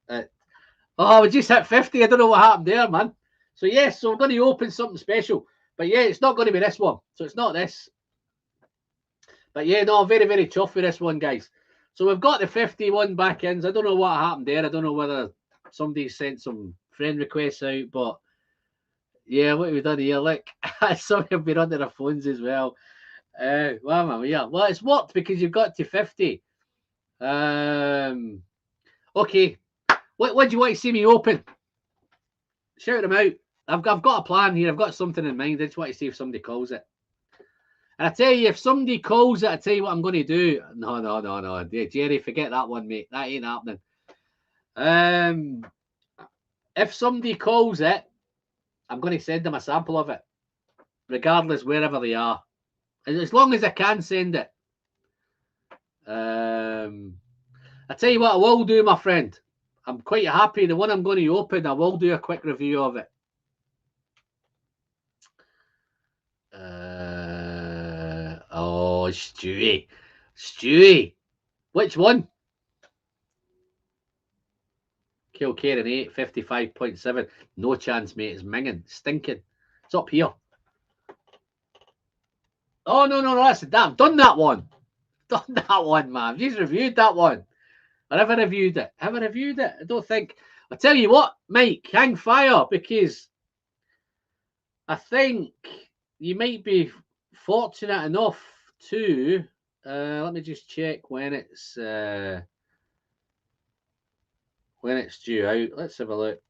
We just hit 50. I don't know what happened there, man. So, yes, so we're going to open something special. But, yeah, it's not going to be this one. So, it's not this. But, yeah, no, I'm very, very chuffed with this one, guys. So, we've got the 51 back ins. I don't know what happened there. I don't know whether somebody sent some friend requests out. But, yeah, what have we done here? Look, some have been under their phones as well. Well, it's worked because you've got to 50. Okay. What do you want to see me open? Shout them out. I've got a plan here. I've got something in mind. I just want to see if somebody calls it. And I tell you, if somebody calls it, I tell you what I'm going to do. No. Jerry, forget that one, mate. That ain't happening. If somebody calls it, I'm going to send them a sample of it, regardless wherever they are. As long as I can send it. I tell you what I will do, my friend. I'm quite happy. The one I'm going to open, I will do a quick review of it. Oh, Stewie. Which one? Kilkerran 8, 55.7. No chance, mate. It's minging. Stinking. It's up here. Oh, no. That's that. I've done that one. Done that one, man. I've just reviewed that one. I never reviewed it. I don't think. I'll tell you what, Mike, hang fire, because I think you might be fortunate enough to let me just check when it's due out. Let's have a look.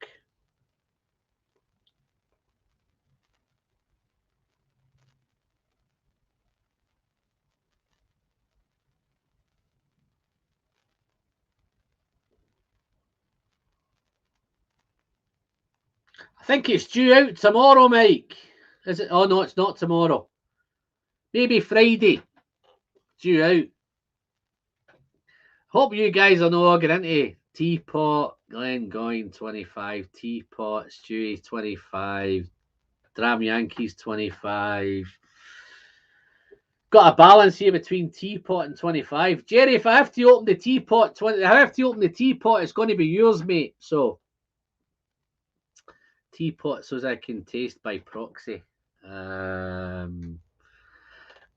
I think it's due out tomorrow, Mike. Is it? Oh, no, it's not tomorrow. Maybe Friday. Due out. Hope you guys are not getting into Teapot, Glengoyne 25, Teapot, Stewie 25, Dram Yankees 25, got a balance here between teapot and 25. Jerry, if I have to open the teapot, it's going to be yours, mate. So, teapot, so as I can taste by proxy.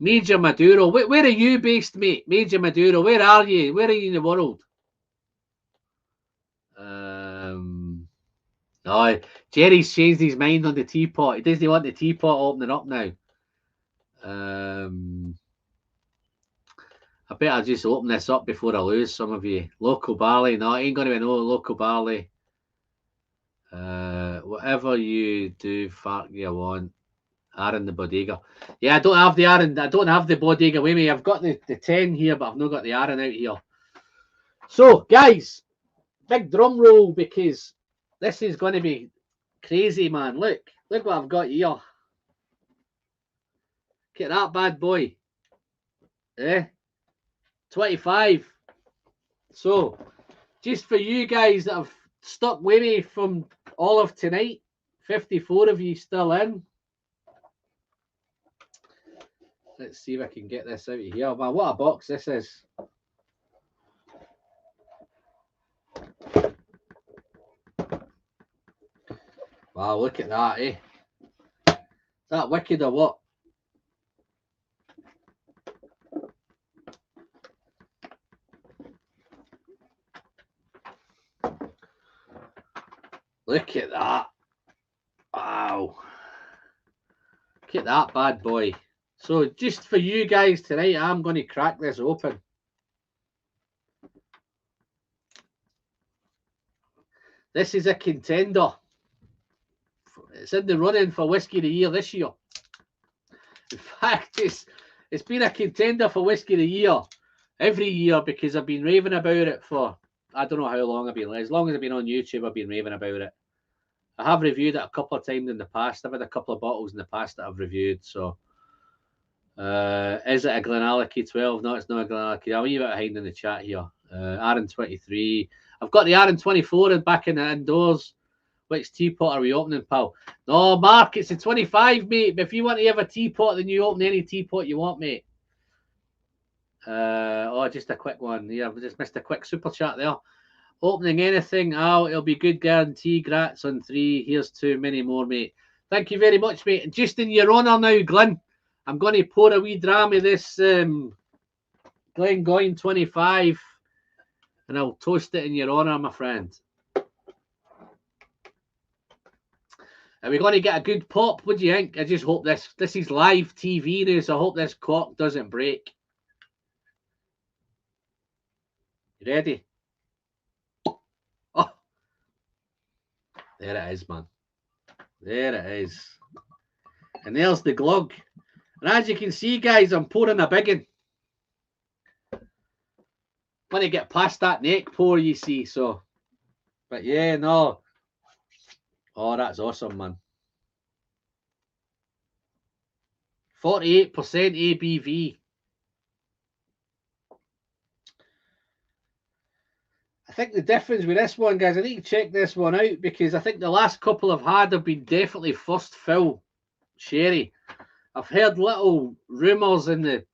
Major Maduro, where are you based, mate? Major Maduro, where are you? Where are you in the world? No, Jerry's changed his mind on the teapot. He doesn't want the teapot opening up now. I better just open this up before I lose some of you. Local barley, no, it ain't going to be no local barley. Whatever you do, fuck you want. Aaron the Bodega. Yeah, I don't have the Aaron. I don't have the Bodega with me. I've got the 10 here, but I've not got the Aaron out here. So, guys, big drum roll because this is going to be crazy, man. Look what I've got here. Look at that bad boy. 25. So, just for you guys that have stuck with me from all of tonight, 54 of you still in. Let's see if I can get this out of here. Man, what a box this is. Wow, look at that, eh? Is that wicked or what? Look at that. Wow. Look at that bad boy. So just for you guys tonight, I'm going to crack this open. This is a contender. It's in the running for Whiskey of the Year this year. In fact, it's been a contender for Whiskey of the Year every year because I've been raving about it for, I don't know how long I've been. As long as I've been on YouTube, I've been raving about it. I have reviewed it a couple of times in the past. I've had a couple of bottles in the past that I've reviewed. So, is it a Glenallachie 12? No, it's not a Glenallachie. I'll leave it behind in the chat here. Aaron 23. I've got the Aaron 24 back in the indoors. Which teapot are we opening, pal? No, Mark, it's a 25, mate. But if you want to have a teapot, then you open any teapot you want, mate. Oh, just a quick one. Yeah, I've just missed a quick super chat there. Opening anything out, it'll be good guarantee. Grats on 3. Here's 2, many more, mate. Thank you very much, mate. And just in your honour now, Glenn, I'm going to pour a wee dram of this Glengoyne 25 and I'll toast it in your honour, my friend. Are we going to get a good pop? What do you think? I just hope this is live TV now, so I hope this cork doesn't break. You ready? Oh, there it is, man. There it is. And there's the glug. And as you can see, guys, I'm pouring a big one. Want to get past that neck pour, you see, so. But yeah, no. Oh, that's awesome, man. 48% ABV. I think the difference with this one, guys, I need to check this one out because I think the last couple I've had have been definitely first fill sherry. I've heard little rumours in the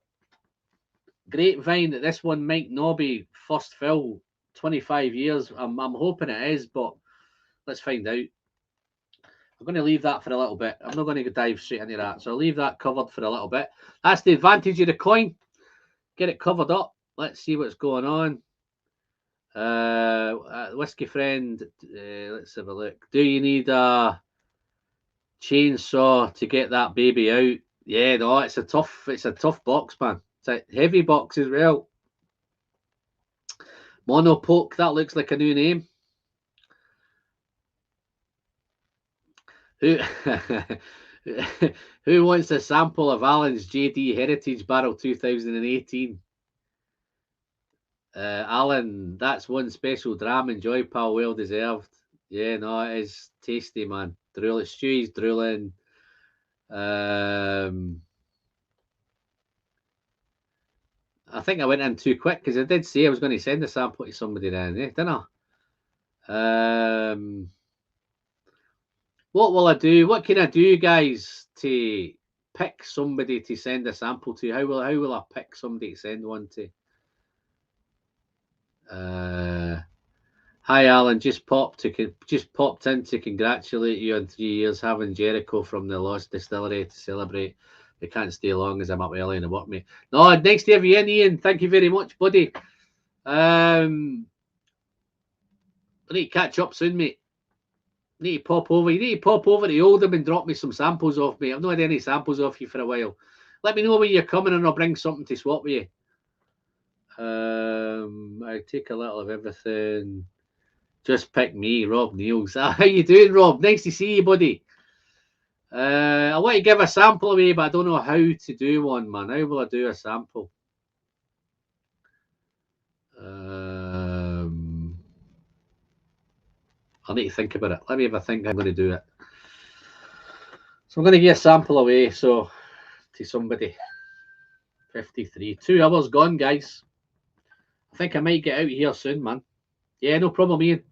grapevine that this one might not be first fill 25 years. I'm hoping it is, but let's find out. I'm going to leave that for a little bit. I'm not going to dive straight into that. So I'll leave that covered for a little bit. That's the advantage of the coin. Get it covered up. Let's see what's going on. Whiskey friend, let's have a look. Do you need a chainsaw to get that baby out? Yeah, no, it's a tough box, man. It's a heavy box as well. Monopoke, that looks like a new name. Who wants a sample of Alan's JD Heritage Barrel 2018? Alan, that's one special dram. Enjoy, pal. Well deserved. Yeah, no, it is tasty, man. Stewie's drooling. I think I went in too quick because I did say I was going to send a sample to somebody then, didn't I? What will I do? What can I do, guys, to pick somebody to send a sample to? How will I pick somebody to send one to? Hi Alan, just popped in to congratulate you on 3 years having Jericho from the Lost Distillery to celebrate. We can't stay long as I'm up early in the work, mate. No, next to have you in, Ian. Thank you very much, buddy. I need to catch up soon, mate. Need to pop over. You need to pop over to Oldham and drop me some samples off, mate. I've not had any samples off you for a while. Let me know when you're coming and I'll bring something to swap with you. I take a little of everything. Just pick me, Rob Niels. How you doing, Rob? Nice to see you, buddy. I want to give a sample away, but I don't know how to do one, man. How will I do a sample? I need to think about it. Let me have a think. I'm going to do it. So I'm going to give a sample away. So to somebody. 53. 2 hours gone, guys. I think I might get out here soon, man. Yeah, no problem, Ian.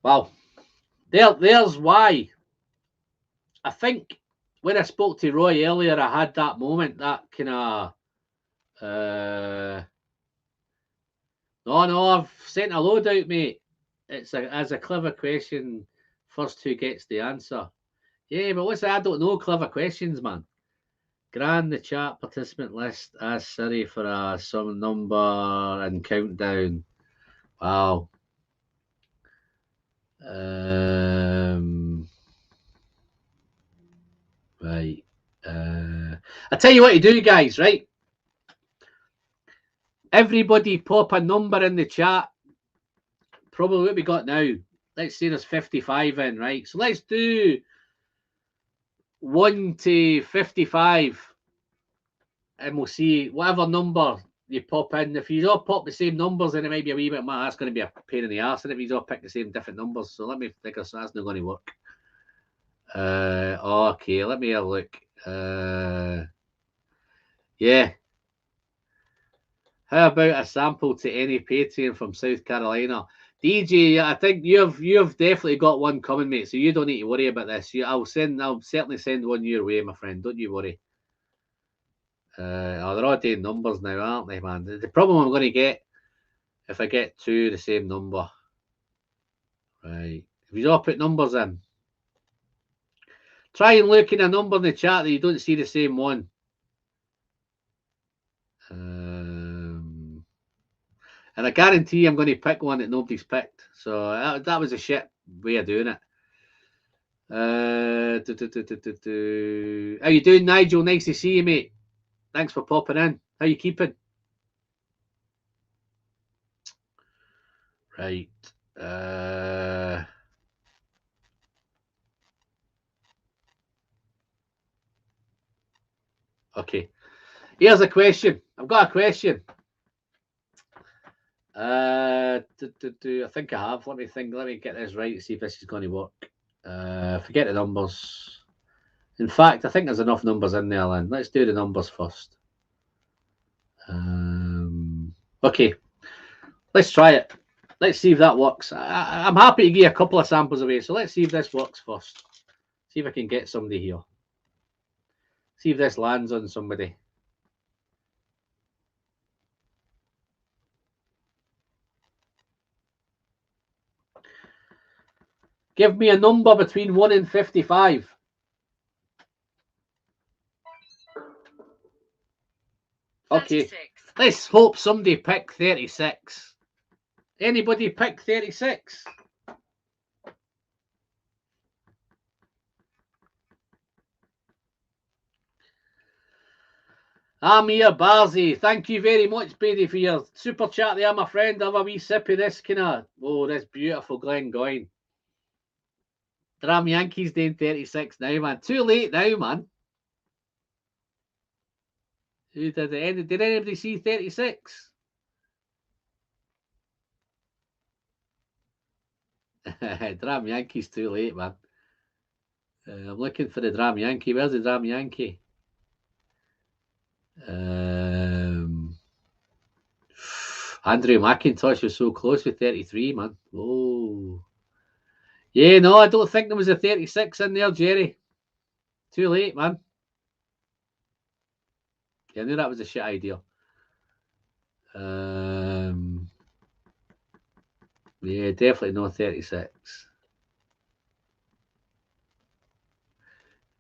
Wow. There's why. I think when I spoke to Roy earlier, I had that moment, that kind of... No, I've sent a load out, mate. It's as a clever question. First who gets the answer. Yeah, but what's that? I don't know clever questions, man. Grand the chat participant list. Ask Siri for some number and countdown. Wow. Right. I tell you what to do, guys, right? Everybody pop a number in the chat. Probably what we got now. Let's say there's 55 in, right? So let's do 1 to 55. And we'll see whatever number you pop in. If you all pop the same numbers, then it might be a wee bit more. That's going to be a pain in the arse. And if you all pick the same different numbers. So let me figure, so that's not going to work. Okay, let me have a look. Yeah. How about a sample to any Patreon from South Carolina? DJ, I think you've definitely got one coming, mate. So you don't need to worry about this. I'll certainly send one your way, my friend. Don't you worry. They're all doing numbers now, aren't they, man? The problem I'm going to get if I get 2 the same number. Right. If you all put numbers in, try and look in a number in the chat that you don't see the same one. And I guarantee I'm going to pick one that nobody's picked. So that was a shit way of doing it. How you doing, Nigel? Nice to see you, mate. Thanks for popping in. How you keeping? Right. Okay. Here's a question. I've got a question. I think I have. Let me think. Let me get this right. See if this is going to work. Forget the numbers. In fact, I think there's enough numbers in there, Lynn. Let's do the numbers first. Okay. Let's try it. Let's see if that works. I'm happy to give a couple of samples away. So let's see if this works first. See if I can get somebody here. See if this lands on somebody. Give me a number between 1 and 55. Okay. 36. Let's hope somebody pick 36. Anybody pick 36? Amir Barzi, thank you very much, Brady, for your super chat there, my friend. Have a wee sip of this this beautiful Glengoyne. Dram Yankees doing 36 now, man. Too late now, man. Who did it? Did anybody see 36? Dram Yankees too late, man. I'm looking for the Dram Yankee. Where's the Dram Yankee? Andrew McIntosh was so close with 33, man. Oh. Yeah, no, I don't think there was a 36 in there, Jerry. Too late, man. Yeah, I knew that was a shit idea. Yeah, definitely no 36.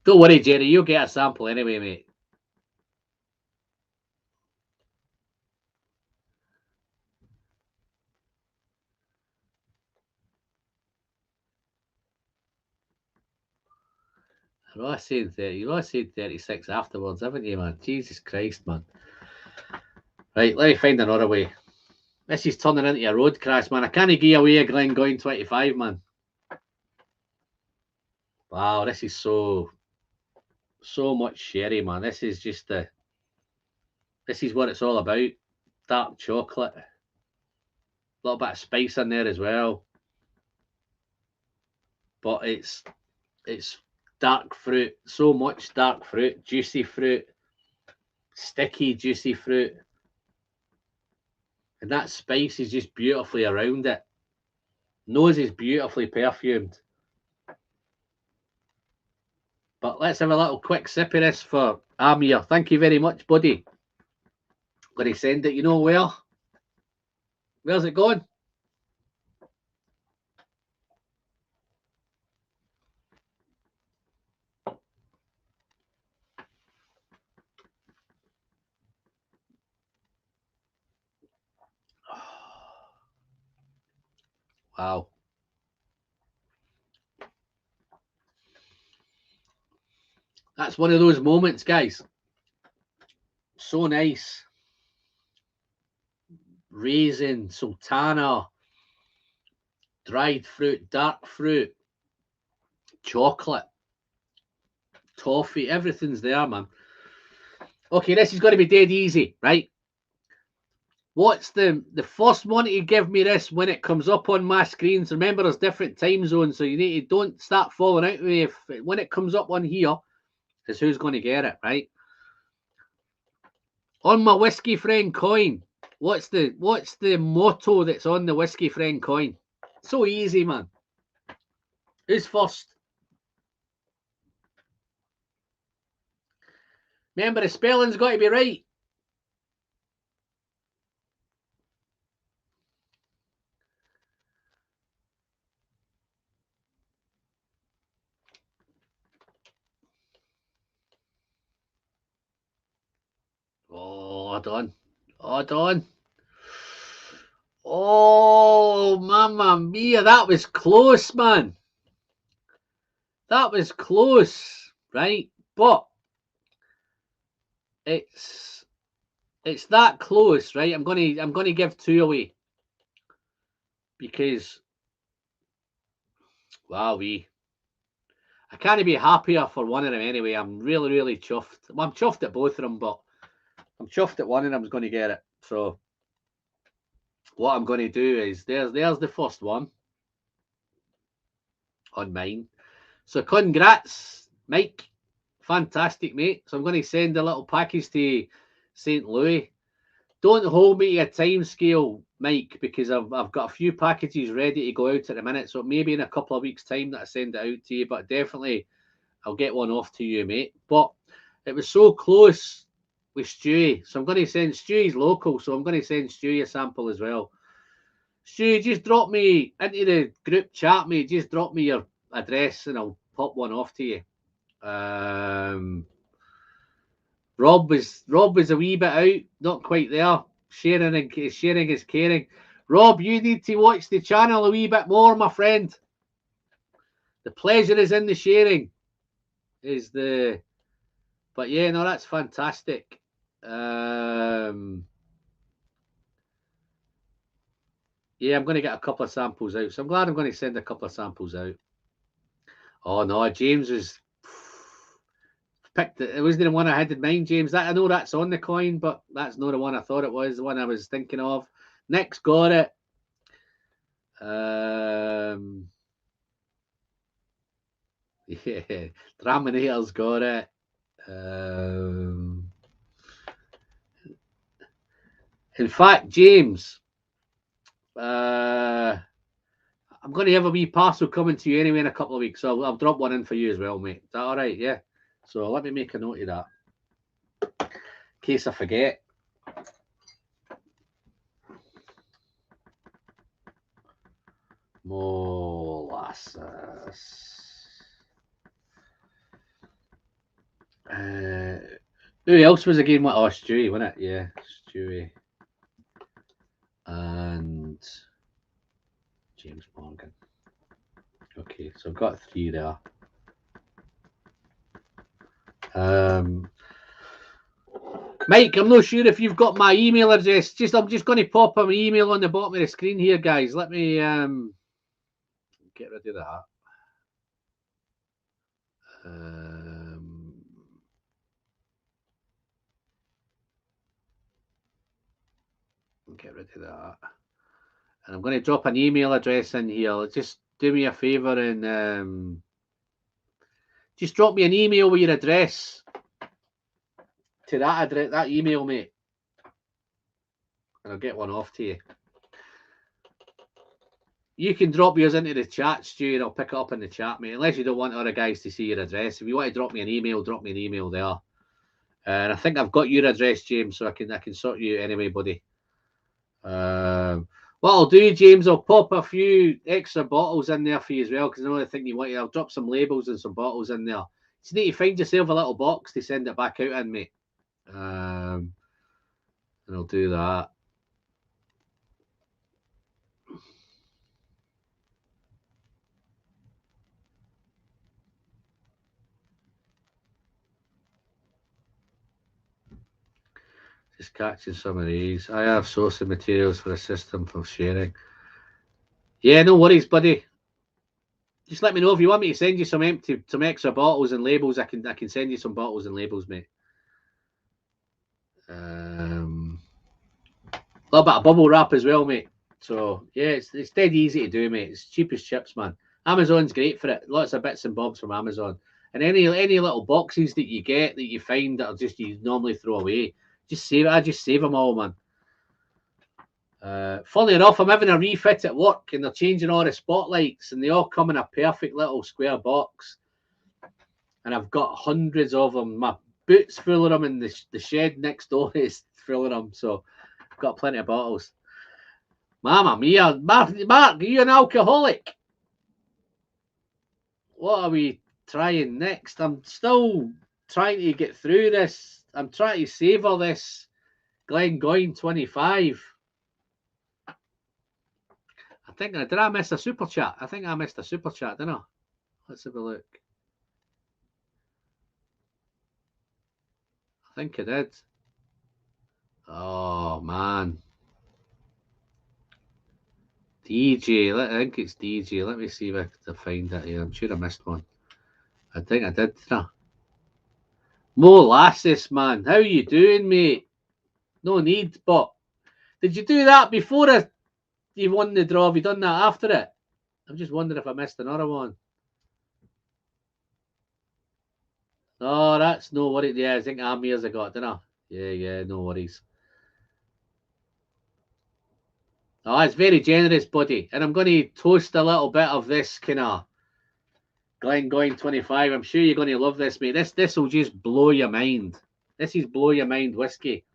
Don't worry, Jerry. You'll get a sample anyway, mate. You're all saying 30. You're all saying 36 afterwards, haven't you, man? Jesus Christ, man. Right, let me find another way. This is turning into a road crash, man. I can't give away a Glengoyne 25, man. Wow, this is so much sherry, man. This is just this is what it's all about. Dark chocolate. A little bit of spice in there as well. But it's dark fruit. So much dark fruit. Juicy fruit. Sticky, juicy fruit. And that spice is just beautifully around it. Nose is beautifully perfumed. But let's have a little quick sip of this for Amir. Thank you very much, buddy. I'm going to send it, you know where? Where's it going? Wow. That's one of those moments, guys. So nice. Raisin, sultana, dried fruit, dark fruit, chocolate, toffee, everything's there, man. Okay, this is going to be dead easy, right? What's the first one to give me this when it comes up on my screens? Remember, there's different time zones, so you need to don't start falling out with me. When it comes up on here, is who's going to get it, right? On my whiskey friend coin, what's the motto that's on the whiskey friend coin? So easy, man. Who's first? Remember, the spelling's got to be right. Oh, hold on. Hold on. Oh, mamma mia, that was close, man. That was close, right? But it's that close, right? I'm gonna give two away because wowee. I can't be happier for one of them anyway. I'm really, really chuffed. Well, I'm chuffed at both of them, but I'm chuffed at one of them's going to get it. So what I'm going to do is there's the first one on mine. So congrats, Mike. Fantastic, mate. So I'm going to send a little package to St. Louis. Don't hold me to a time scale, Mike, because I've got a few packages ready to go out at the minute. So maybe in a couple of weeks' time that I send it out to you, but definitely I'll get one off to you, mate. But it was so close with Stewie. So I'm going to send Stewie's local. So I'm going to send Stewie a sample as well. Stewie, just drop me into the group chat, mate. Just drop me your address and I'll pop one off to you. Rob was a wee bit out, not quite there. Sharing is caring. Rob, you need to watch the channel a wee bit more, my friend. The pleasure is in the sharing. But yeah, no, that's fantastic. Yeah, I'm going to get a couple of samples out. So I'm glad I'm going to send a couple of samples out. Oh no, James was picked. It wasn't the one I had in mind, James. I know that's on the coin, but that's not the one I thought it was. The one I was thinking of. Nick's got it. Yeah, Draminator's got it. In fact, James, I'm going to have a wee parcel coming to you anyway in a couple of weeks, so I'll drop one in for you as well, mate. Is that all right? Yeah. So let me make a note of that in case I forget. Molasses. Who else was again? What? Oh, Stewie, wasn't it? Yeah, Stewie. And James Morgan. Okay, so I've got 3 there. Mike, I'm not sure if you've got my email address. I'm just going to pop my email on the bottom of the screen here, guys. Let me get rid of that. Get rid of that. And I'm going to drop an email address in here. Just do me a favour and just drop me an email with your address to that address, that email, mate. And I'll get one off to you. You can drop yours into the chat, Stu, and I'll pick it up in the chat, mate. Unless you don't want other guys to see your address. If you want to drop me an email, drop me an email there. And I think I've got your address, James, so I can sort you anyway, buddy. What I'll do, James, I'll pop a few extra bottles in there for you as well, because I know I think you want to. I'll drop some labels and some bottles in there. You need to find yourself a little box to send it back out in, mate. And I'll do that. Just catching some of these. I have sourcing materials for a system for sharing. Yeah, no worries, buddy. Just let me know if you want me to send you some extra bottles and labels. I can send you some bottles and labels, mate. A little bit of bubble wrap as well, mate. So yeah, it's dead easy to do, mate. It's cheap as chips, man. Amazon's great for it. Lots of bits and bobs from Amazon. And any little boxes that you get that you find that are just you normally throw away, just save it. I just save them all, man. Funny enough, I'm having a refit at work and they're changing all the spotlights and they all come in a perfect little square box. And I've got hundreds of them. My boot's full of them and the shed next door is full of them. So I've got plenty of bottles. Mamma mia. Mark, are you an alcoholic? What are we trying next? I'm still trying to get through this. I'm trying to savour this Glengoyne 25. Did I miss a super chat? I think I missed a super chat, didn't I? Let's have a look. I think I did. Oh, man. DJ, I think it's DJ. Let me see if I can find it here. I'm sure I missed one. I think I did, didn't I? Molasses, man. How you doing, mate? No need, but did you do that before you won the draw? Have you done that after it? I'm just wondering if I missed another one. Oh, that's no worries. Yeah, I think Amir's I got, didn't I? Yeah, no worries. Oh, it's very generous, buddy. And I'm going to toast a little bit of this kind of Glengoyne 25. I'm sure you're going to love this, mate. This will just blow your mind. This is blow your mind whiskey.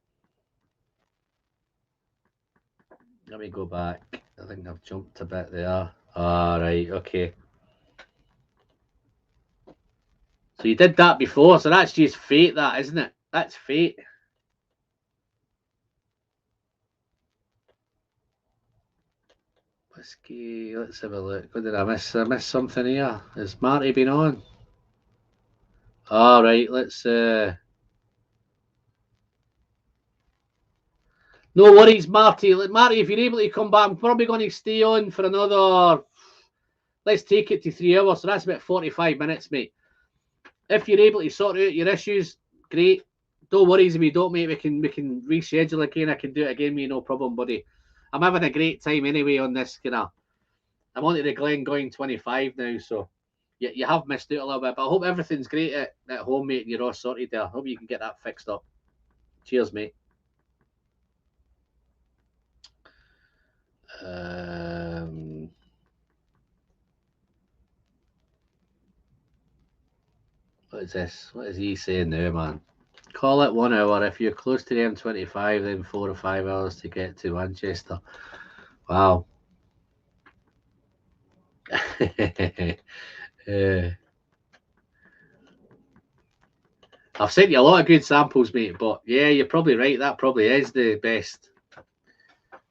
Let me go back. I think I've jumped a bit there. All right, okay. So you did that before, so that's just fate, that, isn't it? That's fate. Whiskey, let's have a look. What did I miss? I missed something here. Has Marty been on? All right, let's... No worries, Marty. Marty, if you're able to come back, I'm probably going to stay on for another... Let's take it to 3 hours, so that's about 45 minutes, mate. If you're able to sort out your issues, great. Don't worry if you don't, mate. We can reschedule again. I can do it again, mate. No problem, buddy. I'm having a great time anyway on this. I'm on to the Glengoyne 25 now, so you have missed out a little bit. But I hope everything's great at home, mate, and you're all sorted there. I hope you can get that fixed up. Cheers, mate. is this? What is he saying now, man? Call it 1 hour. If you're close to the M25, then 4 or 5 hours to get to Manchester. Wow. I've sent you a lot of good samples, mate, but yeah, you're probably right. That probably is the best.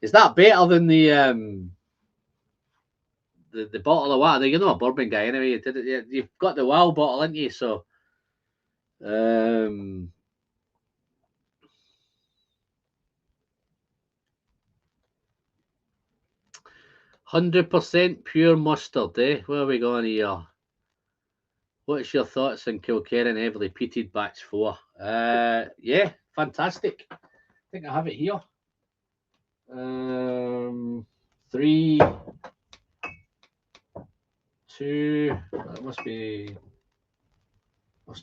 Is that better than the bottle of water? You're not a bourbon guy anyway. You've got the WOW bottle, haven't you? So 100% pure mustard, eh? Where are we going here? What's your thoughts on Kilkerran heavily peated batch 4? Yeah, fantastic. I think I have it here. 3, 2. That must be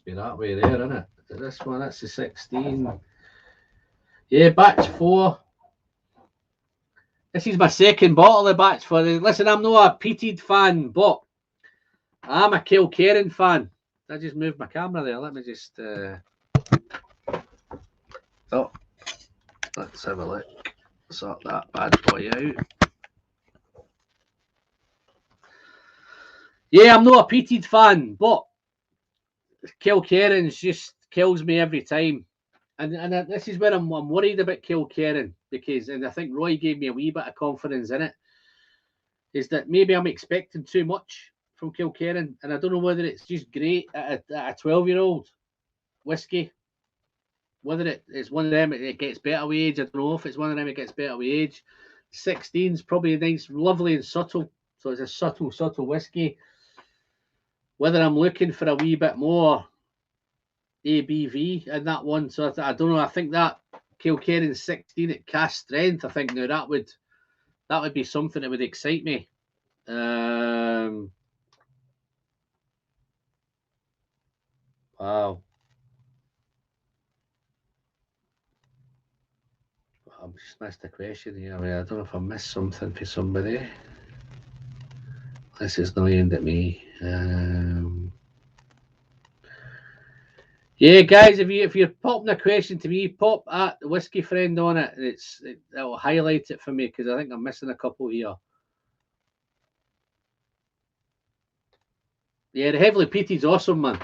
that way there, isn't it? This one, that's the 16. Yeah, batch 4. This is my second bottle of batch 4. Listen, I'm not a peated fan, but I'm a Kilkerran fan. I just moved my camera there. Let me just oh, let's have a look. Sort that bad boy out. Yeah, I'm not a peated fan, but Kilkerran's just kills me every time. And this is where I'm worried about Kilkerran, because, and I think Roy gave me a wee bit of confidence in it, is that maybe I'm expecting too much from Kilkerran, and I don't know whether it's just great at a 12-year-old whiskey, whether it's one of them it gets better with age. I don't know if it's one of them it gets better with age. 16's probably nice, lovely and subtle, so it's a subtle whiskey. Whether I'm looking for a wee bit more ABV in that one, so I don't know. I think that Kilkerran 16 at cask strength, I think now that would be something that would excite me. Wow. I've just missed a question here. I don't know if I missed something for somebody. This is not aimed at me. Yeah, guys, if you're popping a question to me, pop at the whiskey friend on it. It'll highlight it for me, because I think I'm missing a couple here. Yeah, the heavily peated's awesome, man.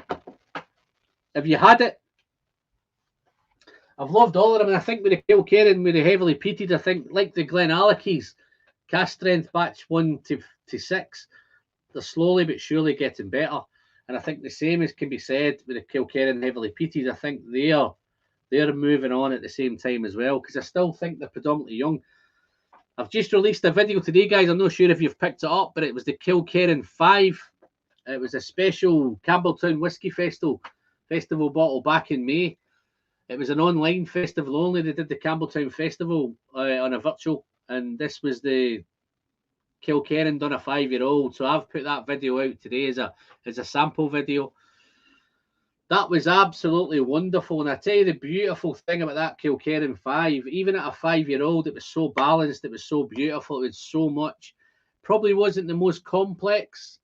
Have you had it? I've loved all of them, and I think with the Kilkerran, with the heavily peated, I think like the Glenallachie's cask strength batch 1 to 6, they're slowly but surely getting better. And I think the same as can be said with the Kilkerran heavily peated. I think they're moving on at the same time as well, because I still think they're predominantly young. I've just released a video today, guys. I'm not sure if you've picked it up, but it was the Kilkerran 5. It was a special Campbelltown Whiskey Festival bottle back in May. It was an online festival only. They did the Campbelltown Festival on a virtual, and this was the Kilkerran done a 5-year-old. So I've put that video out today as a sample video. That was absolutely wonderful. And I tell you, the beautiful thing about that Kilkerran 5, even at a 5-year-old, it was so balanced. It was so beautiful. It was so much. Probably wasn't the most complex.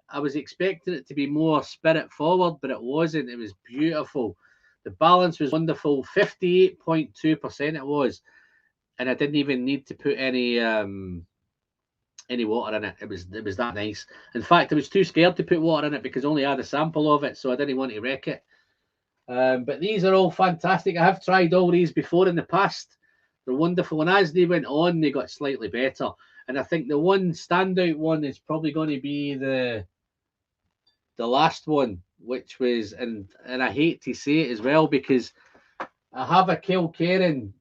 I was expecting it to be more spirit forward, but it wasn't. It was beautiful. The balance was wonderful. 58.2% it was. And I didn't even need to put any water in it. It was that nice. In fact, I was too scared to put water in it because I only had a sample of it, so I didn't want to wreck it. But these are all fantastic. I have tried all these before in the past. They're wonderful. And as they went on, they got slightly better. And I think the one standout one is probably going to be the last one, which was, and I hate to say it as well, because I have a Kilkerran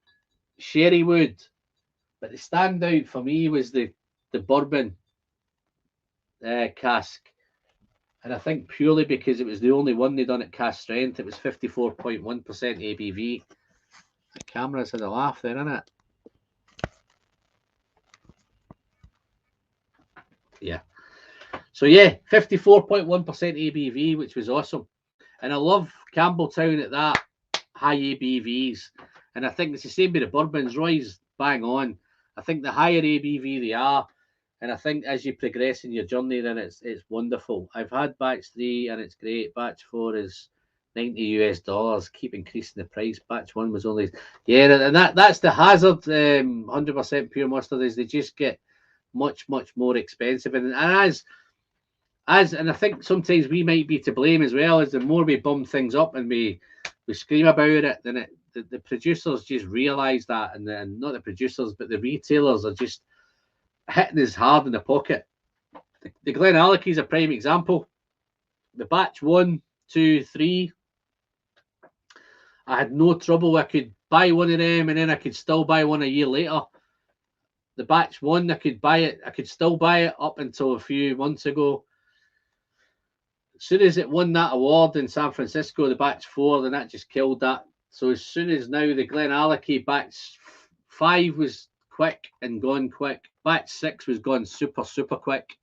Sherrywood, but the standout for me was the Bourbon cask. And I think purely because it was the only one they done at cask strength. It was 54.1% ABV. The camera's had a laugh there, isn't it? Yeah. So yeah, 54.1% ABV, which was awesome. And I love Campbelltown at that high ABVs. And I think it's the same with the bourbons. Roy's bang on. I think the higher ABV they are, and I think as you progress in your journey, then it's wonderful. I've had batch 3 and it's great. Batch 4 is $90 keep increasing the price. Batch 1 was only and that's the hazard. 100% pure mustard is they just get much more expensive, and as and I think sometimes we might be to blame as well, as the more we bum things up and we scream about it, then the producers just realise that, and then not the producers but the retailers are just hitting us hard in the pocket. The Glenallachie is a prime example. The batch 1, 2, 3, I had no trouble. I could buy one of them and then I could still buy one a year later. The batch 1, I could still buy it up until a few months ago. As soon as it won that award in San Francisco, the batch 4, then that just killed that. So as soon as now the Glenallachie batch 5 was quick and gone quick, batch 6 was gone super quick.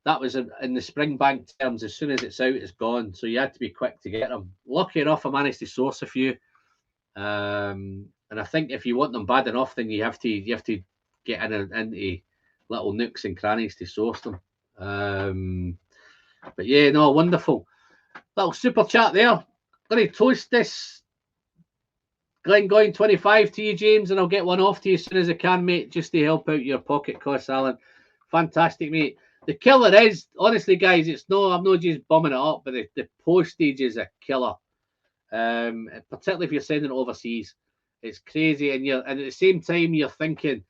That was in the Springbank terms. As soon as it's out, it's gone. So you had to be quick to get them. Lucky enough, I managed to source a few. And I think if you want them bad enough, then you have to get into little nooks and crannies to source them. But yeah, no, wonderful. Little super chat there. I'm going to toast this Glengoyne 25 to you, James, and I'll get one off to you as soon as I can, mate, just to help out your pocket costs, Alan. Fantastic, mate. The killer is, honestly, guys, I'm not just bumming it up, but the postage is a killer. Particularly if you're sending it overseas. It's crazy, and at the same time you're thinking,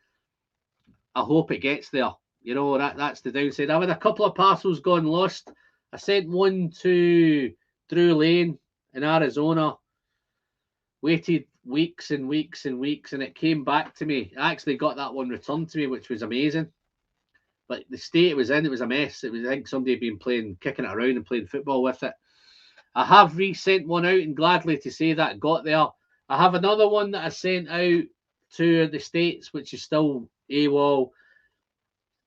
I hope it gets there. You know, that's the downside. I've had a couple of parcels gone lost. I sent one to Drew Lane in Arizona, waited weeks and weeks and weeks, and it came back to me. I actually got that one returned to me, which was amazing. But the state it was in, it was a mess. It was, I think somebody had been kicking it around and playing football with it. I have resent one out, and gladly to say that got there. I have another one that I sent out to the States, which is still AWOL.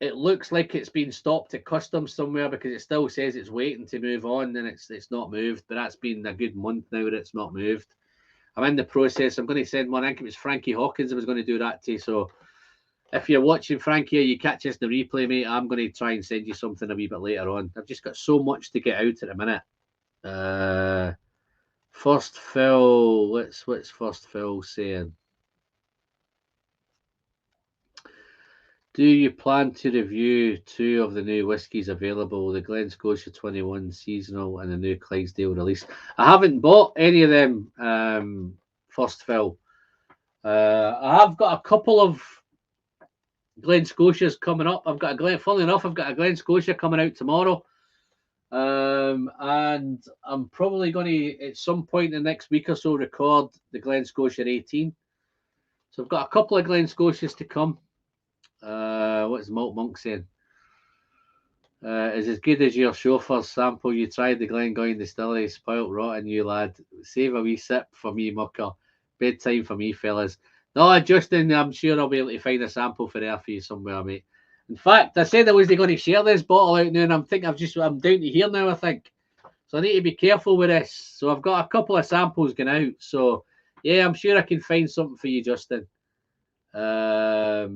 It looks like it's been stopped at customs somewhere because it still says it's waiting to move on, and it's not moved. But that's been a good month now that it's not moved. I'm in the process. I'm going to send one. I think it was Frankie Hawkins I was going to do that to. So if you're watching Frankie or you catch us in the replay, mate, I'm going to try and send you something a wee bit later on. I've just got so much to get out at the minute. First fill. What's first fill saying? Do you plan to review 2 of the new whiskies available, the Glen Scotia 21 seasonal and the new Clydesdale release? I haven't bought any of them first fill. I have got a couple of Glen Scotias coming up. Funnily enough, I've got a Glen Scotia coming out tomorrow. And I'm probably going to, at some point in the next week or so, record the Glen Scotia 18. So I've got a couple of Glen Scotias to come. What's Malt Monk saying? Is as good as your chauffeur's sample. You tried the Glengoyne distillery, spoilt rotten, you lad. Save a wee sip for me, mucker. Bedtime for me, fellas. No, Justin, I'm sure I'll be able to find a sample for you somewhere, mate. In fact, I said I wasn't going to share this bottle out now, and I'm down to here now, I think. So I need to be careful with this. So I've got a couple of samples going out. So yeah, I'm sure I can find something for you, Justin. I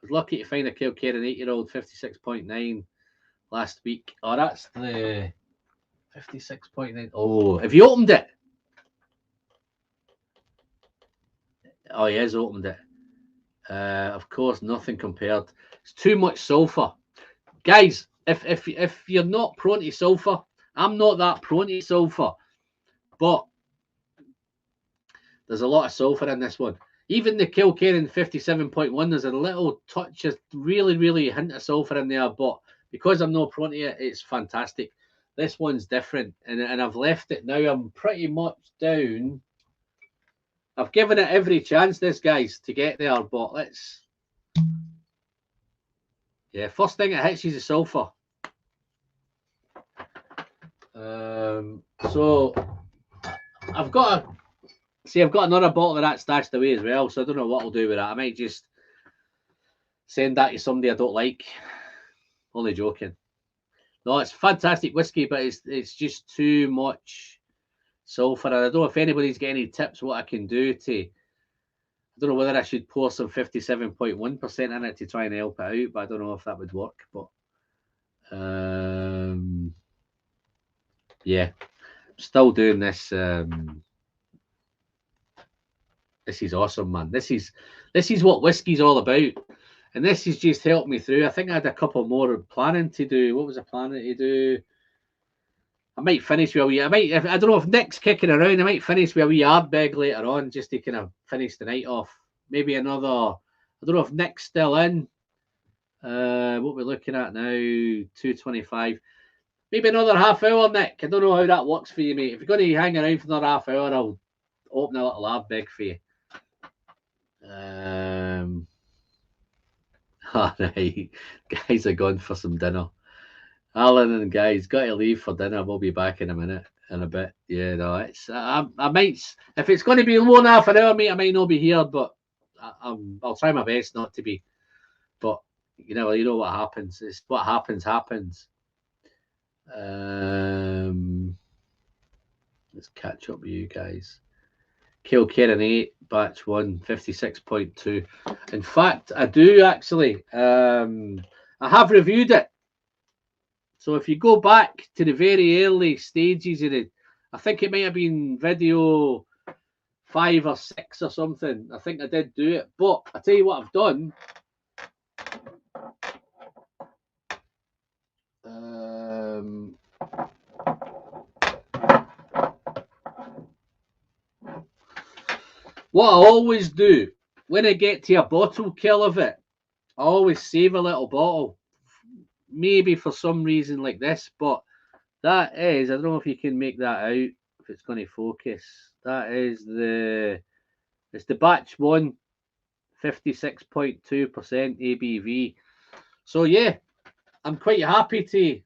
was lucky to find a Kilkerran 8-year-old 56.9 last week. Oh, that's the 56.9. Oh, have you opened it? Oh, he has opened it. Of course, nothing compared. It's too much sulfur, guys. If you're not prone to sulfur, I'm not that prone to sulfur, but there's a lot of sulfur in this one. Even the Kilkerran 57.1, there's a little touch, of really hint of sulfur in there, but because I'm not prone to it, it's fantastic. This one's different, and I've left it now. I'm pretty much down. I've given it every chance, this guys, to get there, but let's. Yeah, first thing it hits you is the sulfur. So I've got another bottle of that stashed away as well, so I don't know what I'll do with that. I might just send that to somebody I don't like. Only joking. No, it's fantastic whiskey, but it's just too much sulfur. And I don't know if anybody's got any tips what I can do to. I don't know whether I should pour some 57.1% in it to try and help it out, but I don't know if that would work. But yeah, still doing this. This is awesome, man. This is what whiskey's all about, and this has just helped me through. I think I had a couple more planning to do. What was I planning to do? I might finish with a wee. I don't know if Nick's kicking around. I might finish with a wee Ardbeg later on, just to kind of finish the night off. Maybe another. I don't know if Nick's still in. What we're looking at now, 2:25. Maybe another half hour, Nick. I don't know how that works for you, mate. If you're going to hang around for another half hour, I'll open a little Ardbeg for you. All right, guys are going for some dinner. Alan and guys got to leave for dinner. We'll be back in a bit. Yeah, no, it's I might, if it's going to be more than half an hour, mate, I might not be here, but I'll try my best not to be. But you know what happens. It's what happens. Let's catch up with you guys. Kilkerran 8, batch 1, 56.2. In fact, I do actually. I have reviewed it. So if you go back to the very early stages of it, I think it might have been video 5 or 6 or something. I think I did do it. But I tell you what I've done. What I always do when I get to a bottle kill of it, I always save a little bottle. Maybe for some reason like this, but that is, I don't know if you can make that out, if it's going to focus. That is it's the batch 1, 56.2% ABV. So yeah, I'm quite happy to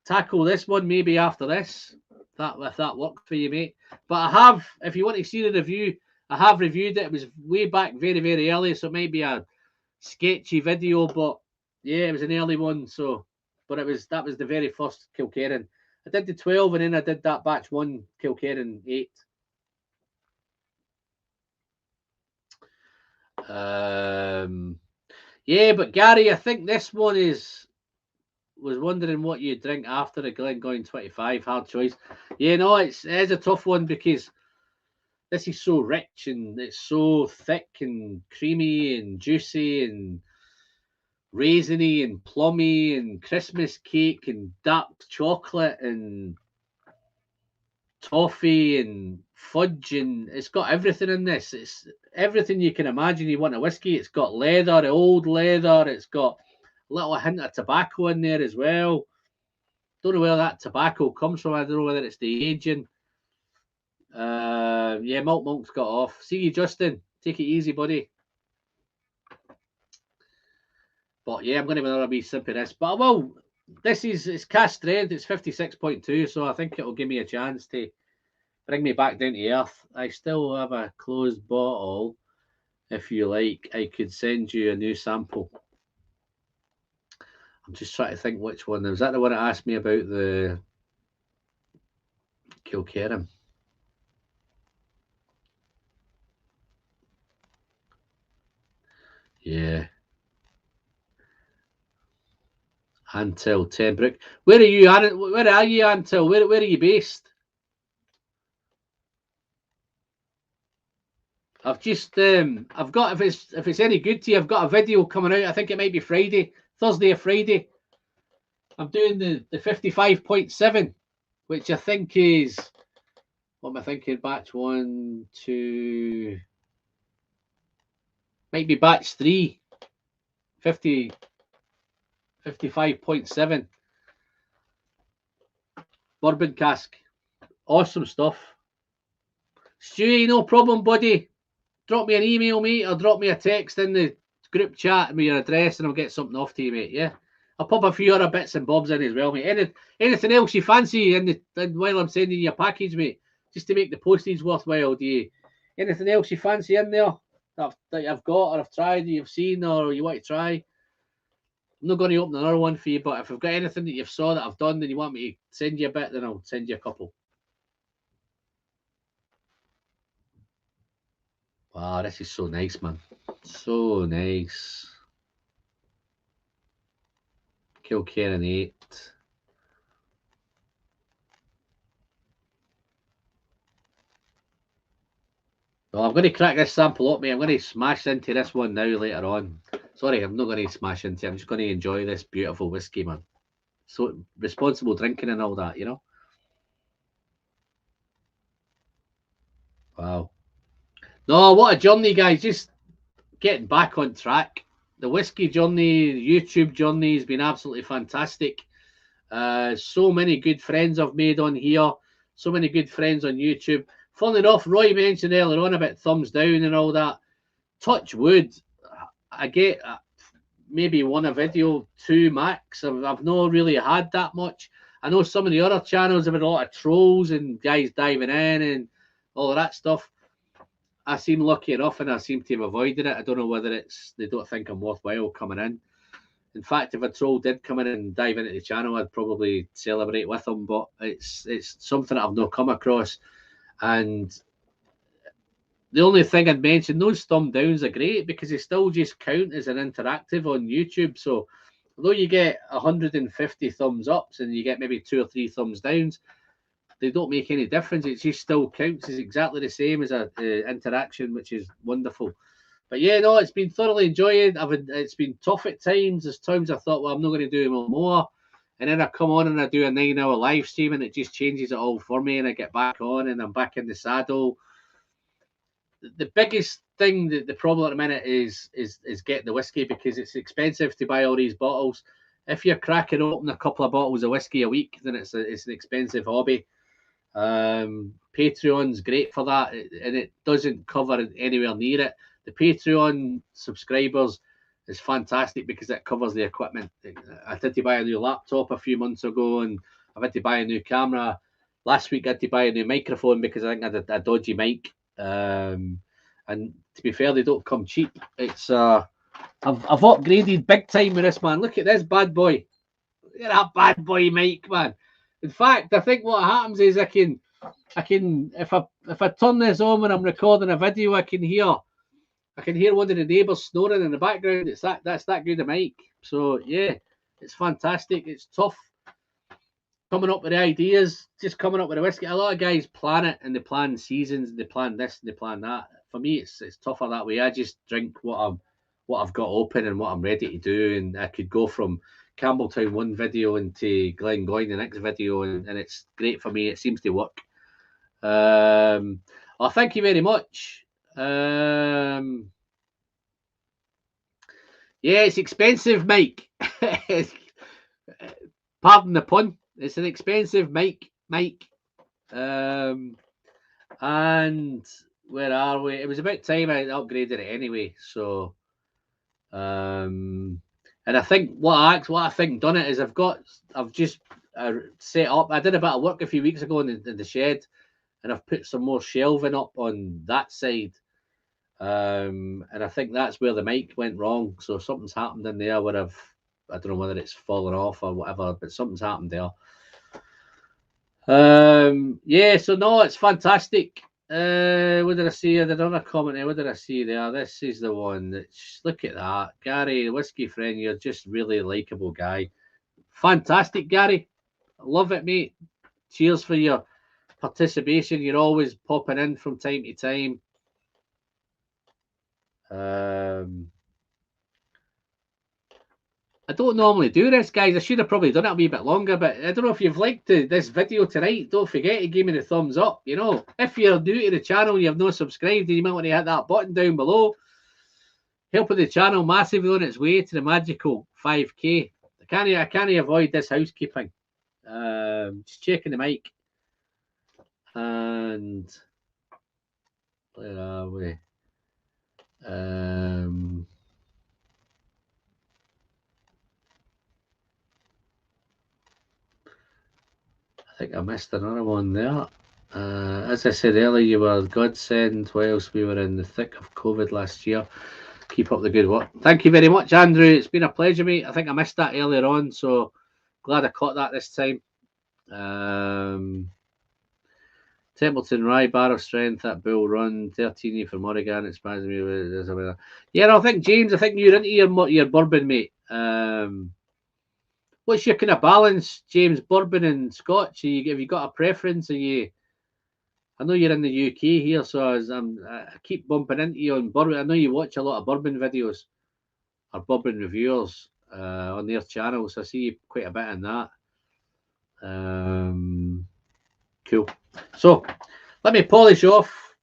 tackle this one maybe after this, if that worked for you, mate. But I have, if you want to see the review, I have reviewed it. It was way back very, very early, so it might be a sketchy video, but yeah, it was an early one. So, but that was the very first Kilkerran. I did the 12, and then I did that batch 1 Kilkerran 8. Yeah, but Gary, I think this one was wondering what you drink after a Glengoyne 25. Hard choice. Yeah, no, it is a tough one because this is so rich and it's so thick and creamy and juicy and raisiny and plummy and Christmas cake and dark chocolate and toffee and fudge, and it's got everything in this. It's everything you can imagine you want a whiskey. It's got leather, old leather. It's got a little hint of tobacco in there as well. Don't know where that tobacco comes from. I don't know whether it's the aging. Yeah, Monk's got off. See you, Justin. Take it easy, buddy. But yeah, I'm going to have another wee sip of this. But well, it's cast strength. It's 56.2, so I think it'll give me a chance to bring me back down to earth. I still have a closed bottle. If you like, I could send you a new sample. I'm just trying to think which one. Was that the one that asked me about the Kilkerran? Yeah. Antil, Tenbrook. Where are you, Antil? Where are you based? I've just I've got, if it's any good to you, I've got a video coming out. I think it might be Thursday or Friday. I'm doing the 55.7, which I think is, what am I thinking? Batch 1, 2, might be batch 3. 55.7 bourbon cask. Awesome stuff. Stewie, no problem, buddy. Drop me an email, mate, or drop me a text in the group chat with your address and I'll get something off to you, mate. Yeah, I'll pop a few other bits and bobs in as well, mate. Anything else you fancy while I'm sending you a package, mate, just to make the postage worthwhile? Anything else you fancy in there that I've got or I've tried, you've seen, or you want to try? I'm not going to open another one for you, but if I've got anything that you've saw that I've done and you want me to send you a bit, then I'll send you a couple. Wow, this is so nice, man. So nice. Kilkerran 8. Well, I'm going to crack this sample up, mate. I'm going to smash into this one now later on. Sorry, I'm not going to smash into it. I'm just going to enjoy this beautiful whiskey, man. So responsible drinking and all that, you know? Wow. No, what a journey, guys. Just getting back on track. The whiskey journey, the YouTube journey has been absolutely fantastic. So many good friends I've made on here. So many good friends on YouTube. Funny enough, Roy mentioned earlier on about thumbs down and all that. Touch wood. I get maybe one a video, two max. I've not really had that much. I know some of the other channels have had a lot of trolls and guys diving in and all of that stuff. I seem lucky enough and I seem to have avoided it. I don't know whether it's they don't think I'm worthwhile coming in. In fact, if a troll did come in and dive into the channel, I'd probably celebrate with them. But it's something that I've not come across. And the only thing I'd mention, those thumb downs are great because they still just count as an interactive on YouTube. So although you get 150 thumbs ups and you get maybe 2 or 3 thumbs downs, they don't make any difference. It just still counts as exactly the same as a interaction, which is wonderful. But yeah, no, it's been thoroughly enjoyed. It's been tough at times. There's times I thought, well, I'm not going to do more. And then I come on and I do a 9-hour live stream and it just changes it all for me. And I get back on and I'm back in the saddle. The biggest thing, the problem at the minute is getting the whiskey because it's expensive to buy all these bottles. If you're cracking open a couple of bottles of whiskey a week, then it's an expensive hobby. Patreon's great for that, and it doesn't cover anywhere near it. The Patreon subscribers is fantastic because it covers the equipment. I had to buy a new laptop a few months ago, and I've had to buy a new camera. Last week I had to buy a new microphone because I think I had a dodgy mic. And to be fair, they don't come cheap. It's I've upgraded big time with this, man. Look at this bad boy. Look at that bad boy mic, man. In fact, I think what happens is I can if I turn this on when I'm recording a video, I can hear one of the neighbours snoring in the background. That's that good a mic. So yeah, it's fantastic. It's tough coming up with the ideas, just coming up with a whiskey. A lot of guys plan it and they plan seasons and they plan this and they plan that. For me, it's tougher that way. I just drink what I've got open and what I'm ready to do, and I could go from Campbelltown one video into Glengoyne the next video, and it's great for me. It seems to work. Well, thank you very much. Yeah, it's expensive, Mike. Pardon the pun. It's an expensive mic. And where are we? It was about time I upgraded it anyway. So, and I think what I think done it is I've just set up. I did a bit of work a few weeks ago in the shed, and I've put some more shelving up on that side. And I think that's where the mic went wrong. So something's happened in there where I don't know whether it's fallen off or whatever, but something's happened there. Yeah, so no, it's fantastic. What did I see? I did another comment there. What did I see there? This is the one. Look at that. Gary, whiskey friend, you're just really a likeable guy. Fantastic, Gary. I love it, mate. Cheers for your participation. You're always popping in from time to time. I don't normally do this, guys. I should have probably done it a wee bit longer, but I don't know if you've liked this video tonight. Don't forget to give me the thumbs up. You know, if you're new to the channel and you have not subscribed, then you might want to hit that button down below. Helping the channel massively on its way to the magical 5K. I can't avoid this housekeeping. Just checking the mic. And where are we? I think I missed another one there. As I said earlier, you were a godsend whilst we were in the thick of COVID last year. Keep up the good work. Thank you very much, Andrew. It's been a pleasure, mate. I think I missed that earlier on, so glad I caught that this time. Templeton Rye, bar of strength at Bull Run, 13 for Morrigan. It surprises me. Yeah, I think, James, you're into your bourbon, mate. What's your kind of balance, James? Bourbon and Scotch? Have you got a preference? I know you're in the UK here, so I keep bumping into you on bourbon. I know you watch a lot of bourbon videos or bourbon reviewers on their channels. I see you quite a bit in that. Cool. So let me polish off.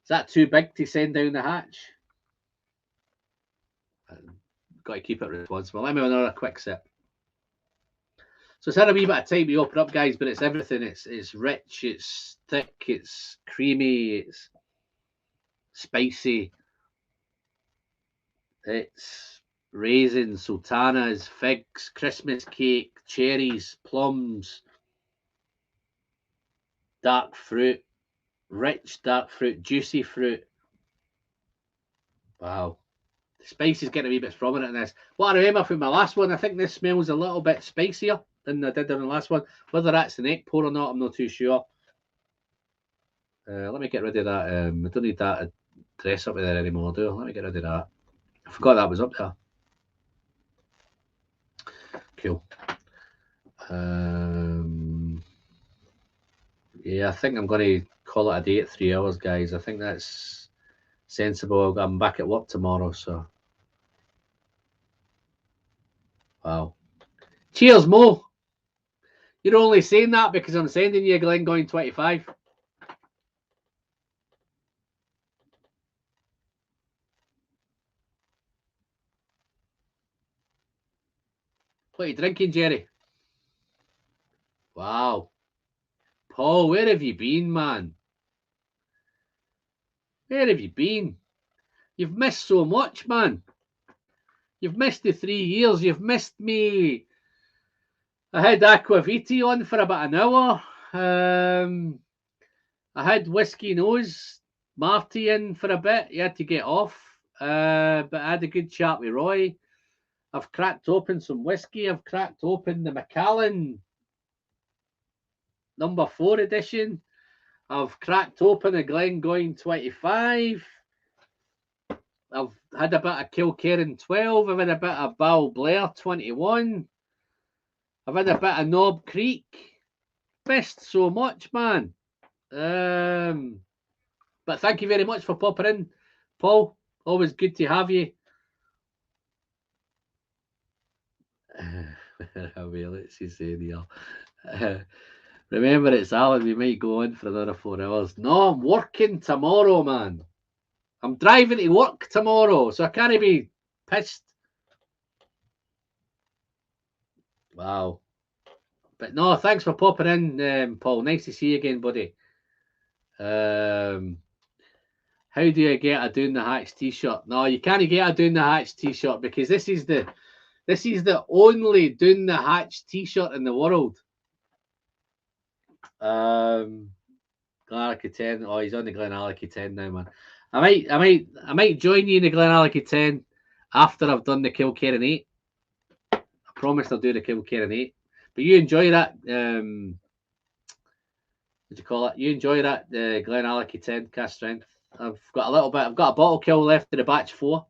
Is that too big to send down the hatch? Got to keep it responsible. Let me have another quick sip. So it's had a wee bit of time to open up, guys, but it's everything. It's rich, it's thick, it's creamy, it's spicy. It's raisins, sultanas, figs, Christmas cake, cherries, plums, dark fruit, rich dark fruit, juicy fruit. Wow. The spice is getting a wee bit stronger in this. What I remember from my last one, I think this smells a little bit spicier than I did on the last one. Whether that's the neck pour or not, I'm not too sure. Let me get rid of that. I don't need that dress up there anymore, do I? Let me get rid of that. I forgot that was up there. Cool. Yeah, I think I'm going to call it a day at 3 hours, guys. I think that's sensible. I'm back at work tomorrow, so. Wow. Cheers, Mo. You're only saying that because I'm sending you a Glengoyne 25. What are you drinking, Jerry? Wow. Paul, where have you been, man? Where have you been? You've missed so much, man. You've missed the 3 years. You've missed me. I had Aquaviti on for about an hour. I had Whiskey Nose, Marty in for a bit. He had to get off. But I had a good chat with Roy. I've cracked open some whiskey. I've cracked open the Macallan number 4 edition. I've cracked open a Glengoyne 25. I've had a bit of Kilkerran 12. I've had a bit of Bal Blair 21. I've had a bit of Knob Creek. Missed so much, man. But thank you very much for popping in, Paul. Always good to have you. Let's see here. Remember, it's Alan. We might go on for another 4 hours. No, I'm working tomorrow, man. I'm driving to work tomorrow, so I can't be pissed. Wow. But no, thanks for popping in, Paul. Nice to see you again, buddy. How do you get a Down the Hatch t-shirt? No, you can't get a Down the Hatch t-shirt because this is the only Down the Hatch t-shirt in the world. Glenallachie 10. Oh, he's on the Glenallachie 10 now, man. I might join you in the Glenallachie 10 after I've done the Kilkerran 8. I promised I'll do the Kilkerran 8. But you enjoy that. What do you call it? You enjoy that Glenallachie 10 cast strength. I've got a little bit. I've got a bottle kill left in the batch 4.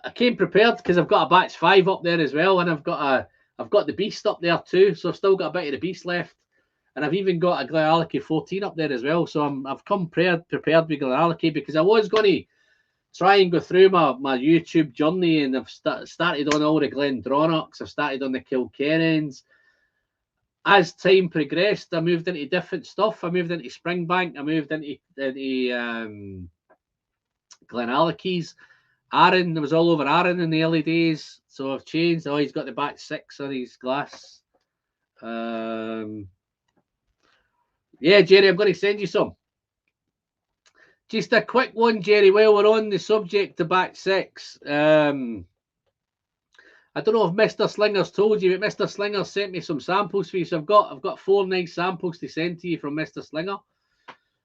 I came prepared because I've got a batch 5 up there as well, and I've got the beast up there too. So I've still got a bit of the beast left, and I've even got a Glenallachie 14 up there as well. So I've come prepared with Glenallachie because I was going to try and go through my YouTube journey, and I've started on all the Glendronachs. I've started on the Kilkerrans. As time progressed, I moved into different stuff. I moved into Springbank. I moved into Glenallachies. Aaron, I was all over Aaron in the early days, so I've changed. Oh, he's got the batch 6 on his glass. Yeah, Jerry, I'm going to send you some. Just a quick one, Jerry, while we're on the subject of batch 6. I don't know if Mr. Slinger's told you, but Mr. Slinger sent me some samples for you. So I've got 4 nice samples to send to you from Mr. Slinger.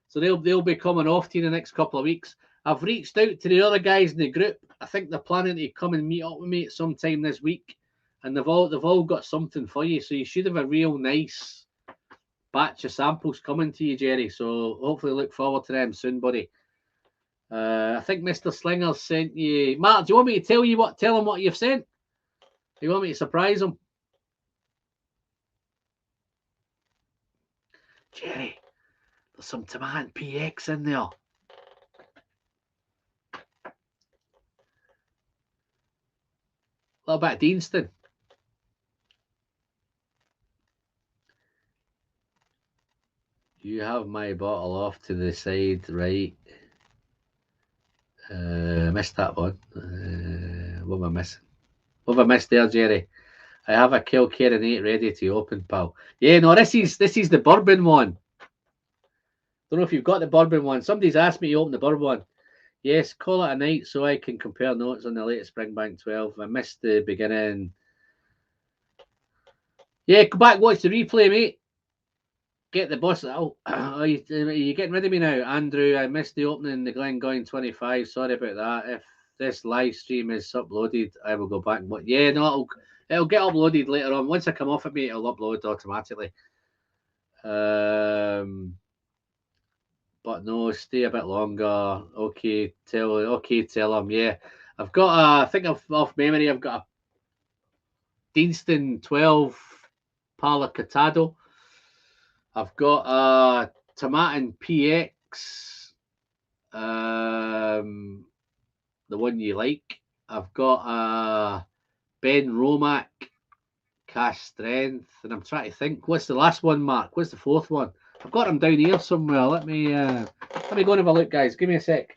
So they'll be coming off to you in the next couple of weeks. I've reached out to the other guys in the group. I think they're planning to come and meet up with me at some time this week. And they've all got something for you. So you should have a real nice batch of samples coming to you, Jerry. So hopefully look forward to them soon, buddy. I think Mr. Slinger sent you. Mark, do you want me to tell him what you've sent? Do you want me to surprise him? Jerry, there's some tomato PX in there. A little bit of Deanston. You have my bottle off to the side, right? Missed that one. What am I missing? What have I missed there, Jerry? I have a Kilkerran 8 ready to open, pal. Yeah, no, this is the bourbon one. Don't know if you've got the bourbon one. Somebody's asked me to open the bourbon one. Yes, call it a night so I can compare notes on the latest Springbank 12. I missed the beginning. Yeah, go back, watch the replay, mate. Get the boss. Oh, are you getting rid of me now, Andrew? I missed the opening, the Glengoyne 25. Sorry about that. If this live stream is uploaded, I will go back and watch. Yeah, no, it'll get uploaded later on. Once I come off of me, it'll upload automatically. But no, stay a bit longer. Okay, tell him. Yeah, I've got. I think off memory, I've got a Deanston 12 Palacatado. I've got a Tomatin PX, the one you like. I've got a Ben Romack Cash Strength, and I'm trying to think. What's the last one, Mark? What's the fourth one? I've got them down here somewhere. Let me go and have a look, guys. Give me a sec.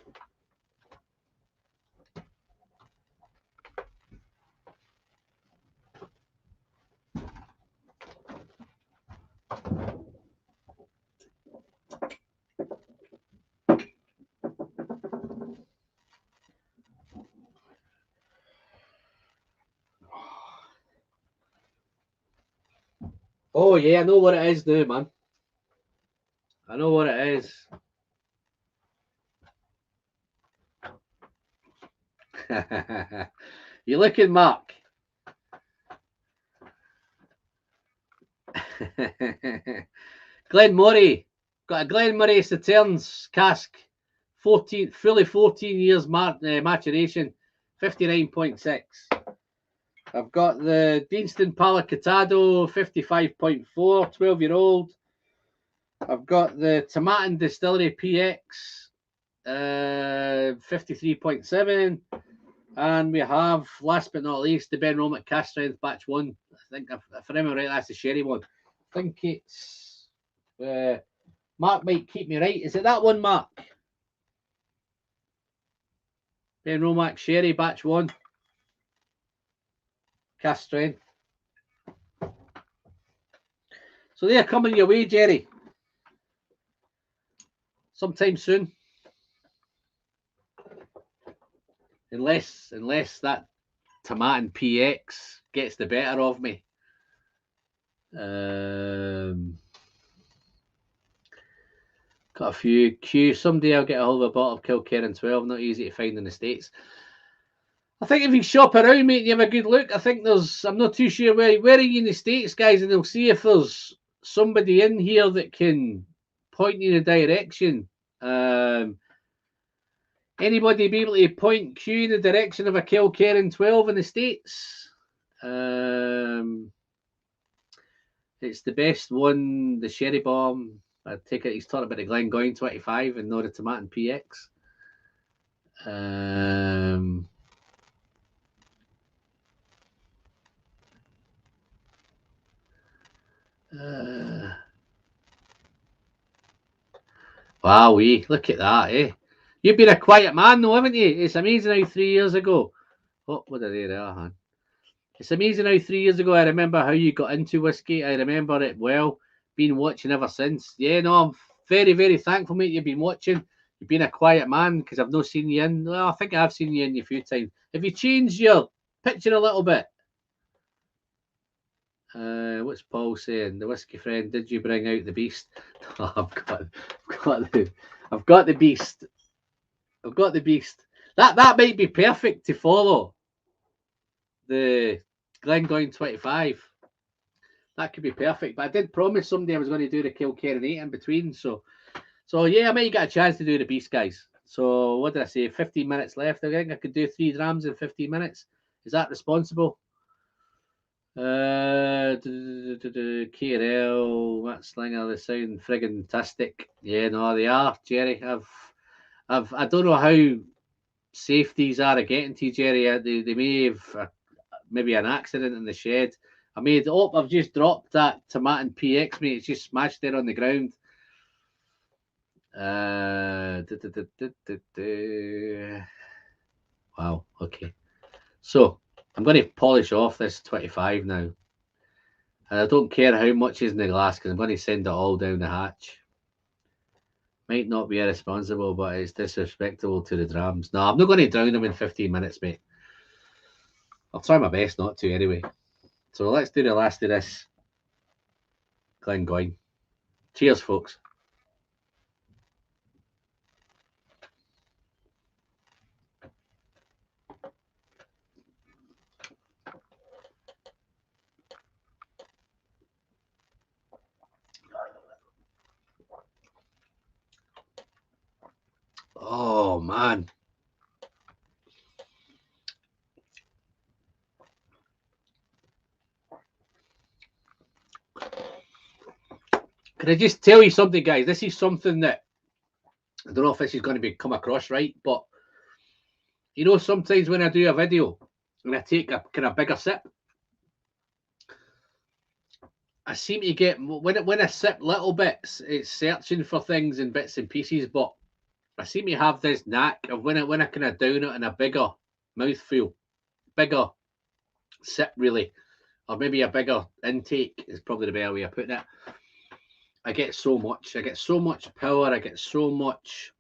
Oh yeah, I know what it is now, man. I know what it is. You looking, Mark? Glenmorangie. Got a Glenmorangie Sauternes cask. 14 years maturation. 59.6. I've got the Deanston Palacatado 55.4, 12-year-old. I've got the Tomatin Distillery PX 53.7. And we have, last but not least, the Ben Romack Cask Strength Batch 1. I think, if I remember right, that's the sherry one. I think it's... Mark might keep me right. Is it that one, Mark? Ben Romack Sherry Batch 1. Cask Strength. So they're coming your way, Jerry. Sometime soon. Unless that Tomatin PX gets the better of me. Got a few queues. Someday I'll get a hold of a bottle of Kilkerran 12. Not easy to find in the States. I think if you shop around, mate, you have a good look. I think I'm not too sure where are you in the States, guys, and they'll see if there's somebody in here that can point you in a direction. Anybody be able to point Q in the direction of a Kilkerran 12 in the States? It's the best one, the Sherry Bomb. I take it he's talking about the Glengoyne 25 and not the Tomatin PX. Wow, look at that, eh? You've been a quiet man, though, haven't you? It's amazing how 3 years ago. Oh, what are they there, hon? It's amazing how 3 years ago I remember how you got into whiskey. I remember it well. Been watching ever since. Yeah, no, I'm very, very thankful, mate. You've been watching. You've been a quiet man because I've not seen you in. Well, I think I've seen you in a few times. Have you changed your picture a little bit? What's Paul saying? The whiskey friend, did you bring out the beast? Oh, I've got the beast. I've got the beast. That might be perfect to follow the Glengoyne 25. That could be perfect. But I did promise somebody I was going to do the Kilkerran 8 in between. So yeah, I might get a chance to do the beast, guys. So what did I say? 15 minutes left. I think I could do 3 drams in 15 minutes. Is that responsible? KRL, that slinger, they sound friggin' tastic. Yeah, no, they are, Jerry. I don't know how safe these are of getting to, Jerry. They may have maybe an accident in the shed. I've just dropped that tomato and PX, mate. It's just smashed there on the ground. Wow, okay. So I'm going to polish off this 25 now. And I don't care how much is in the glass because I'm going to send it all down the hatch. Might not be irresponsible, but it's disrespectful to the drams. No, I'm not going to drown them in 15 minutes, mate. I'll try my best not to anyway. So let's do the last of this Glengoyne. Cheers, folks. Oh, man. Can I just tell you something, guys? This is something that I don't know if this is going to come across right, but you know, sometimes when I do a video and I take a kind of bigger sip, I seem to get, when I sip little bits, it's searching for things in bits and pieces, but I seem to have this knack of when I kind of down it in a bigger mouthfeel, bigger sip really, or maybe a bigger intake is probably the better way of putting it. I get so much power, I get so much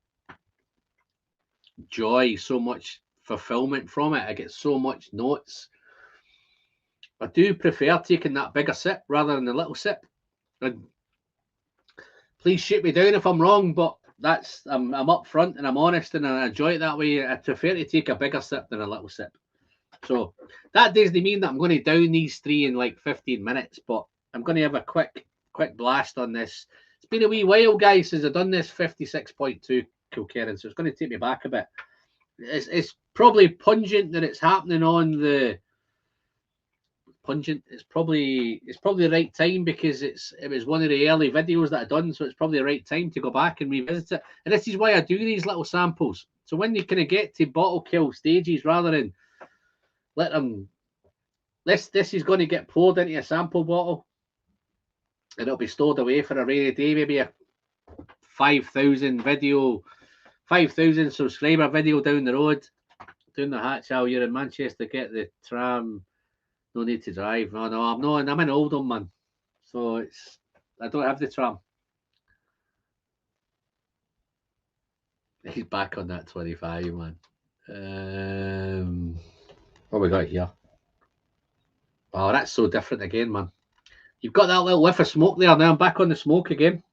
joy, so much fulfillment from it. I get so much notes. I do prefer taking that bigger sip rather than the little sip. And please shoot me down if I'm wrong, but I'm up front and I'm honest and I enjoy it that way. I prefer to take a bigger sip than a little sip. So that doesn't mean that I'm going to down these three in like 15 minutes, but I'm going to have a quick blast on this. It's been a wee while, guys, since I've done this 56.2 Kilkerran, so it's going to take me back a bit. It's probably pungent that it's happening on the pungent. It's probably the right time because it was one of the early videos that I've done, so it's probably the right time to go back and revisit it. And this is why I do these little samples. So when you kind of get to bottle kill stages, rather than let them, this is going to get poured into a sample bottle, and it'll be stored away for a rainy day. Maybe a 5,000 subscriber video down the road, down the hatch. Oh, you're in Manchester, get the tram. No need to drive. No, I'm not. I'm in Oldham, man. So I don't have the tram. He's back on that 25, man. What we got here? Oh, that's so different again, man. You've got that little whiff of smoke there. Now I'm back on the smoke again.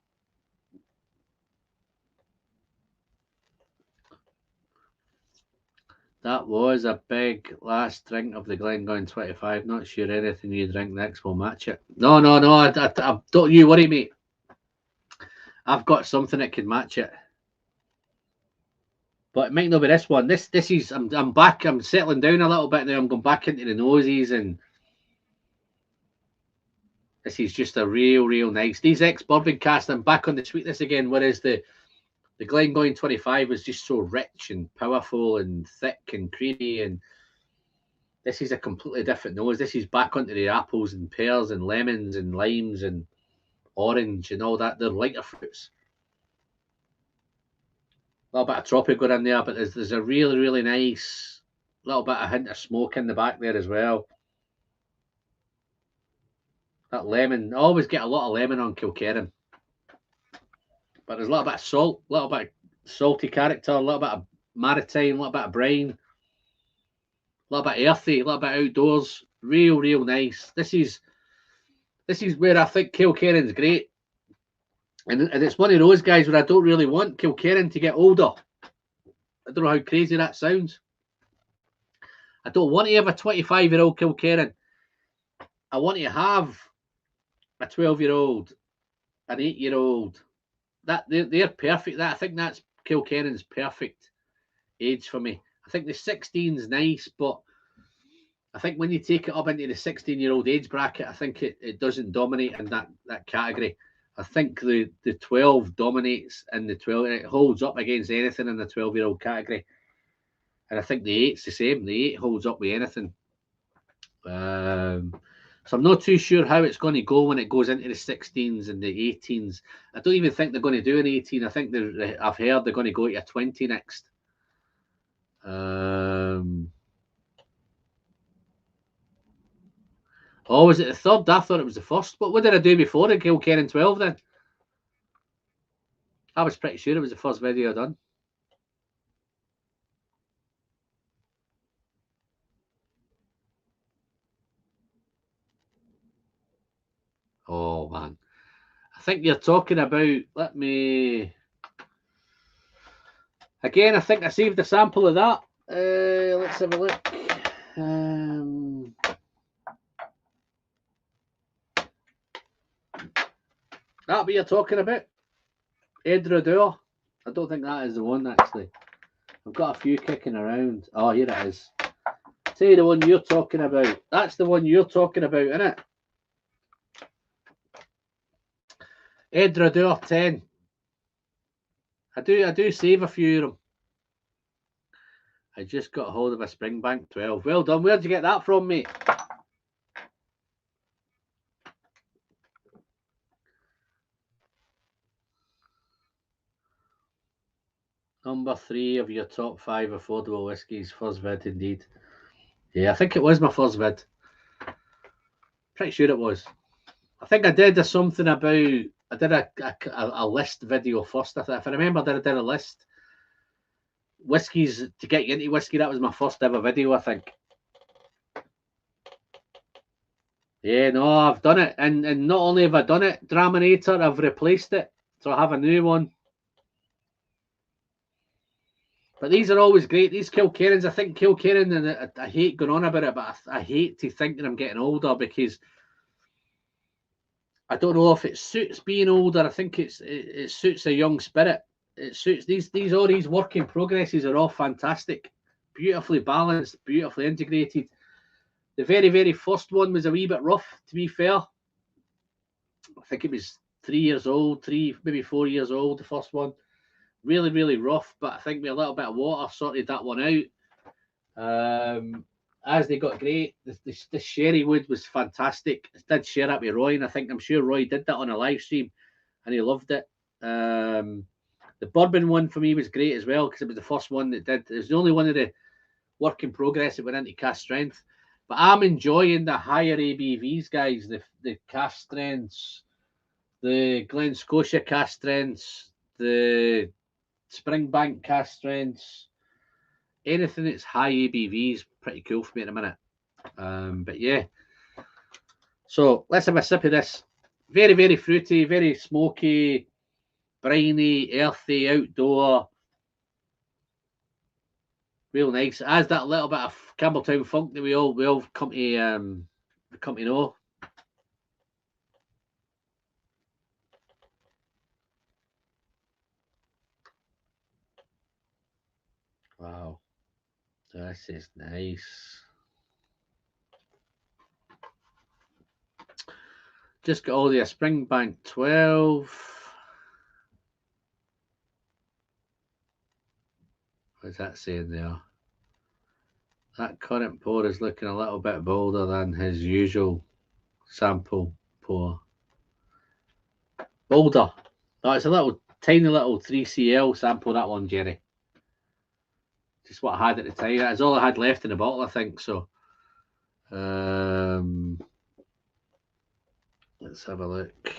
That was a big last drink of the Glengoyne 25. Not sure anything you drink next will match it. No. I don't you worry, mate. I've got something that can match it. But it might not be this one. This is I'm back. I'm settling down a little bit now. I'm going back into the noses, and this is just a real nice. These ex-bourbon cast, I'm back on the sweetness again, whereas the Glengoyne 25 was just so rich and powerful and thick and creamy, and this is a completely different nose. This is back onto the apples and pears and lemons and limes and orange and all that. They're lighter fruits. A little bit of tropical in there, but there's a really nice little bit of hint of smoke in the back there as well. That lemon, I always get a lot of lemon on Kilkerran. But there's a little bit of salt, a little bit of salty character, a little bit of maritime, a little bit of brine, a little bit earthy, a little bit outdoors. Real nice. This is where I think Kilkerran's great. And it's one of those guys where I don't really want Kilkerran to get older. I don't know how crazy that sounds. I don't want to have a 25-year-old Kilkerran. I want to have a 12-year-old, an 8-year-old. That they're perfect. I think that's Kilkerran's perfect age for me. I think the 16's nice, but I think when you take it up into the 16-year-old age bracket, I think it doesn't dominate in that category. I think the 12 dominates in the 12. It holds up against anything in the 12-year-old category. And I think the 8's the same. The 8 holds up with anything. So I'm not too sure how it's going to go when it goes into the 16s and the 18s. I don't even think they're going to do an 18. I think I've heard they're going to go to a 20 next. Oh, was it the third? I thought it was the first. But what did I do before the Kilkerran 12 then? I was pretty sure it was the first video I done. Oh, man. I think you're talking about, let me... Again, I think I saved a sample of that. Let's have a look. That what you're talking about? Edrador. I don't think that is the one, actually. I've got a few kicking around. Oh, here it is. Say the one you're talking about. That's the one you're talking about, isn't it? Edrador 10. I do save a few of them. I just got hold of a Springbank 12. Well done. Where'd you get that from, mate? Number 3 of your top 5 affordable whiskies. First vid, indeed. Yeah, I think it was my first vid. Pretty sure it was. I think I did something about... I did a list video first. If I remember, I did a list. Whiskies to get you into whiskey. That was my first ever video, I think. Yeah, no, I've done it. And not only have I done it, Draminator, I've replaced it. So I have a new one. But these are always great. These Kilkerrans, I think Kilkerran, and I hate going on about it, but I hate to think that I'm getting older because I don't know if it suits being older. I think it suits a young spirit. It suits all these work in progresses are all fantastic, beautifully balanced, beautifully integrated. The very, very first one was a wee bit rough, to be fair. I think it was 3 years old, maybe 4 years old, the first one. Really, really rough, but I think with a little bit of water sorted that one out. As they got great, the sherry wood was fantastic. I did share that with Roy, and I'm sure Roy did that on a live stream, and he loved it. The bourbon one for me was great as well because it was the first one that did. It was the only one of the work in progress that went into cask strength. But I'm enjoying the higher ABVs, guys. The cask strengths, the Glen Scotia cask strengths, the Springbank cask strengths, anything that's high ABV is pretty cool for me at the minute. But yeah, so let's have a sip of this. Very, very fruity, very smoky, briny, earthy, outdoor. Real nice. It has that little bit of Campbelltown funk that we all come to know. Wow, this is nice. Just got all the Springbank 12. What's that saying there? That current pour is looking a little bit bolder than his usual sample pour. Bolder. Oh, it's a little tiny little 3CL sample, that one, Jerry. Just what I had at the time. That's all I had left in the bottle, I think. So, let's have a look.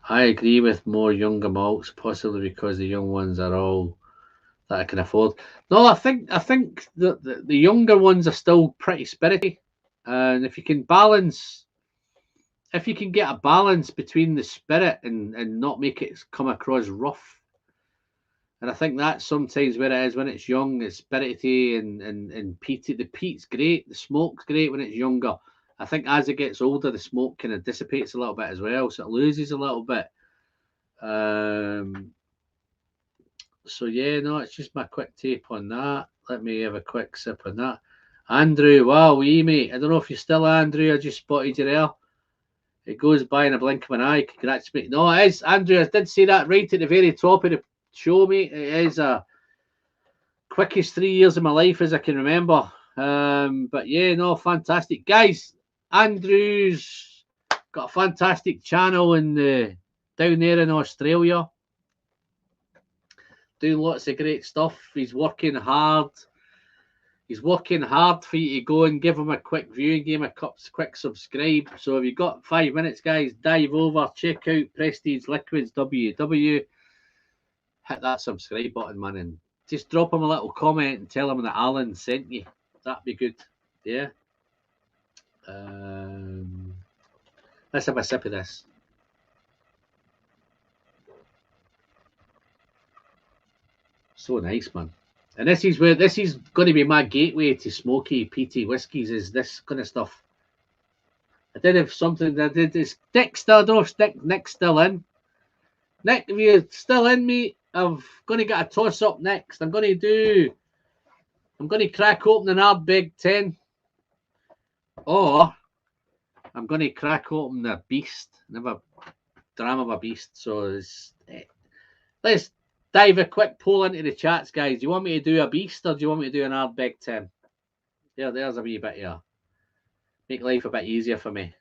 I agree with more younger malts, possibly because the young ones are all that I can afford. No, I think the younger ones are still pretty spirity, and if you can get a balance between the spirit and not make it come across rough. And I think that's sometimes where it is when it's young, it's spirity and peaty. The peat's great, the smoke's great when it's younger. I think as it gets older, the smoke kind of dissipates a little bit as well, so it loses a little bit. So yeah, no, it's just my quick take on that. Let me have a quick sip on that. Andrew, wow, mate. I don't know if you're still Andrew. I just spotted you there. It goes by in a blink of an eye. Congratulations. No, it is Andrew. I did say that right at the very top of the show, mate. It is a quickest 3 years of my life as I can remember. But yeah, no, fantastic. Guys, Andrew's got a fantastic channel in down there in Australia. Doing lots of great stuff. He's working hard. He's working hard for you to go and give him a quick view and give him a quick subscribe. So if you've got 5 minutes, guys, dive over, check out Prestige Liquids WW. Hit that subscribe button, man, and just drop him a little comment and tell him that Alan sent you. That'd be good. Yeah. Let's have a sip of this. So nice, man. And this is going to be my gateway to smoky, peaty whiskies, is this kind of stuff. I did have something that I did. Is Nick still? I don't know if Nick's still in. Nick, if you're still in, mate, I'm going to get a toss up next. I'm going to crack open an Ardbeg 10, or I'm going to crack open the Beast. Never dram of a Beast. So let's dive a quick poll into the chats, guys. Do you want me to do a Beast or do you want me to do an Ardbeg 10? Yeah, there's a wee bit here. Make life a bit easier for me.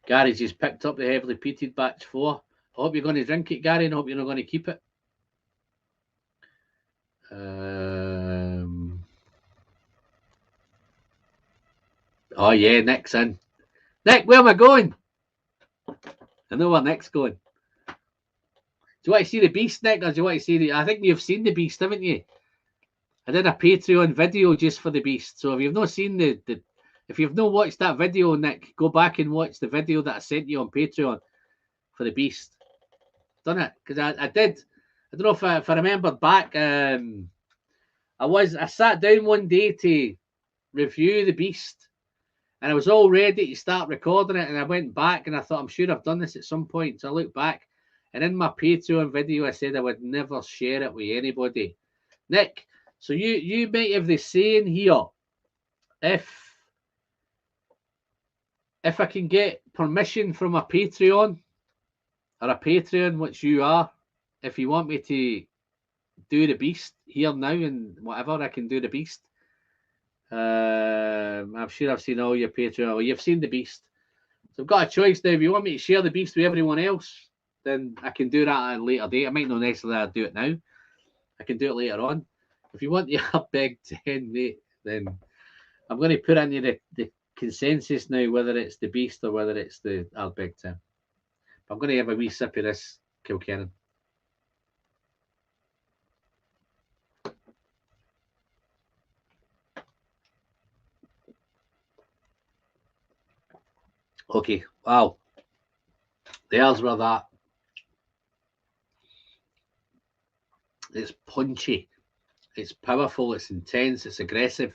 Gary's just picked up the heavily peated batch 4. I hope you're going to drink it, Gary, and I hope you're not going to keep it. Oh yeah, Nick's in. Nick, where am I going? I know where Nick's going. Do you want to see the Beast, Nick, or do you want to see the... I think you've seen the Beast, haven't you? I did a Patreon video just for the Beast. So if you've not seen if you've not watched that video, Nick, go back and watch the video that I sent you on Patreon for the Beast. Done it because I did. I don't know if I remembered back. I sat down one day to review the Beast, and I was all ready to start recording it, and I went back and I thought, I'm sure I've done this at some point. So I looked back, and in my Patreon video, I said I would never share it with anybody. Nick, so you might have the saying here, if I can get permission from a Patreon or a Patreon, which you are, if you want me to do the Beast here now and whatever, I can do the Beast. I'm sure I've seen all your Patreon. Well, you've seen the Beast. So I've got a choice now. If you want me to share the Beast with everyone else, then I can do that at a later date. I might not necessarily do it now. I can do it later on. If you want the Ardbeg 10, mate, then I'm going to put in the consensus now, whether it's the Beast or whether it's the Ardbeg 10. But I'm going to have a wee sip of this Kilkennan. Okay, wow. There's where that. It's punchy. It's powerful. It's intense. It's aggressive.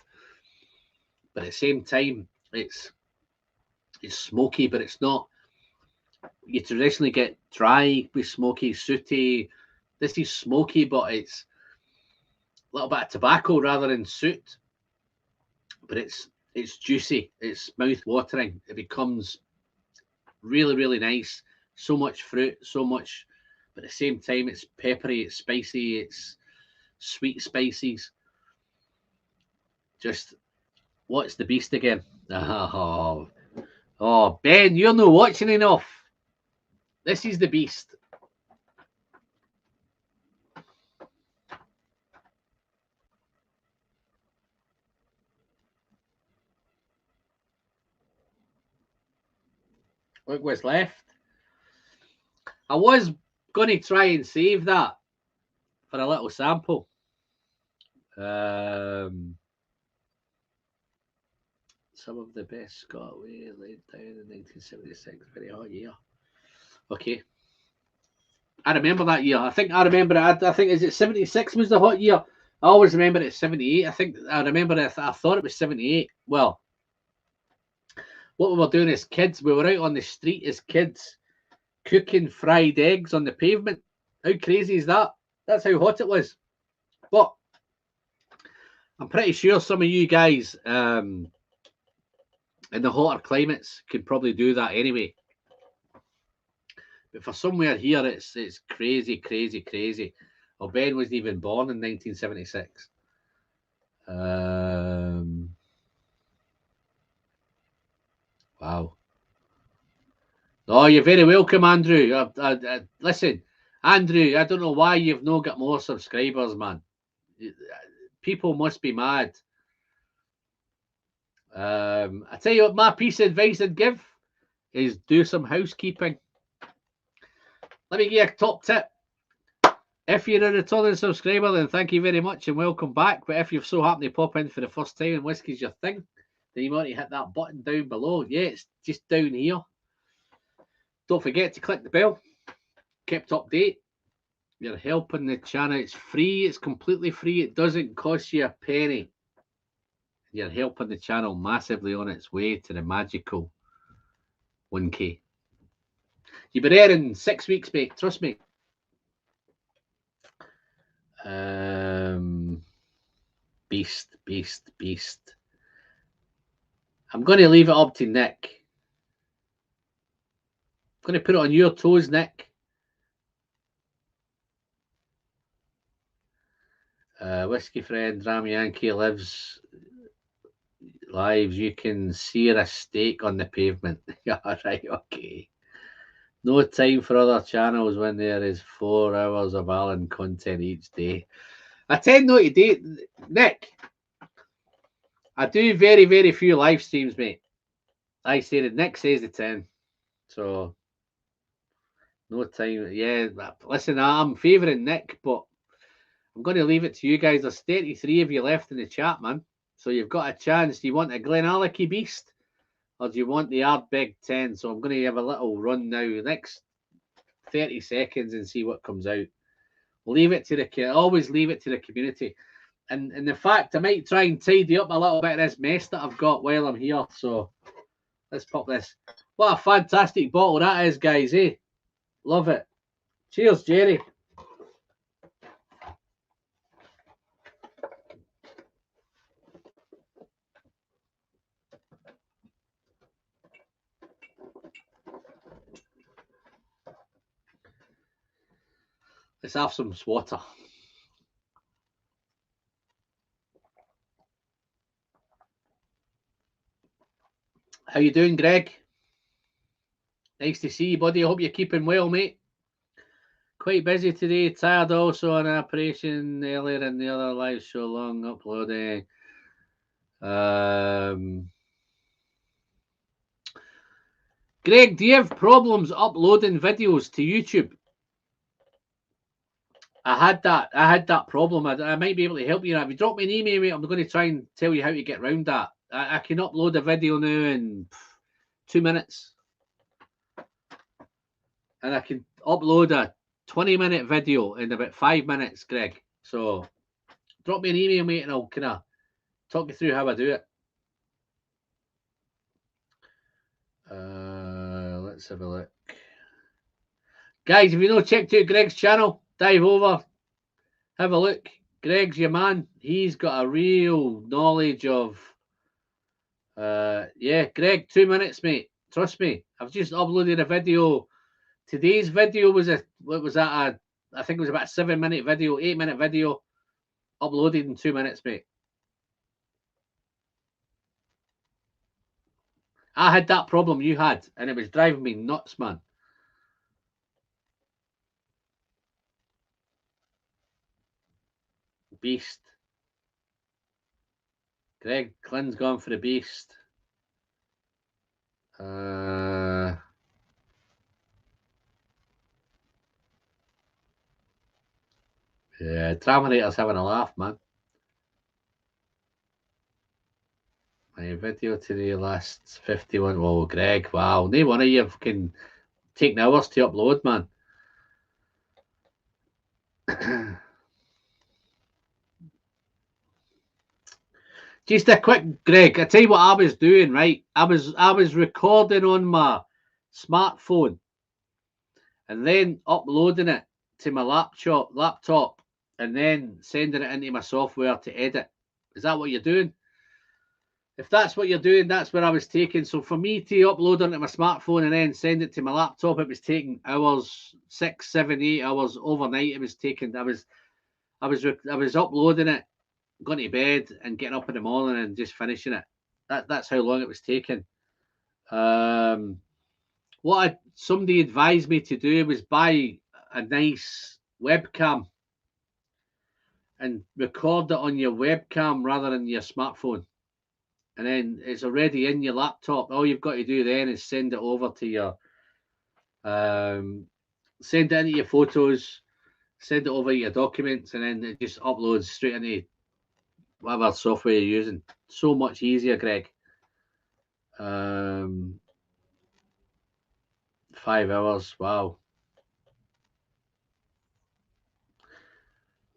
But at the same time, it's smoky, but it's not. You traditionally get dry with smoky, sooty. This is smoky, but it's a little bit of tobacco rather than soot. But it's juicy. It's mouth-watering. It becomes really, really nice. So much fruit, so much, but at the same time, it's peppery, it's spicy, it's sweet spices. Just, what's the Beast again? Oh, Ben, you're not watching enough. This is the Beast. Look what's left. I was going to try and save that for a little sample. Some of the best Scott we laid down in 1976. Very hot year. Okay. I remember that year. I think is it 76 was the hot year? I always remember it 78. I remember it. I thought it was 78. Well, what we were doing as kids, we were out on the street as kids cooking fried eggs on the pavement. How crazy is that? That's how hot it was. But I'm pretty sure some of you guys in the hotter climates could probably do that anyway. But for somewhere here, it's crazy, crazy, crazy. Well, Ben wasn't even born in 1976. Wow. Oh, you're very welcome, Andrew. Listen, Andrew, I don't know why you've not got more subscribers, man. People must be mad. I tell you what, my piece of advice I'd give is do some housekeeping. Let me give you a top tip. If you're a returning subscriber, then thank you very much and welcome back. But if you've so happened to pop in for the first time and whiskey's your thing, then you want to hit that button down below. Yeah, it's just down here. Don't forget to click the bell. Kept update. You're helping the channel. It's free. It's completely free. It doesn't cost you a penny. You're helping the channel massively on its way to the magical 1K. You'll be there in 6 weeks, mate. Trust me. Beast. I'm going to leave it up to Nick. I'm going to put it on your toes, Nick. Whiskey friend Ram Yankee lives lives. You can sear a steak on the pavement. Yeah, right, okay. No time for other channels when there is 4 hours of Alan content each day. I tend not to do, Nick. I do very, very few live streams, mate. I say that Nick says the 10. So, no time. Yeah, listen, I'm favouring Nick, but I'm going to leave it to you guys. There's 33 of you left in the chat, man. So you've got a chance. Do you want a Glenallachie Beast? Or do you want the Ardbeg 10? So I'm going to have a little run now. Next 30 seconds and see what comes out. Leave it to the always leave it to the community. And the fact I might try and tidy up a little bit of this mess that I've got while I'm here. So let's pop this. What a fantastic bottle that is, guys, eh? Love it. Cheers, Jerry. Let's have some water. How you doing, Greg? Nice to see you, buddy. I hope you're keeping well, mate. Quite busy today. Tired also on an operation earlier in the other live show. Long uploading. Greg, do you have problems uploading videos to YouTube? I had that problem. I might be able to help you. If you drop me an email, mate, I'm going to try and tell you how to get around that. I can upload a video now in 2 minutes. And I can upload a 20-minute video in about 5 minutes, Greg. So drop me an email, mate, and I'll kind of talk you through how I do it. Let's have a look. Guys, if you know, checked out Greg's channel, dive over, have a look. Greg's your man. He's got a real knowledge of... yeah, Greg, 2 minutes, mate. Trust me. I've just uploaded a video. Today's video was I think it was about a 7-minute video, 8-minute video, uploaded in 2 minutes, mate. I had that problem you had, and it was driving me nuts, man. Beast. Greg Clynn's gone for the beast. Yeah, Traminator's having a laugh, man. My video today lasts 51. Whoa, Greg, wow. No one of you can take hours to upload, man. Just a quick, Greg, I tell you what I was doing, right? I was recording on my smartphone and then uploading it to my laptop and then sending it into my software to edit. Is that what you're doing? If that's what you're doing, that's where I was taking. So for me to upload onto my smartphone and then send it to my laptop, it was taking hours, 6, 7, 8 hours overnight. It was taking. I was uploading it, going to bed, and getting up in the morning and just finishing it. That's how long it was taking. Somebody advised me to do was buy a nice webcam and record it on your webcam rather than your smartphone. And then it's already in your laptop. All you've got to do then is send it over to your, send it into your photos, send it over your documents, and then it just uploads straight into whatever software you're using. So much easier, Greg. 5 hours, wow.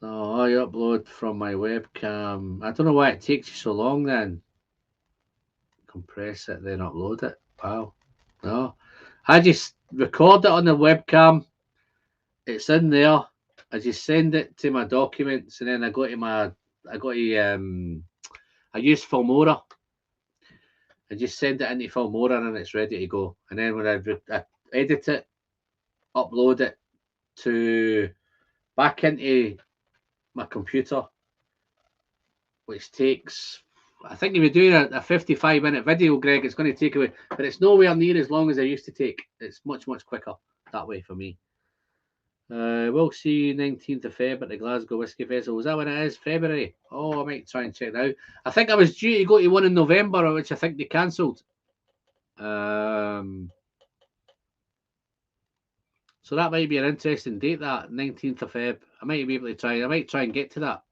Oh, I upload from my webcam. I don't know why it takes you so long then. Compress it, then upload it. Wow. No. I just record it on the webcam. It's in there. I just send it to my documents, and then I use Filmora. I just send it into Filmora and it's ready to go. And then when I edit it, upload it back into my computer, which takes, I think if you're doing a 55-minute video, Greg, it's going to take away, but it's nowhere near as long as I used to take. It's much, much quicker that way for me. We'll see you 19th of Feb at the Glasgow Whisky Festival. Is that when it is? February? Oh, I might try and check it out. I think I was due to go to one in November, which I think they cancelled. So that might be an interesting date, that 19th of Feb. I might be able to try. I might try and get to that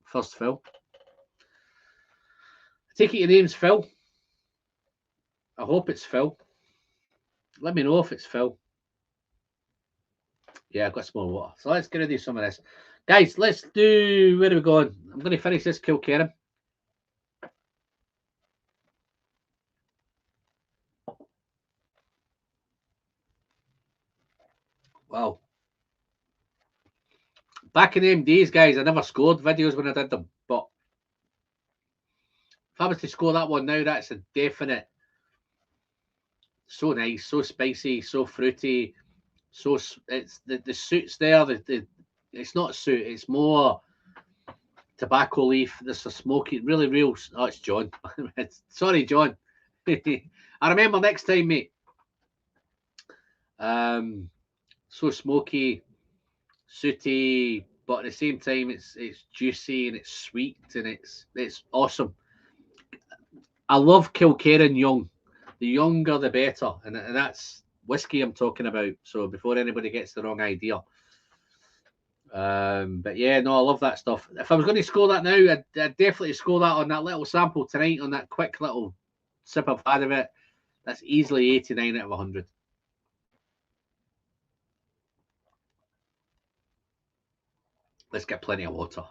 first, Phil. I take it your name's Phil. I hope it's Phil. Let me know if it's Phil. Yeah, I've got some more water. So let's get ready some of this. Guys, let's do, where are we going? I'm going to finish this Kilkerran. Wow. Back in them days, guys, I never scored videos when I did them. But if I was to score that one now, that's a definite. So nice, so spicy, so fruity. So it's the suit's there. It's not suit. It's more tobacco leaf. There's a smoky, really real. Oh, it's John. Sorry, John. I remember next time, mate. So smoky, sooty, but at the same time, it's juicy and it's sweet and it's awesome. I love Kilkerran young. The younger, the better, and that's whiskey I'm talking about. So before anybody gets the wrong idea. But yeah, no, I love that stuff. If I was going to score that now, I'd definitely score that on that little sample tonight, on that quick little sip I've had of it. That's easily 89 out of 100. Let's get plenty of water.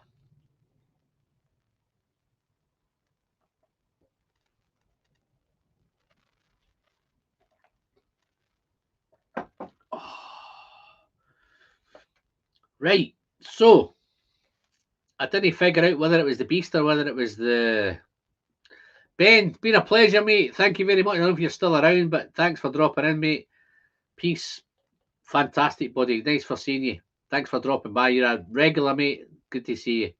Right, so I didn't figure out whether it was the beast or whether it was the Ben. Been a pleasure, mate. Thank you very much. I don't know if you're still around, but thanks for dropping in, mate. Peace. Fantastic, buddy. Nice for seeing you. Thanks for dropping by. You're a regular, mate. Good to see you.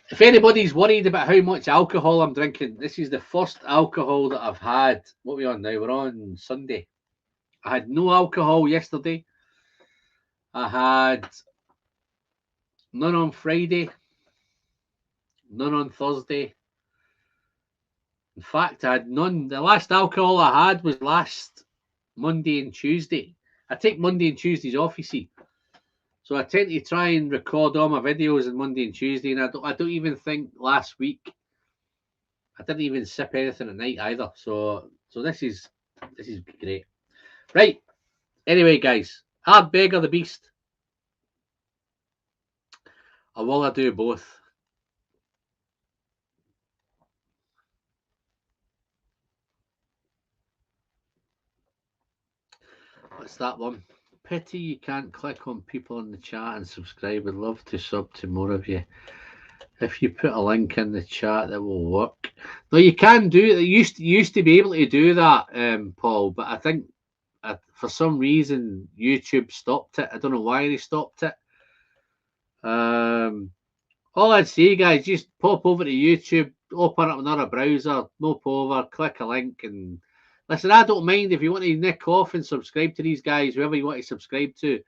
If anybody's worried about how much alcohol I'm drinking, this is the first alcohol that I've had. What are we on now? We're on Sunday. I had no alcohol yesterday. I had none on Friday. None on Thursday. In fact, I had none. The last alcohol I had was last Monday and Tuesday. I take Monday and Tuesdays off, you see. So I tend to try and record all my videos on Monday and Tuesday, and I don't even think last week I didn't even sip anything at night either. So this is great. Right. Anyway, guys, hard beggar the beast, or will I do both? What's that one? Pity you can't click on people in the chat and subscribe. I'd love to sub to more of you. If you put a link in the chat, that will work. No, you can do it. You used to be able to do that, Paul, but I think for some reason YouTube stopped it. I don't know why they stopped it. All I'd say, guys, just pop over to YouTube, open up another browser, mop over, click a link, and listen. I don't mind if you want to nick off and subscribe to these guys, whoever you want to subscribe to,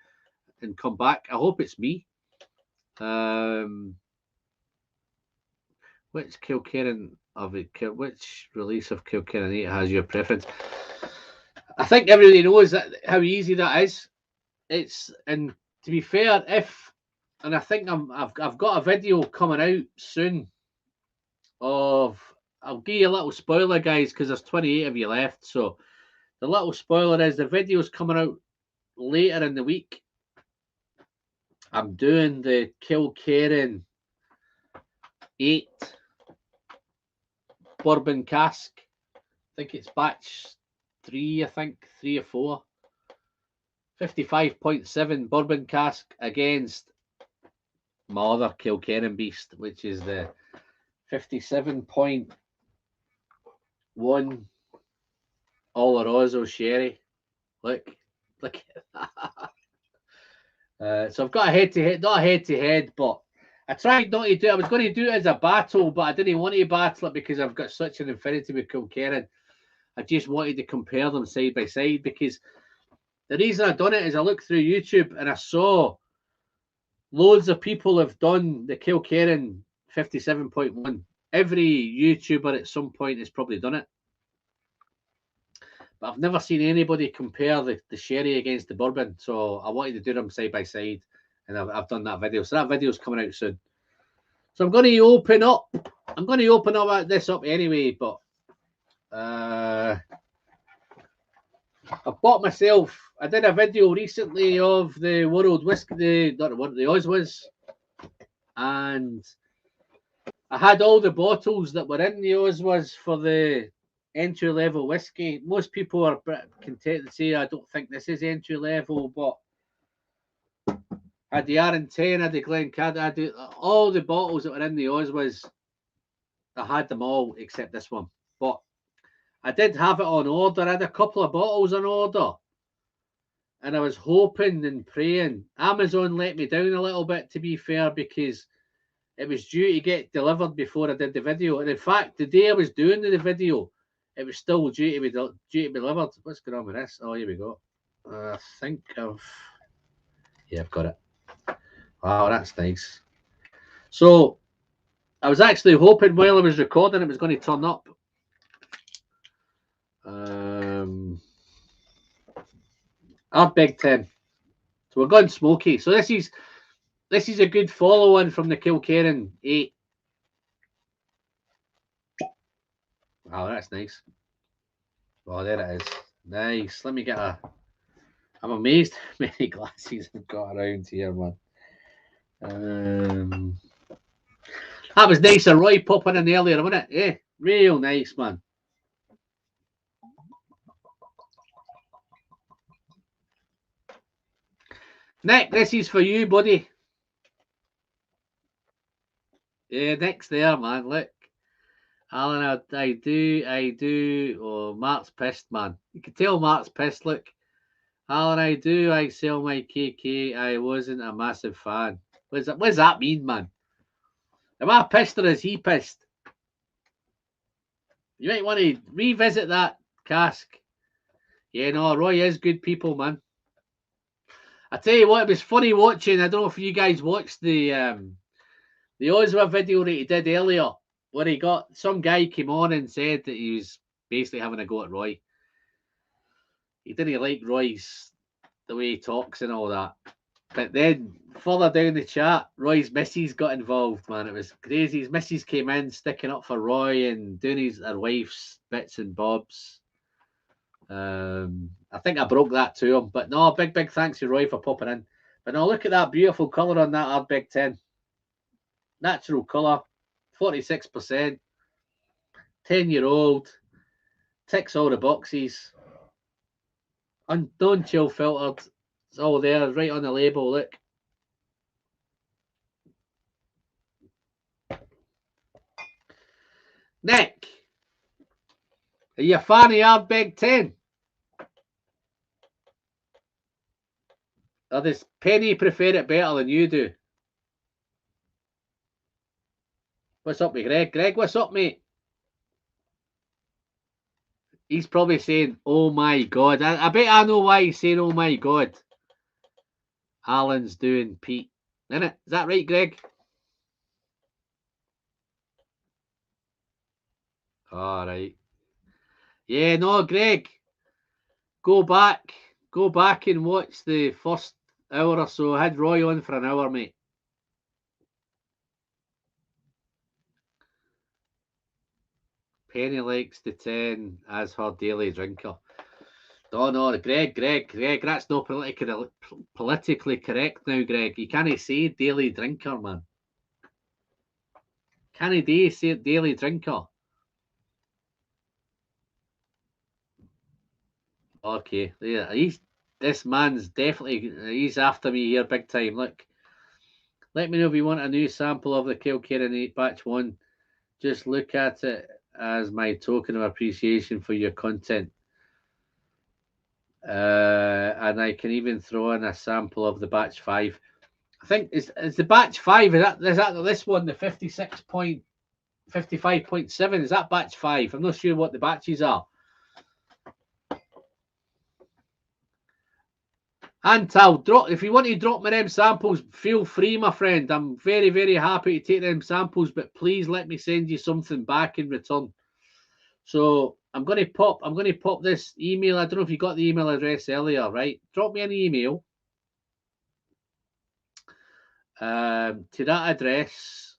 and come back. I hope it's me. Which Kilkerran of it? Which release of Kilkerran 8 has your preference? I think everybody knows that how easy that is. And to be fair, and I think I've got a video coming out soon of. I'll give you a little spoiler, guys, because there's 28 of you left. So the little spoiler is the video's coming out later in the week. I'm doing the Kilkerran 8 bourbon cask. I think it's batch 3, 3 or 4. 55.7 bourbon cask against my other Kilkerran beast, which is the 57.1 Oloroso sherry. Look at that. So I've got a head-to-head, not a head-to-head, but I tried not to do it. I was going to do it as a battle, but I didn't want to battle it because I've got such an affinity with Kilkerran. I just wanted to compare them side by side, because the reason I've done it is I looked through YouTube and I saw loads of people have done the Kilkerran 57.1. Every YouTuber at some point has probably done it. But I've never seen anybody compare the sherry against the bourbon. So I wanted to do them side by side. And I've done that video. So that video is coming out soon. So I'm going to open up. I'm going to open up this up anyway. But I bought myself. I did a video recently of the World Whiskey, the Oswis, and I had all the bottles that were in the Oswis for the entry level whiskey. Most people are content to say, I don't think this is entry level, but I had the R10, I had the Glencairn, I had all the bottles that were in the Oswis. I had them all except this one, but I did have it on order. I had a couple of bottles on order, and I was hoping and praying. Amazon let me down a little bit, to be fair, because it was due to get delivered before I did the video. And in fact, the day I was doing the video, it was still due to be delivered. What's going on with this? Oh, here we go. I think I've got it. Wow, that's nice. So I was actually hoping while I was recording it was going to turn up. Our Big 10. So we're going smoky. So this is a good follow-on from the Kilkerran 8. Wow, that's nice. Oh, there it is. Nice. Let me get a... I'm amazed how many glasses I've got around here, man. That was nice of Roy popping in earlier, wasn't it? Yeah, real nice, man. Nick, this is for you, buddy. Yeah, Nick's there, man. Look. Alan, I do. Oh, Mark's pissed, man. You can tell Mark's pissed, look. Alan, I sell my KK. I wasn't a massive fan. What does that mean, man? Am I pissed or is he pissed? You might want to revisit that cask. Yeah, no, Roy is good people, man. I tell you what, it was funny watching. I don't know if you guys watched the Oswald video that he did earlier, where he got some guy came on and said that he was basically having a go at Roy. He didn't like Roy's the way he talks and all that. But then further down the chat, Roy's missus got involved, man. It was crazy. His missus came in sticking up for Roy and doing her wife's bits and bobs. I think I broke that to him. But no, big thanks to Roy for popping in. But no, look at that beautiful colour on that Ard Big 10. Natural colour, 46%. 10-year-old. Ticks all the boxes. Non-chill filtered. It's all there, right on the label, look. Nick, are you a fan of Ardbeg 10? Or does Penny prefer it better than you do? What's up with Greg? Greg, what's up, mate? He's probably saying, oh my God. I bet I know why he's saying, oh my God. Alan's doing Pete. Isn't it? Is that right, Greg? All right. Yeah, no, Greg. Go back and watch the first hour or so. I had Roy on for an hour, mate. Penny likes the 10 as her daily drinker. No, Greg, that's not politically correct now, Greg. You can't say daily drinker, man. Can't you say daily drinker? Okay, yeah, this man's definitely, he's after me here big time. Look, let me know if you want a new sample of the Kilkerran 8 batch 1. Just look at it as my token of appreciation for your content. And I can even throw in a sample of the batch 5. I think is the batch 5, is that this one, the 56.55.7, is that batch 5? I'm not sure what the batches are. And I'll drop, if you want to drop me them samples, feel free, my friend. I'm very, very happy to take them samples, but please let me send you something back in return. So I'm going to pop this email. I don't know if you got the email address earlier, right? Drop me an email to that address.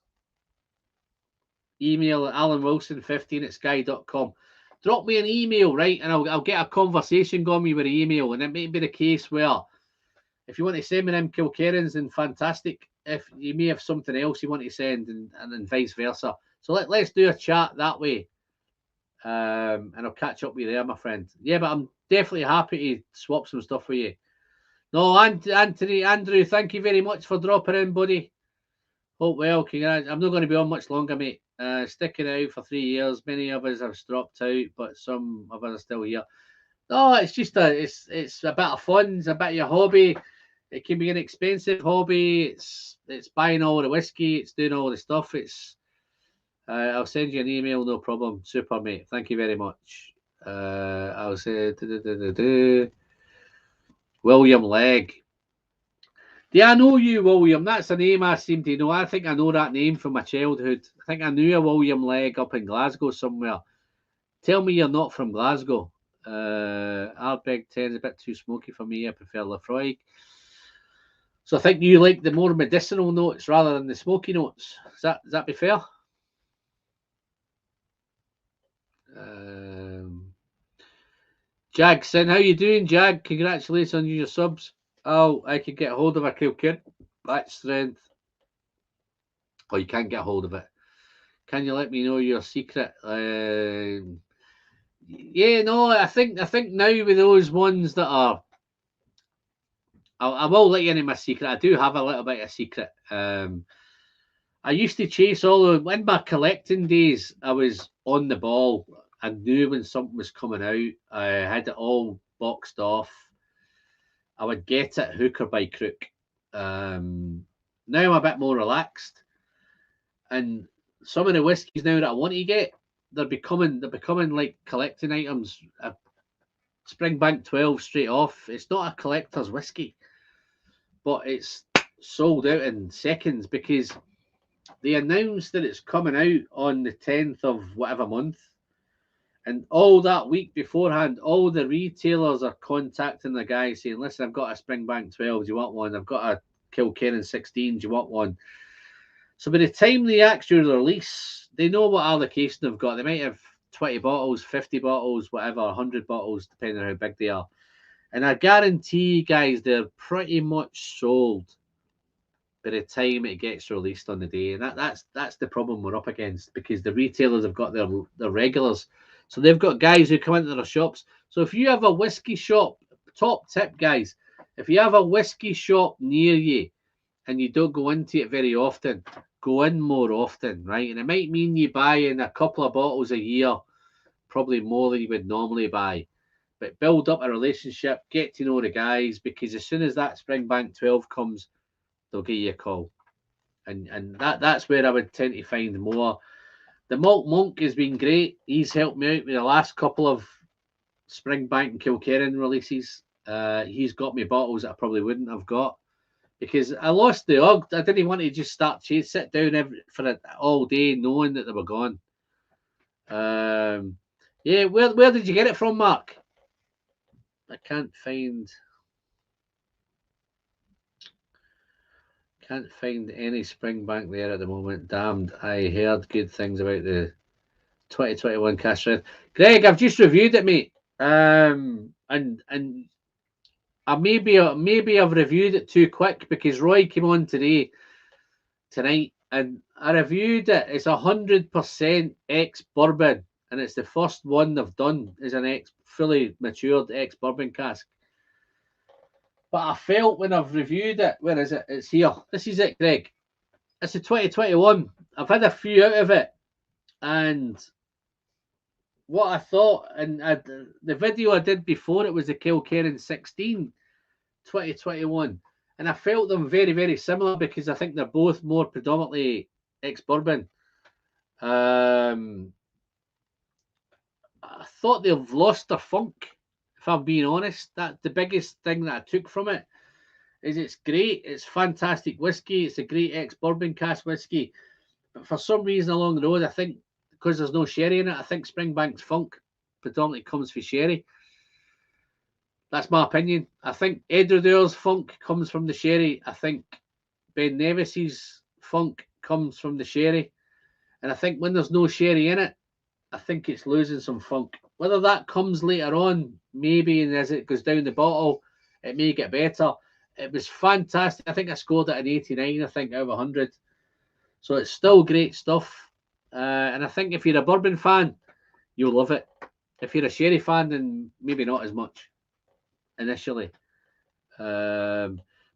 Email alanwilson15@sky.com. Drop me an email, right? And I'll get a conversation going with your email. And it may be the case where if you want to send me them Kilkerrans, then fantastic. If you may have something else you want to send, and then vice versa. So let's do a chat that way. And I'll catch up with you there, my friend. Yeah, but I'm definitely happy to swap some stuff with you. No, Andrew, thank you very much for dropping in, buddy. Hope well. I'm not going to be on much longer, mate. Sticking out for 3 years. Many of us have dropped out, but some of us are still here. No, it's just it's a bit of fun. It's a bit of your hobby. It can be an expensive hobby. It's buying all the whiskey. It's doing all the stuff. It's I'll send you an email, no problem. Super, mate. Thank you very much. I'll say William Legg. Do I know you, William? That's a name I seem to know. I think I know that name from my childhood. I think I knew a William Legg up in Glasgow somewhere. Tell me you're not from Glasgow. Ardbeg 10 is a bit too smoky for me. I prefer Lafroig. So I think you like the more medicinal notes rather than the smoky notes. Does that be fair? Jagson, how you doing, Jag? Congratulations on your subs. Oh, I could get hold of a Kilkerran. That's strength. Oh, you can't get hold of it. Can you let me know your secret? Yeah, no, I think now with those ones that are, I will let you in my secret. I do have a little bit of secret. I used to chase in my collecting days. I was on the ball. I knew when something was coming out. I had it all boxed off. I would get it hook or by crook. Now I'm a bit more relaxed, and some of the whiskies now that I want to get, they're becoming like collecting items. Springbank 12 straight off. It's not a collector's whiskey, but it's sold out in seconds because they announced that it's coming out on the 10th of whatever month. And all that week beforehand, all the retailers are contacting the guy saying, listen, I've got a Springbank 12, do you want one? I've got a Kilkerran 16, do you want one? So by the time they actually release, they know what allocation they've got. They might have 20 bottles, 50 bottles, whatever, 100 bottles, depending on how big they are. And I guarantee, guys, they're pretty much sold by the time it gets released on the day. And that's the problem we're up against, because the retailers have got their regulars. So they've got guys who come into their shops. So if you have a whiskey shop, top tip, guys, If you have a whiskey shop near you and you don't go into it very often, go in more often, right? And it might mean you buy in a couple of bottles a year, probably more than you would normally buy. But build up a relationship, get to know the guys, because as soon as that Springbank 12 comes, they'll give you a call. And that's where I would tend to find more. The Malt Monk has been great. He's helped me out with the last couple of Springbank and Kilkerran releases. He's got me bottles that I probably wouldn't have got because I lost the UGG. I didn't want to just sit down for it all day knowing that they were gone. Yeah, where did you get it from, Mark? I can't find any Springbank there at the moment. Damned, I heard good things about the 2021 cash round. Greg, I've just reviewed it, mate. And I maybe I've reviewed it too quick because Roy came on tonight, and I reviewed it. It's 100% ex-bourbon, and it's the first one they've done is an fully matured ex-bourbon cask. But I felt when I've reviewed it, where is it? It's here. This is it, Greg. It's a 2021. I've had a few out of it, and what I thought, and the video I did before it was the Kilkerran 16 2021, and I felt them very, very similar because I think they're both more predominantly ex-bourbon. I thought they've lost their funk, if I'm being honest. That's the biggest thing that I took from it. Is it's great, it's fantastic whiskey, it's a great ex-bourbon cask whiskey, but for some reason along the road, I think because there's no sherry in it, I think Springbank's funk predominantly comes from sherry. That's my opinion. I think Edradour's funk comes from the sherry. I think Ben Nevis's funk comes from the sherry. And I think when there's no sherry in it, I think it's losing some funk. Whether that comes later on, maybe, and as it goes down the bottle, it may get better. It was fantastic. I think I scored it an 89, I think, out of 100. So it's still great stuff. And I think if you're a bourbon fan, you'll love it. If you're a sherry fan, then maybe not as much initially. But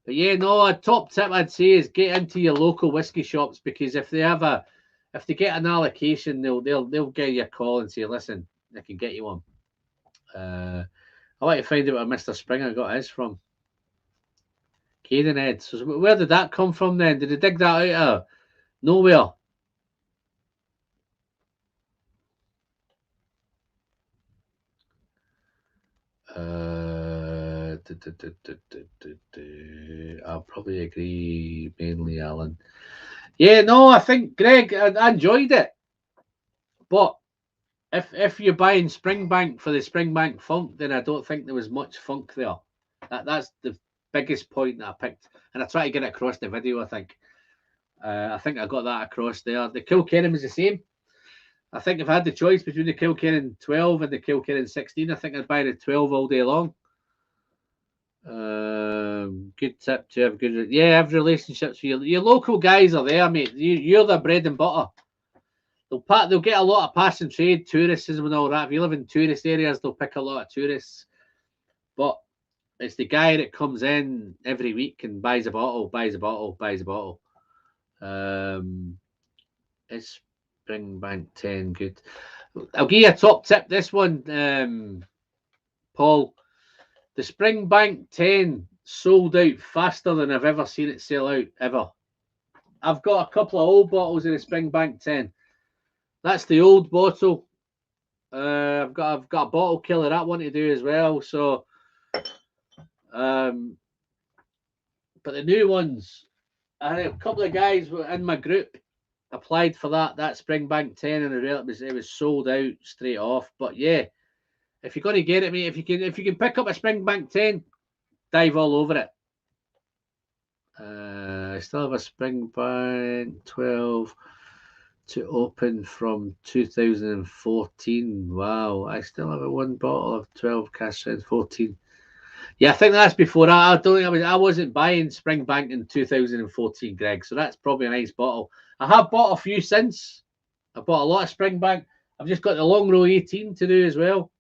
yeah, no, a top tip I'd say is get into your local whiskey shops, because if they get an allocation, they'll give you a call and say, listen, I can get you one. I want to find out where Mr. Springer got his from. Cadenhead. So where did that come from then? Did they dig that out of nowhere? I'll probably agree mainly, Alan. Yeah, no, I think, Greg, I enjoyed it. But if you're buying Springbank for the Springbank funk, then I don't think there was much funk there. That's the biggest point that I picked. And I try to get it across the video, I think. I think I got that across there. The Kilkerran was the same. I think if I had the choice between the Kilkerran 12 and the Kilkerran 16, I think I'd buy the 12 all day long. Good tip to have good. Yeah, have relationships with your local guys are there, mate. You're the bread and butter. They'll get a lot of passing trade, tourists and all that. If you live in tourist areas, they'll pick a lot of tourists. But it's the guy that comes in every week and buys a bottle. It's Springbank 10 good. I'll give you a top tip. This one, Paul. The Springbank 10 sold out faster than I've ever seen it sell out, ever. I've got a couple of old bottles in the Springbank 10. That's the old bottle. I've got a bottle killer that one to do as well. So, but the new ones, I had a couple of guys in my group applied for that Springbank 10, and it was sold out straight off. But yeah, if you're going to get it, mate, if you can pick up a Springbank 10, dive all over it. I still have a Springbank 12 to open from 2014. Wow, I still have one bottle of 12 cask strength 14. Yeah, I think that's before. I don't think I wasn't buying Springbank in 2014, Greg. So that's probably a nice bottle. I have bought a few since. I bought a lot of Springbank. I've just got the Long Row 18 to do as well.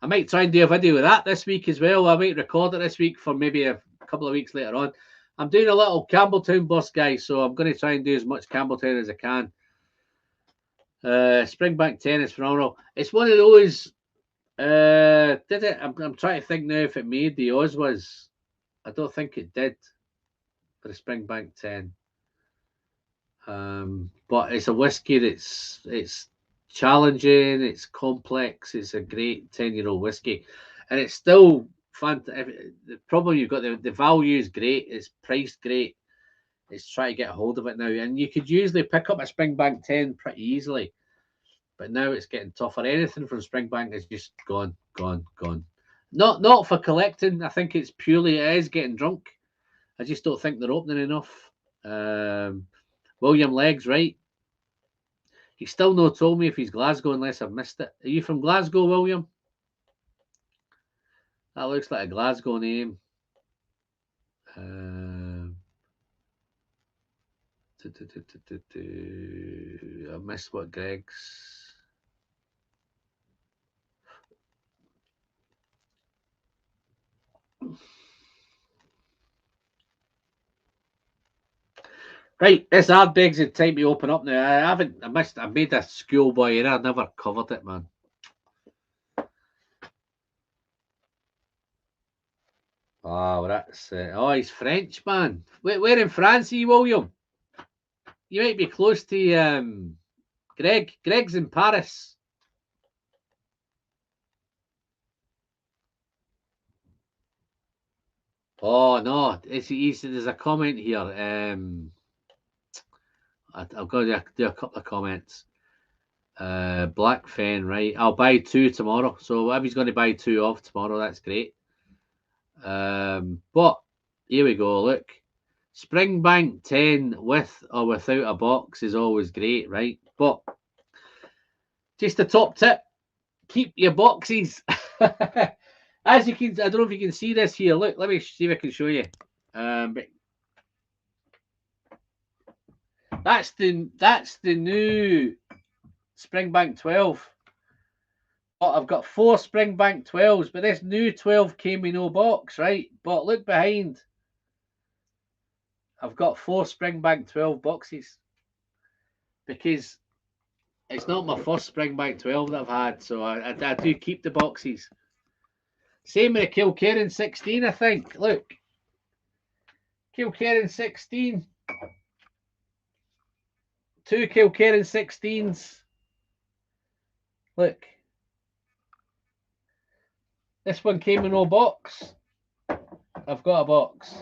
I might try and do a video of that this week as well. I might record it this week for maybe a couple of weeks later on. I'm doing a little Campbelltown bus, guys, so I'm going to try and do as much Campbelltown as I can. Springbank 10 is phenomenal. It's one of those. Did it? I'm trying to think now if it made the Oswas. I don't think it did for the Springbank 10. But it's a whiskey that's challenging, it's complex, it's a great 10-year-old whiskey, and it's still fun. The problem you've got, the value is great, it's priced great. It's trying to get a hold of it now, and you could usually pick up a Springbank 10 pretty easily, but now it's getting tougher. Anything from Springbank is just gone. Not for collecting. I think it's purely, it is getting drunk. I just don't think they're opening enough. William Leggs, right? He's still not told me if he's Glasgow unless I've missed it. Are you from Glasgow, William? That looks like a Glasgow name. I missed what Greg's. Right, this Ardbegs is time to open up now. I made a schoolboy error. I never covered it, man. Oh, that's he's French, man. Where in France are you, William? You might be close to Greg. Greg's in Paris. Oh no, there's a comment here. I've got to do a couple of comments. Black Fen, right? I'll buy 2 tomorrow. So if he's going to buy 2 off tomorrow, that's great. But here we go. Look, Springbank 10 with or without a box is always great, right? But just a top tip: keep your boxes. As you can, I don't know if you can see this here. Look, let me see if I can show you. But that's the new Springbank 12. Oh, I've got 4 Springbank 12s, but this new 12 came with no box, right? But look behind. I've got 4 Springbank 12 boxes because it's not my first Springbank 12 that I've had, so I do keep the boxes. Same with the Kilkerran 16, I think. Look, Kilkerran 16. 2 Kilkerran 16s. Look. This one came with no box. I've got a box.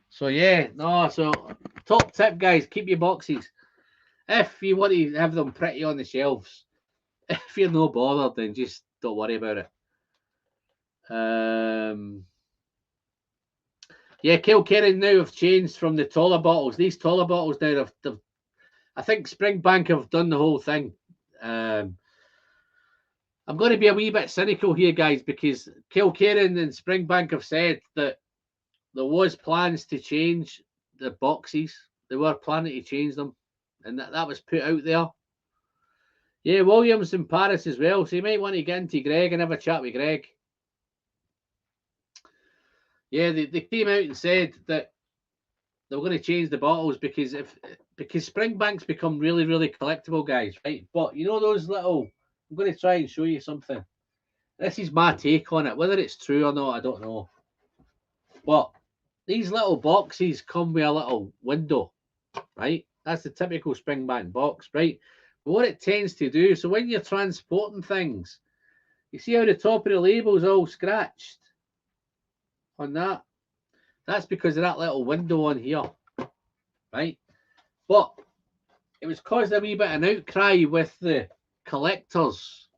So yeah, no, so top tip, guys, keep your boxes. If you want to have them pretty on the shelves. If you're no bothered, then just don't worry about it. Yeah, Kilkerran now have changed from the taller bottles. These taller bottles now have I think Springbank have done the whole thing. I'm going to be a wee bit cynical here, guys, because Kilkerran and Springbank have said that there was plans to change the boxes. They were planning to change them, and that was put out there. Yeah, Williams in Paris as well, so you might want to get into Greg and have a chat with Greg. Yeah, they came out and said that they were going to change the bottles because Springbank's become really, really collectible, guys, right? But you know those little... I'm going to try and show you something. This is my take on it. Whether it's true or not, I don't know. But these little boxes come with a little window, right? That's the typical Springbank box, right? But what it tends to do, so when you're transporting things, you see how the top of the label's all scratched on that? That's because of that little window on here, right? But it was caused a wee bit of an outcry with the collectors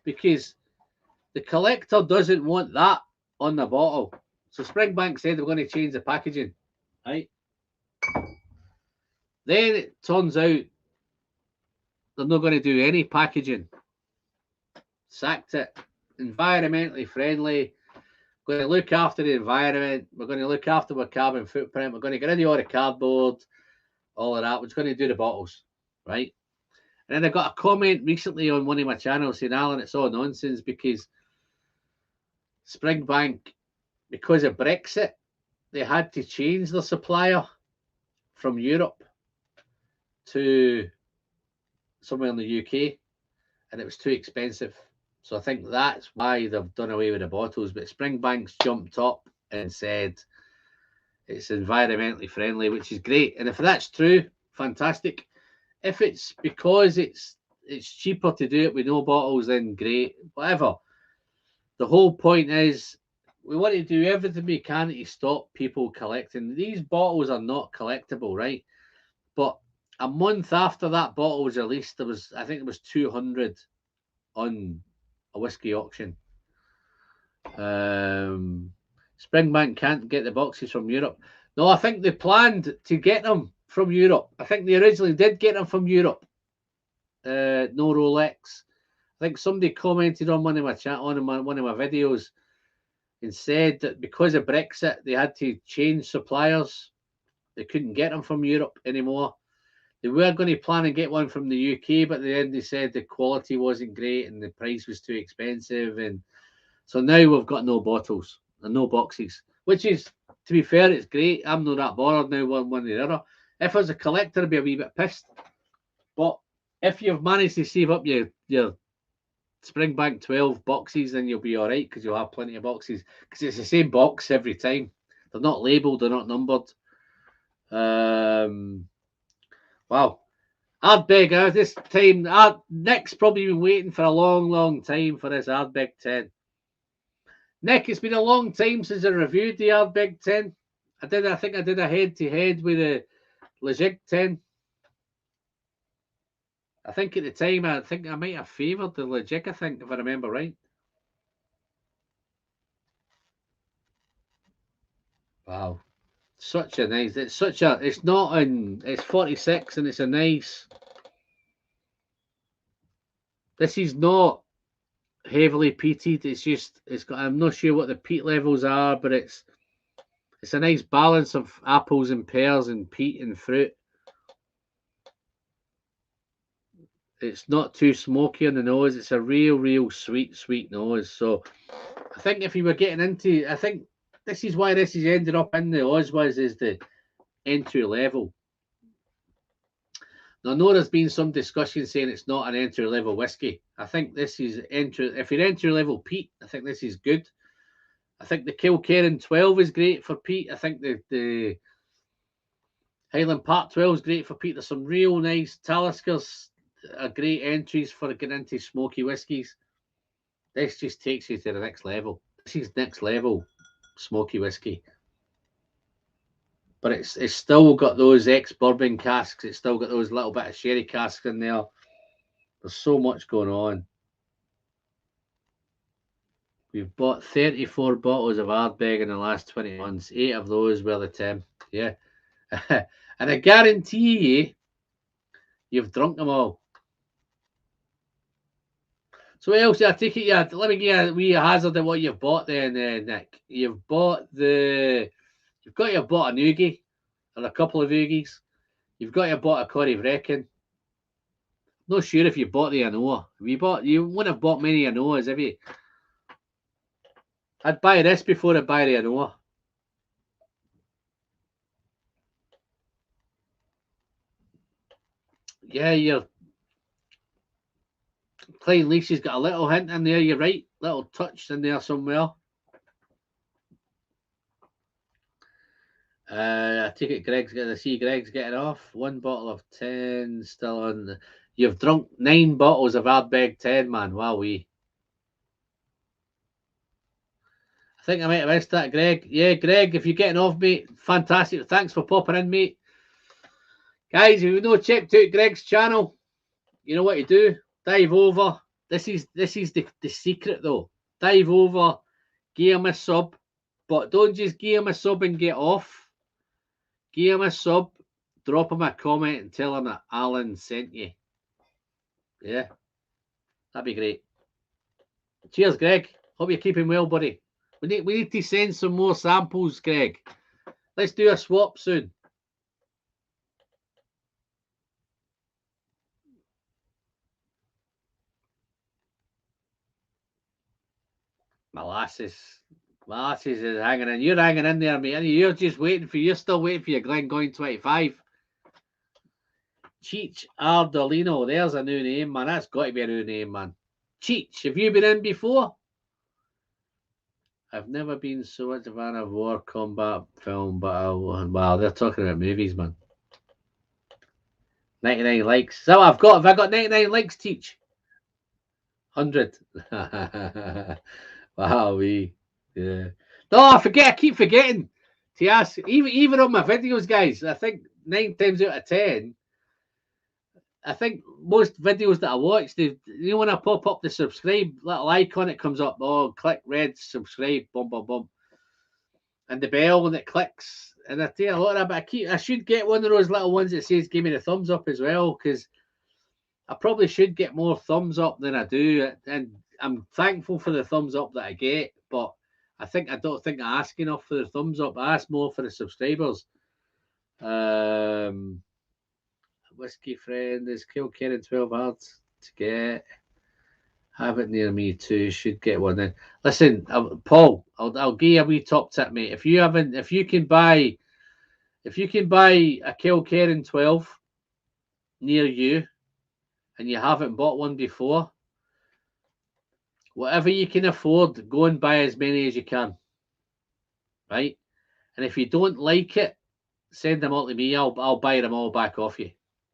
because the collector doesn't want that on the bottle. So Springbank said they were going to change the packaging, right? Then it turns out they're not going to do any packaging. Sacked it. Environmentally friendly. Going to look after the environment. We're going to look after our carbon footprint. We're going to get rid of all the cardboard, all of that. We're just going to do the bottles, right? And then I got a comment recently on one of my channels saying, Alan, it's all nonsense because Springbank, because of Brexit, they had to change their supplier from Europe to somewhere in the UK, and it was too expensive. So I think that's why they've done away with the bottles. But Springbank's jumped up and said it's environmentally friendly, which is great. And if that's true, fantastic. If it's because it's cheaper to do it with no bottles, then great. Whatever. The whole point is we want to do everything we can to stop people collecting. These bottles are not collectible, right? But a month after that bottle was released, there was, I think, there was 200 on a whiskey auction. Springbank can't get the boxes from Europe. No, I think they planned to get them from Europe. I think they originally did get them from Europe. No Rolex. I think somebody commented on one of my videos and said that because of Brexit, they had to change suppliers. They couldn't get them from Europe anymore. They were going to plan and get one from the UK, but at the end they said the quality wasn't great and the price was too expensive. And so now we've got no bottles and no boxes, which is, to be fair, it's great. I'm not that bothered now one or the other. If I was a collector, I'd be a wee bit pissed. But if you've managed to save up your Springbank 12 boxes, then you'll be all right because you'll have plenty of boxes because it's the same box every time. They're not labelled, they're not numbered. Wow. Ardbeg, this time, Nick's probably been waiting for a long time for this Ardbeg 10. Nick, it's been a long time since I reviewed the Ardbeg 10. I think I did a head-to-head with the Lejeune 10. I think at the time, I think I might have favoured the Lejeune, I think, if I remember right. Wow. Such a nice, it's 46 and it's a nice, this is not heavily peated, I'm not sure what the peat levels are, but it's a nice balance of apples and pears and peat and fruit. It's not too smoky on the nose, it's a real sweet nose. So I think if you were getting into, I think this is why this has ended up in the Oswas is the entry level. Now, I know there's been some discussion saying it's not an entry level whiskey. I think this is if you're entry level peat, I think this is good. I think the Kilkerran 12 is great for peat. I think the Highland Park 12 is great for peat. There's some real nice Taliskers are great entries for getting into smoky whiskies. This just takes you to the next level. This is next level smoky whiskey, but it's still got those ex-bourbon casks. It's still got those little bit of sherry casks in there. There's so much going on. We've bought 34 bottles of Ardbeg in the last 20 months. 8 of those were the Tim. Yeah. And I guarantee you've drunk them all. So what else? I take it, yeah. Let me give you a wee hazard of what you've bought then, Nick. You've bought a Noogie or a couple of Oogies. You've got your bought a Corrie Vrecken. Not sure if you bought the Anoa. You wouldn't have bought many Anoas, have you? I'd buy this before I'd buy the Anoa. Yeah, your Klein Leasy's got a little hint in there, you're right. Little touch in there somewhere. I take it Greg's getting off. 1 bottle of 10 still on. You've drunk 9 bottles of Ardbeg 10, man. Wowee. I think I might have missed that, Greg. Yeah, Greg, if you're getting off, mate, fantastic. Thanks for popping in, mate. Guys, if you've not checked out Greg's channel, you know what to do. Dive over. This is the secret, though. Dive over, give him a sub, but don't just give him a sub and get off. Give him a sub, drop him a comment and tell him that Alan sent you. Yeah, that'd be great. Cheers, Greg. Hope you're keeping well, buddy. We need to send some more samples, Greg. Let's do a swap soon. Molasses is hanging in. You're hanging in there, mate. You're just waiting for. You're still waiting for your Glengoyne 25. Cheech Ardolino. There's a new name, man. That's got to be a new name, man. Cheech, have you been in before? I've never been so much of a fan of war combat film, but wow, they're talking about movies, man. 99 likes. So I've got. Have I got 99 likes, Teach? 100. Wow, yeah. No, I keep forgetting to ask. Even on my videos, guys, I think 9 times out of 10, I think most videos that I watch, when I pop up the subscribe little icon, it comes up. Oh, click red, subscribe, boom, boom, boom, and the bell when it clicks. And I tell you a lot of that, but I should get one of those little ones that says "Give me the thumbs up" as well, because I probably should get more thumbs up than I do, and I'm thankful for the thumbs up that I get, but I don't think I ask enough for the thumbs up. I ask more for the subscribers. Whiskey friend is Kilkerran 12 hard to get. Have it near me too. Should get one in. Listen, Paul, I'll give you a wee top tip, mate. If you can buy a Kilkerran 12 near you, and you haven't bought one before, whatever you can afford, go and buy as many as you can. Right? And if you don't like it, send them all to me. I'll buy them all back off you.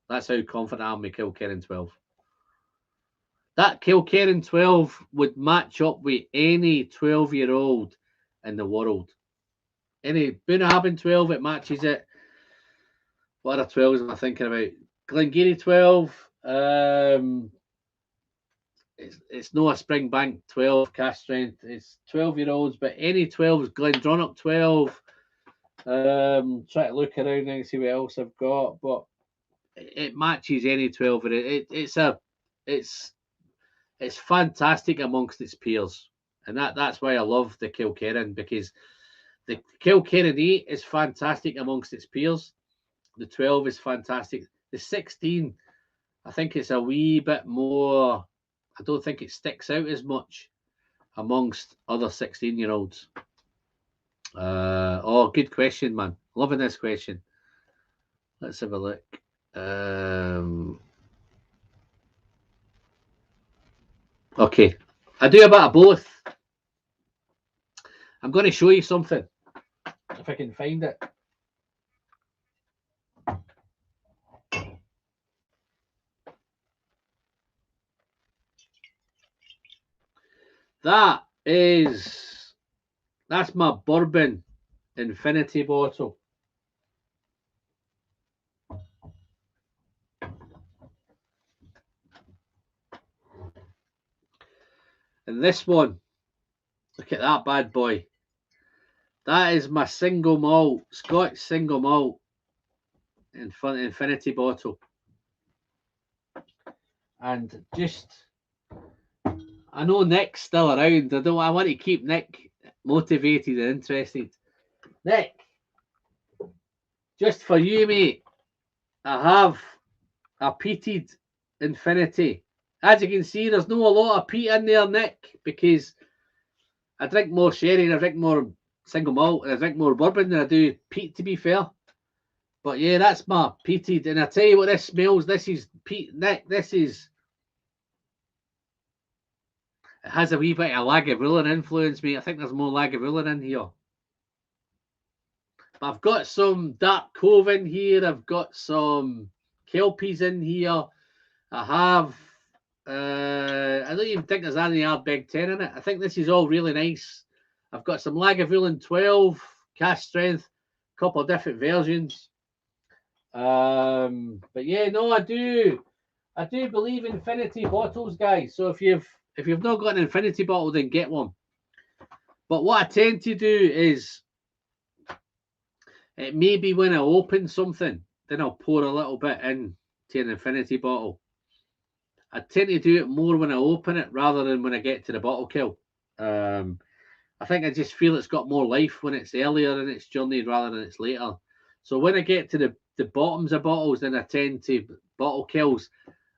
That's how confident I am with Kilkerran 12. That Kilkerran 12 would match up with any 12-year-old in the world. Any Bunnahabhain 12, it matches it. What other 12s am I thinking about? Glengarry 12. It's not a Springbank 12 cast strength. It's 12-year-olds, but any 12s, Glendronach 12. Try to look around and see what else I've got, but it matches any 12. It's fantastic amongst its peers, and that's why I love the Kilkerran, because the Kilkerran 8 is fantastic amongst its peers. The 12 is fantastic. The 16, I think it's a wee bit more. I don't think it sticks out as much amongst other 16-year-olds. Good question, man. Loving this question. Let's have a look. Okay, I do a bit of both. I'm going to show you something, if I can find it. That's my Bourbon Infinity bottle. And this one, look at that bad boy. That is my single malt, Scotch single malt Infinity bottle. And I know Nick's still around. I want to keep Nick motivated and interested. Nick, just for you, mate, I have a peated Infinity. As you can see, there's not a lot of peat in there, Nick, because I drink more sherry, I drink more single malt, and I drink more bourbon than I do peat, to be fair. But yeah, that's my peated. And I tell you what, this smells. This is peat, Nick. It has a wee bit of Lagavulin influence, mate. I think there's more Lagavulin in here. But I've got some Dark Cove in here. I've got some Kelpies in here. I have. I don't even think there's any Ardbeg 10 in it. I think this is all really nice. I've got some Lagavulin 12 cast strength, a couple of different versions. But yeah, no, I do believe Infinity bottles, guys. So if you've not got an Infinity bottle, then get one. But what I tend to do is, it may be when I open something, then I'll pour a little bit into an Infinity bottle. I tend to do it more when I open it rather than when I get to the bottle kill. I think I just feel it's got more life when it's earlier in its journey rather than it's later. So when I get to the bottoms of bottles, then I tend to bottle kills.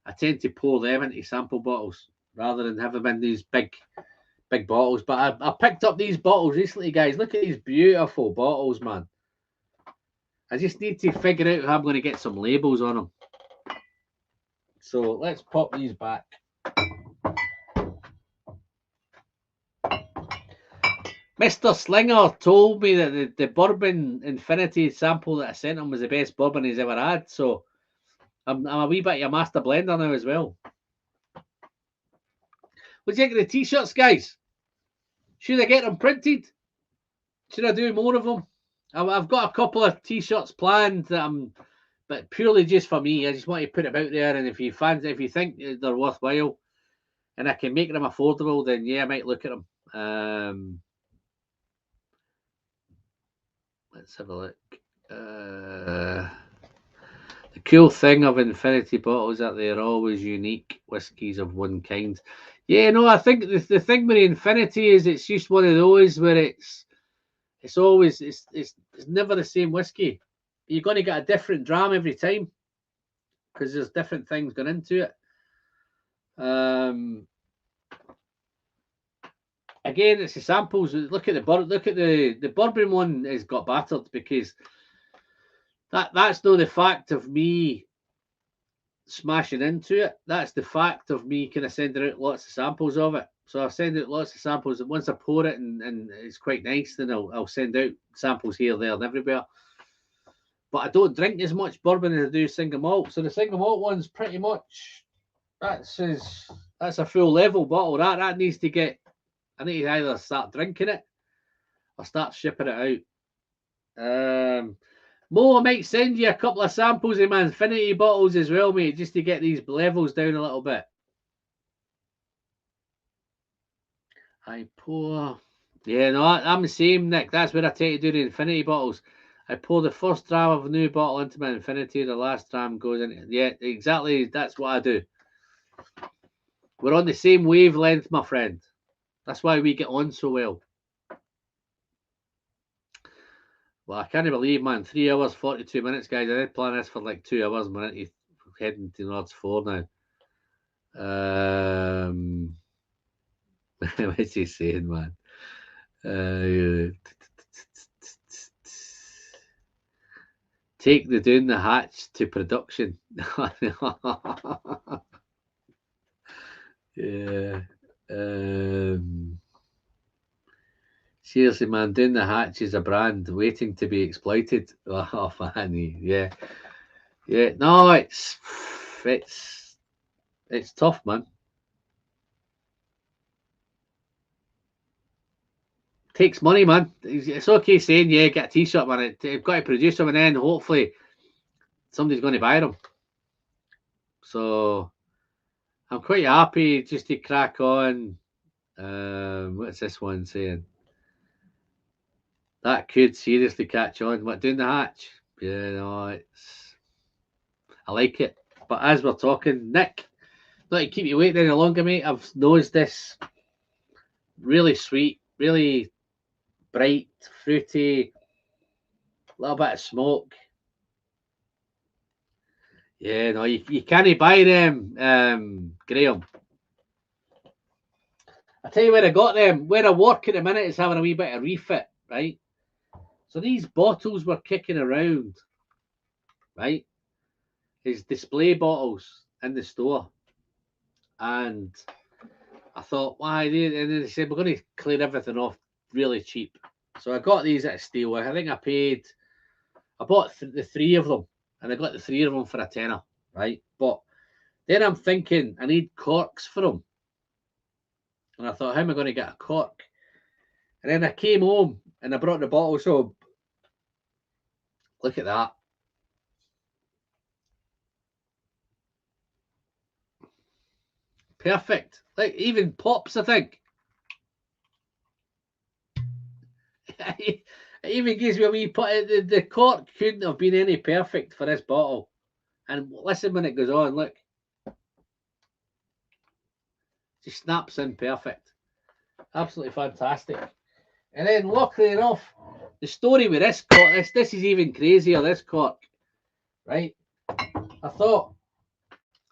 I tend to pour them into sample bottles rather than have them in these big big bottles. But I picked up these bottles recently, guys. Look at these beautiful bottles, man. I just need to figure out how I'm going to get some labels on them. So let's pop these back. Mr. Slinger told me that the Bourbon Infinity sample that I sent him was the best bourbon he's ever had. So I'm a wee bit of a master blender now as well. What do you think of the t-shirts, guys? Should I get them printed? Should I do more of them? I've got a couple of t-shirts planned that but purely just for me. I just want to put them out there, and if you think they're worthwhile, and I can make them affordable, then yeah, I might look at them. Let's have a look. The cool thing of Infinity bottles that they're always unique whiskies of one kind. Yeah, no, I think the thing with the Infinity is it's just one of those where it's always it's never the same whiskey. You're going to get a different dram every time because there's different things going into it. Again, it's the samples. Look at the Bourbon one has got battered because that's not the fact of me smashing into it. That's the fact of me kind of sending out lots of samples of it. So I send out lots of samples, and once I pour it and it's quite nice, then I'll send out samples here, there, and everywhere. But I don't drink as much bourbon as I do single malt. So the single malt one's pretty much that's a full level bottle. That needs to get. I need to either start drinking it or start shipping it out. Mo, I might send you a couple of samples of my Infinity bottles as well, mate, just to get these levels down a little bit. I pour. Yeah, no, I'm the same, Nick. That's what I take to do the Infinity bottles. I pour the first dram of a new bottle into my Infinity, the last dram goes in. Yeah, exactly. That's what I do. We're on the same wavelength, my friend. That's why we get on so well. Well, I can't believe, man. 3 hours, 42 minutes, guys. I did plan this for like 2 hours. We're heading towards 4 now. What's he saying, man? Take the down the hatch to production. Yeah. Seriously, man, down the hatch is a brand waiting to be exploited. Oh, Fanny, yeah. No, it's tough, man. Takes money, man. It's okay saying, yeah, get a t-shirt, man. You've got to produce them, and then hopefully somebody's going to buy them. So I'm quite happy just to crack on. What's this one saying? That could seriously catch on. What, doing the hatch? Yeah, no, I like it. But as we're talking, Nick, not to keep you waiting any longer, mate. I've nosed this really sweet, really bright, fruity, a little bit of smoke. Yeah, no, you can't buy them, Graham. I tell you where I got them. Where I work at the minute is having a wee bit of refit, right? So these bottles were kicking around, right? Is display bottles in the store. And I thought, why? And then they said, we're going to clear everything off really cheap. So I got these at a steal. I think I bought the 3 of them, and I got the 3 of them for a tenner, right? But then I'm thinking, I need corks for them. And I thought, how am I going to get a cork? And then I came home and I brought the bottles home. Look at that. Perfect. Like, even pops, I think. It even gives me a wee pot. The cork couldn't have been any perfect for this bottle. And listen when it goes on, look. Just snaps in perfect. Absolutely fantastic. And then luckily enough, the story with this cork, this is even crazier, this cork. Right? I thought,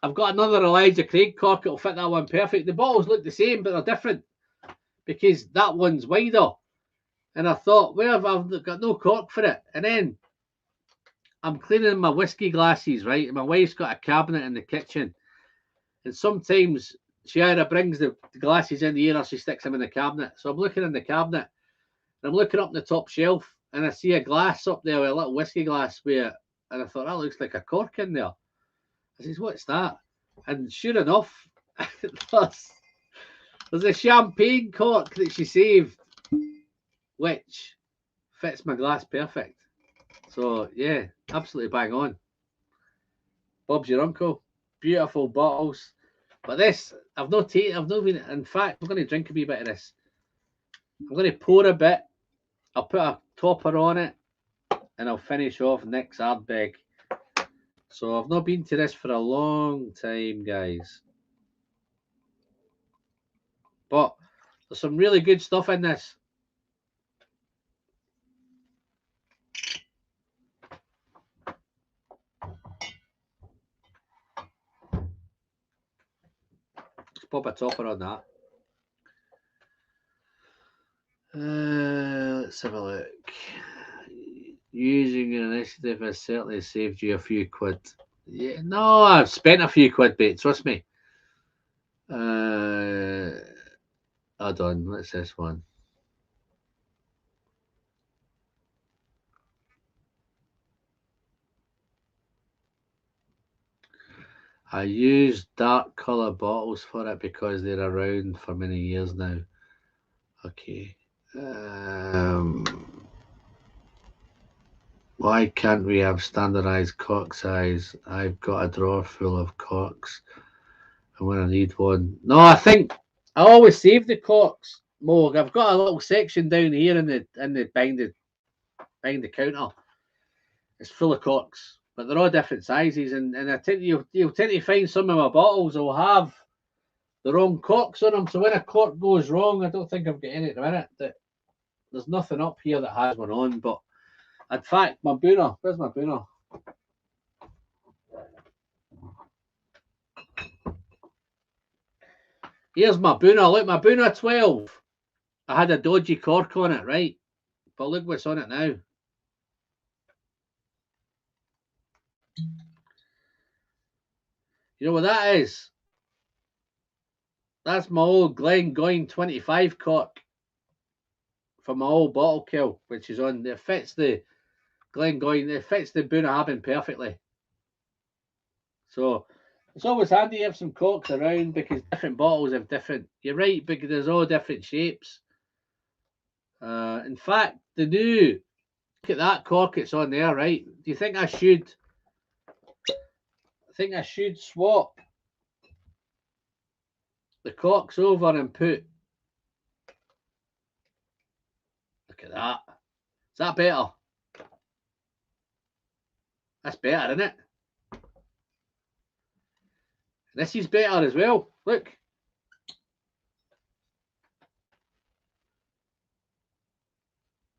I've got another Elijah Craig cork, it'll fit that one perfect. The bottles look the same, but they're different. because that one's wider. And I thought, well, I've got no cork for it. And then I'm cleaning my whiskey glasses, right? And my wife's got a cabinet in the kitchen. And sometimes she either brings the glasses in the air or she sticks them in the cabinet. So I'm looking in the cabinet and I'm looking up in the top shelf and I see a glass up there with a little whiskey glass and I thought, that looks like a cork in there. I says, what's that? And sure enough, there's a champagne cork that she saved, which fits my glass perfect. So yeah, absolutely bang on. Bob's your uncle. Beautiful bottles. But this, I've not been, in fact, I'm going to drink a wee bit of this. I'm going to pour a bit. I'll put a topper on it and I'll finish off next Ardbeg. So I've not been to this for a long time, guys. But there's some really good stuff in this. Let's pop a topper on that. Let's have a look. Using an initiative has certainly saved you a few quid. Yeah, no, I've spent a few quid, mate. Trust me. Hold on. What's this one? I use dark colour bottles for it because they're around for many years now. Okay. Why can't we have standardised cork size? I've got a drawer full of corks, and when I need one, no, I think I always save the corks. More, I've got a little section down here in the behind the counter. It's full of corks, but they're all different sizes, and I think you'll tend to find some of my bottles will have the wrong corks on them. So when a cork goes wrong, I don't think I've got any at the minute. There's nothing up here that has one on, but. In fact, my booner, where's my booner? Here's my booner. Look, my booner 12. I had a dodgy cork on it, right? But look what's on it now. You know what that is? That's my old Glengoyne 25 cork for my old bottle kill, which is on. It fits the Glengoyne, it fits the Bunnahabhain perfectly. So it's always handy to have some corks around because different bottles have different. You're right, because there's all different shapes. In fact, the new look at that cork it's on there, right? Do you think I should? I think I should swap the corks over and put. Look at that. Is that better? That's better, isn't it? This is better as well. Look.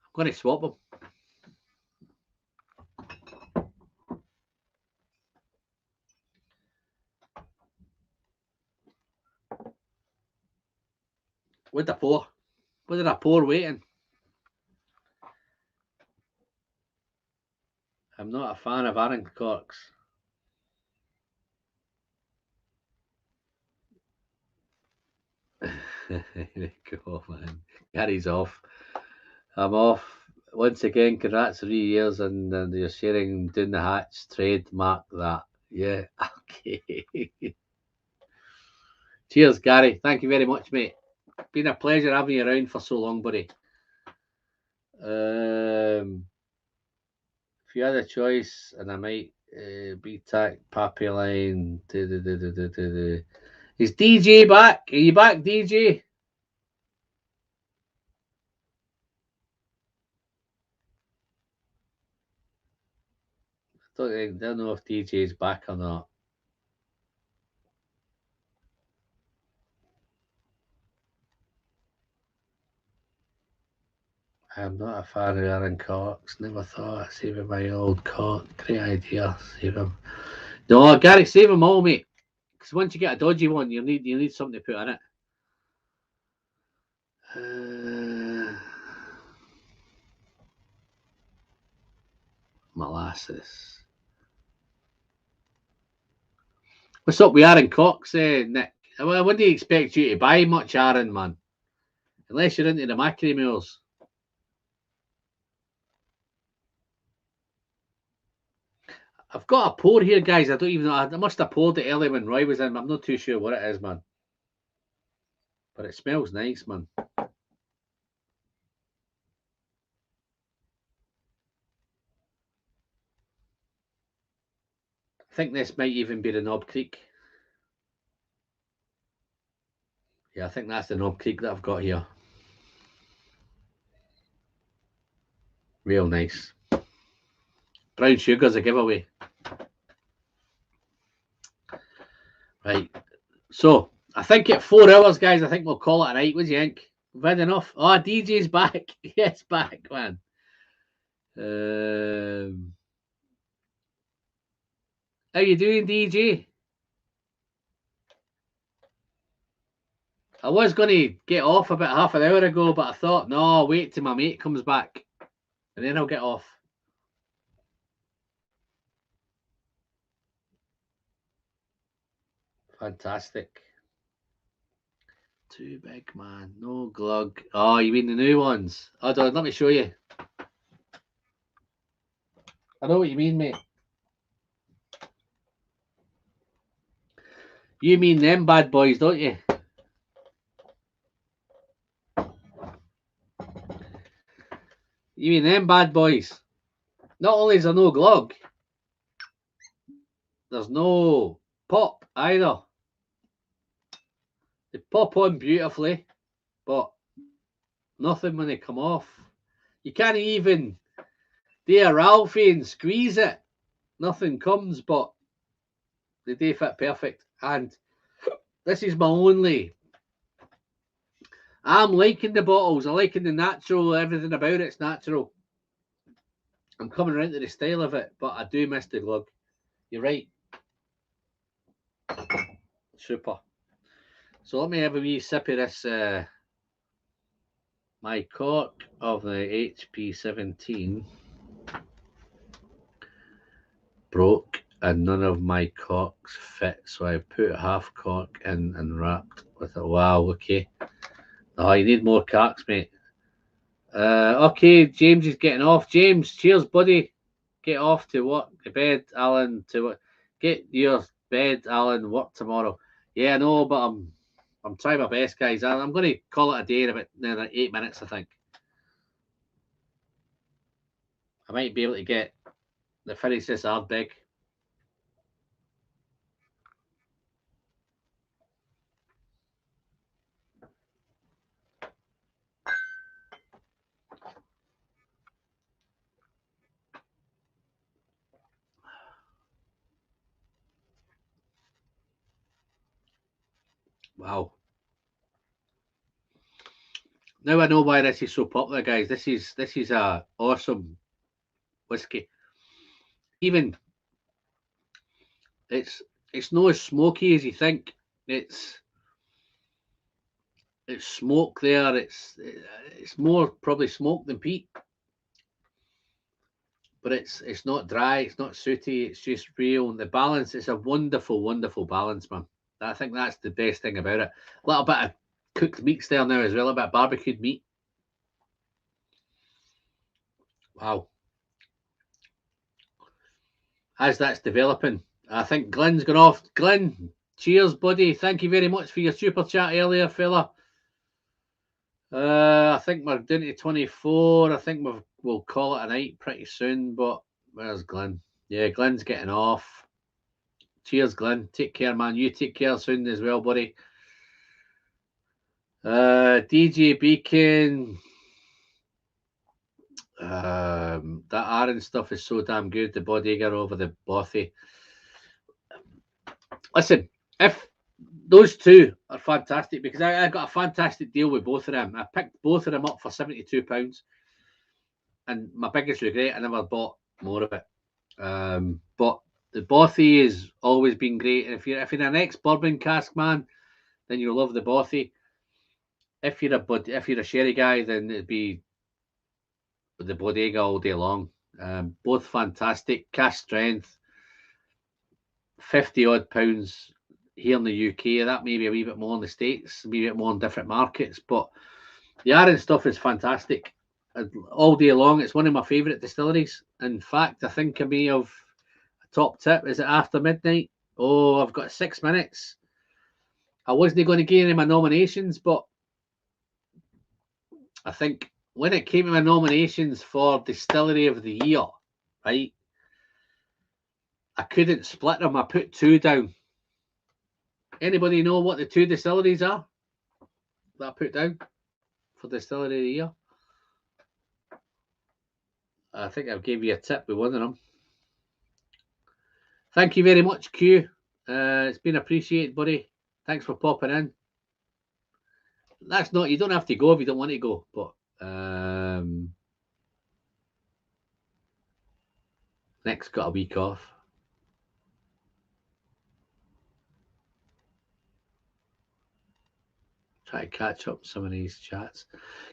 I'm going to swap them. What did I pour? What did I pour waiting? I'm not a fan of Aaron corks. There you go, man. Gary's off. I'm off. Once again, congrats 3 years and you're sharing doing the hatch. Trademark that. Yeah. Okay. Cheers, Gary. Thank you very much, mate. Been a pleasure having you around for so long, buddy. If you had a choice, and I might be tack Pappy Line. Is DJ back? Are you back, DJ? I don't know if DJ's back or not. I'm not a fan of Aaron Cox. Never thought of saving my old Cox. Great idea. Save him. No, Gary, save them all, mate. Because once you get a dodgy one, you need something to put in it. molasses. What's up with Aaron Cox, Nick? I wouldn't expect you to buy much Aaron, man. Unless you're into the mackerel meals. I've got a pour here, guys. I don't even know. I must have poured it earlier when Roy was in. I'm not too sure what it is, man. But it smells nice, man. I think this might even be the Knob Creek. Yeah, I think that's the Knob Creek that I've got here. Real nice. Brown sugar's a giveaway. Right. So, I think at 4 hours, guys, I think we'll call it a night. What do you think? We've had enough. Oh, DJ's back. Yes, back, man. How you doing, DJ? I was going to get off about half an hour ago, but I thought, no, I'll wait till my mate comes back, and then I'll get off. Fantastic. Too big, man. No glug. Oh, you mean the new ones? Hold on, let me show you. I know what you mean, mate. You mean them bad boys, don't you? You mean them bad boys? Not only is there no glug, there's no pop either. They pop on beautifully, but nothing when they come off. You can't even do a Ralphie and squeeze it. Nothing comes, but they do fit perfect. And this is my only. I'm liking the bottles. I'm liking the natural. Everything about it's natural. I'm coming around to the style of it, but I do miss the glug. You're right. Super. So let me have a wee sip of this. My cork of the HP 17 broke and none of my corks fit, so I put half cork in and wrapped with it. Wow, okay. Oh, you need more corks, mate. Okay, James is getting off. James, cheers, buddy. Get off to what? To bed, Alan. To what? Get your bed, Alan. Work tomorrow. Yeah, I know, but I'm trying my best, guys. I'm going to call it a day in about 8 minutes, I think. I might be able to get the finish this hard big. Wow. Now I know why this is so popular, guys. This is a awesome whiskey. Even it's not as smoky as you think. It's smoke there. It's more probably smoke than peat, but it's not dry. It's not sooty. It's just real. And the balance. It's a wonderful, wonderful balance, man. I think that's the best thing about it. A little bit of cooked meats there now as well. A bit of barbecued meat. Wow. As that's developing, I think Glenn's gone off. Glenn, cheers, buddy. Thank you very much for your super chat earlier, fella. I think we're down to 24. I think we'll call it a night pretty soon, but where's Glenn? Yeah, Glenn's getting off. Cheers, Glenn. Take care, man. You take care soon as well, buddy. DJ Beacon. That Aaron stuff is so damn good. The Bodega over the Bothy. Listen, if those two are fantastic, because I got a fantastic deal with both of them. I picked both of them up for £72, and my biggest regret, I never bought more of it. But the Bothy has always been great. And if you're an ex-bourbon cask man, then you'll love the Bothy. If you're a sherry guy, then it'd be the Bodega all day long. Both fantastic, cask strength, 50 odd pounds here in the UK. That may be a wee bit more in the States, a wee bit more in different markets, but the Arran stuff is fantastic. All day long, it's one of my favourite distilleries. In fact, I think I may have a top tip. Is it after midnight? Oh, I've got 6 minutes. I wasn't going to get any of my nominations, but I think when it came to my nominations for Distillery of the Year, right, I couldn't split them. I put 2 down. Anybody know what the 2 distilleries are that I put down for Distillery of the Year? I think I've gave you a tip with one of them. Thank you very much, Q. It's been appreciated, buddy. Thanks for popping in. That's not, you don't have to go if you don't want to go, but Nick's got a week off. Try to catch up some of these chats.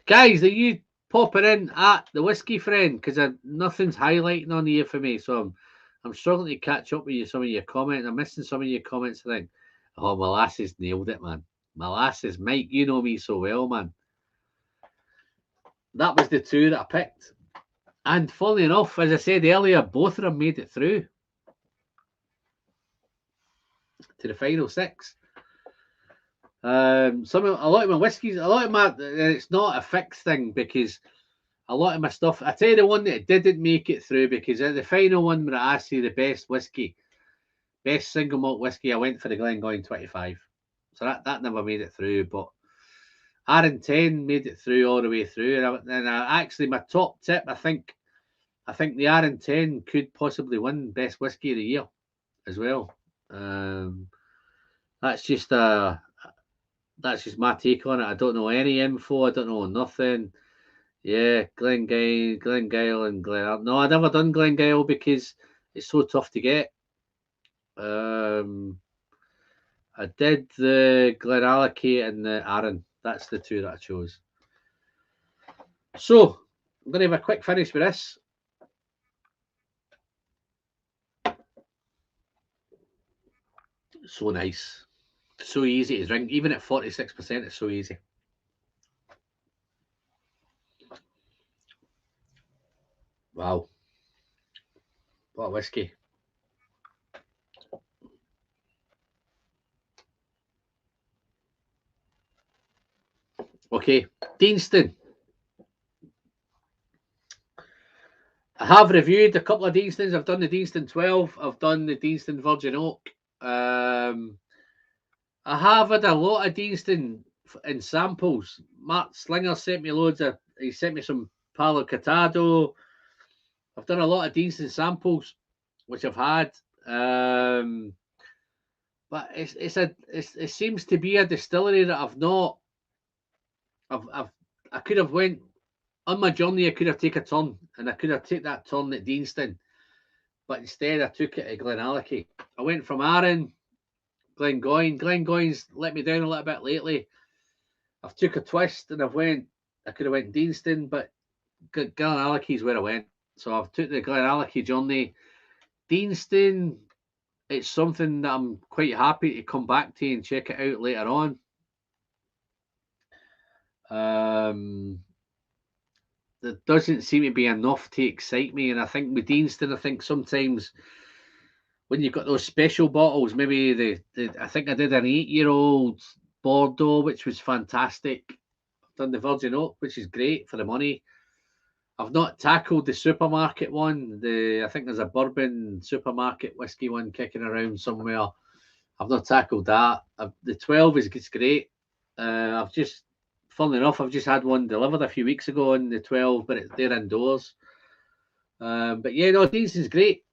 Guys, are you popping in at the Whiskey Friend? Because nothing's highlighting on here for me, so I'm struggling to catch up with you. Some of your comments, I'm missing some of your comments. I think, oh, Molasses nailed it, man. Molasses, Mike, you know me so well, man. That was the 2 that I picked. And funnily enough, as I said earlier, both of them made it through to the final 6. A lot of my whiskies, it's not a fixed thing because a lot of my stuff, I tell you the one that didn't make it through because at the final one where I asked you the best whiskey, best single malt whiskey, I went for the Glengoyne 25. So that never made it through, but Arran 10 made it through all the way through. And actually, my top tip, I think the Arran 10 could possibly win best whiskey of the year as well. That's just my take on it. I don't know any info. I don't know nothing. Yeah, Glengyle and Glen. No, I've never done Glengyle because it's so tough to get. I did the Glenallachie and the Arran. That's the 2 that I chose. So I'm going to have a quick finish with this. So nice. So easy to drink. Even at 46%, it's so easy. Wow. What a whiskey. Okay, Deanston. I have reviewed a couple of Deanstons. I've done the Deanston 12. I've done the Deanston Virgin Oak. I have had a lot of Deanston in samples. Mark Slinger sent me he sent me some Palo Cortado. I've done a lot of Deanston samples, which I've had. But it seems to be a distillery that I've not. I could have went on my journey. I could have taken a turn, and I could have taken that turn at Deanston, but instead I took it at Glenallachie. I went from Arran, Glengoyne. Glengoyne's let me down a little bit lately. I've took a twist, and I could have went Deanston, but Glenallachie is where I went. So I've took the Glenallachie journey. Deanston, it's something that I'm quite happy to come back to and check it out later on. There doesn't seem to be enough to excite me, and I think with Deanston, I think sometimes when you've got those special bottles, maybe I think I did an 8-year-old Bordeaux, which was fantastic. I've done the Virgin Oak, which is great for the money. I've not tackled the supermarket one. I think there's a Bourbon supermarket whiskey one kicking around somewhere. I've not tackled that. The 12 is great. Funnily enough, I've just had one delivered a few weeks ago in the 12, but they're indoors. But yeah, no, Deanston's great.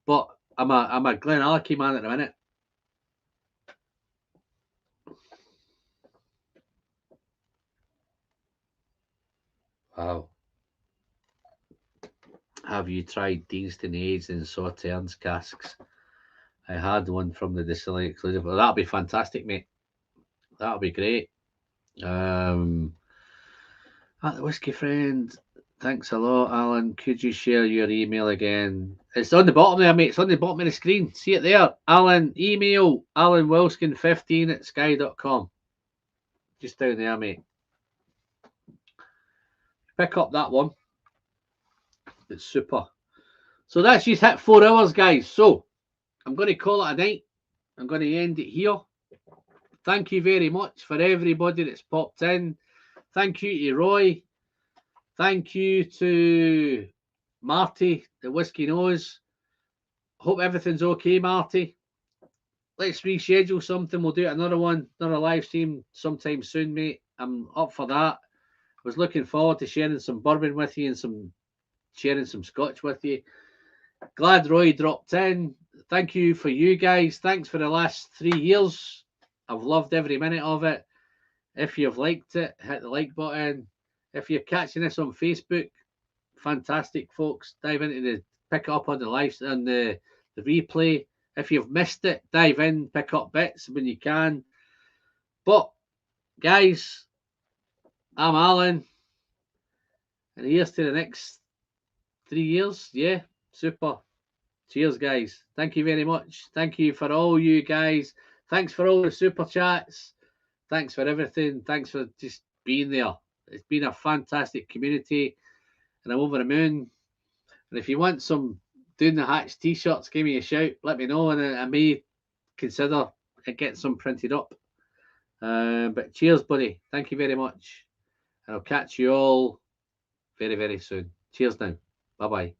But I'm a Glenallachie man at the minute. Wow. Have you tried Deanston aged in Sauternes casks? I had one from the distillery exclusive. Well, that'll be fantastic, mate. That'll be great. At the Whiskey Friend, Thanks a lot, Alan. Could you share your email again? It's on the bottom there, mate. It's on the bottom of the screen. See it there? Alan, email alanwilskin15@sky.com. Just down there, mate. Pick up that one. It's super. So that's just hit 4 hours, guys. So I'm going to call it a night. I'm going to end it here. Thank you very much for everybody that's popped in. Thank you to Roy. Thank you to Marty, the Whiskey Nose. Hope everything's okay, Marty. Let's reschedule something. We'll do another one, another live stream sometime soon, mate. I'm up for that. I was looking forward to sharing some bourbon with you and sharing some scotch with you. Glad Roy dropped in. Thank you for you guys. Thanks for the last 3 years. I've loved every minute of it. If you've liked it, hit the like button. If you're catching this on Facebook, fantastic, folks. Dive into pick it up on the live on the replay. If you've missed it, dive in, pick up bits when you can. But guys, I'm Alan, and here's to the next 3 years. Yeah, super. Cheers, guys. Thank you very much. Thank you for all you guys. Thanks for all the super chats. Thanks for everything. Thanks for just being there. It's been a fantastic community, and I'm over the moon. And if you want some Doing the Hatch t-shirts, give me a shout. Let me know, and I may consider getting some printed up. But cheers, buddy. Thank you very much. And I'll catch you all very, very soon. Cheers now. Bye-bye.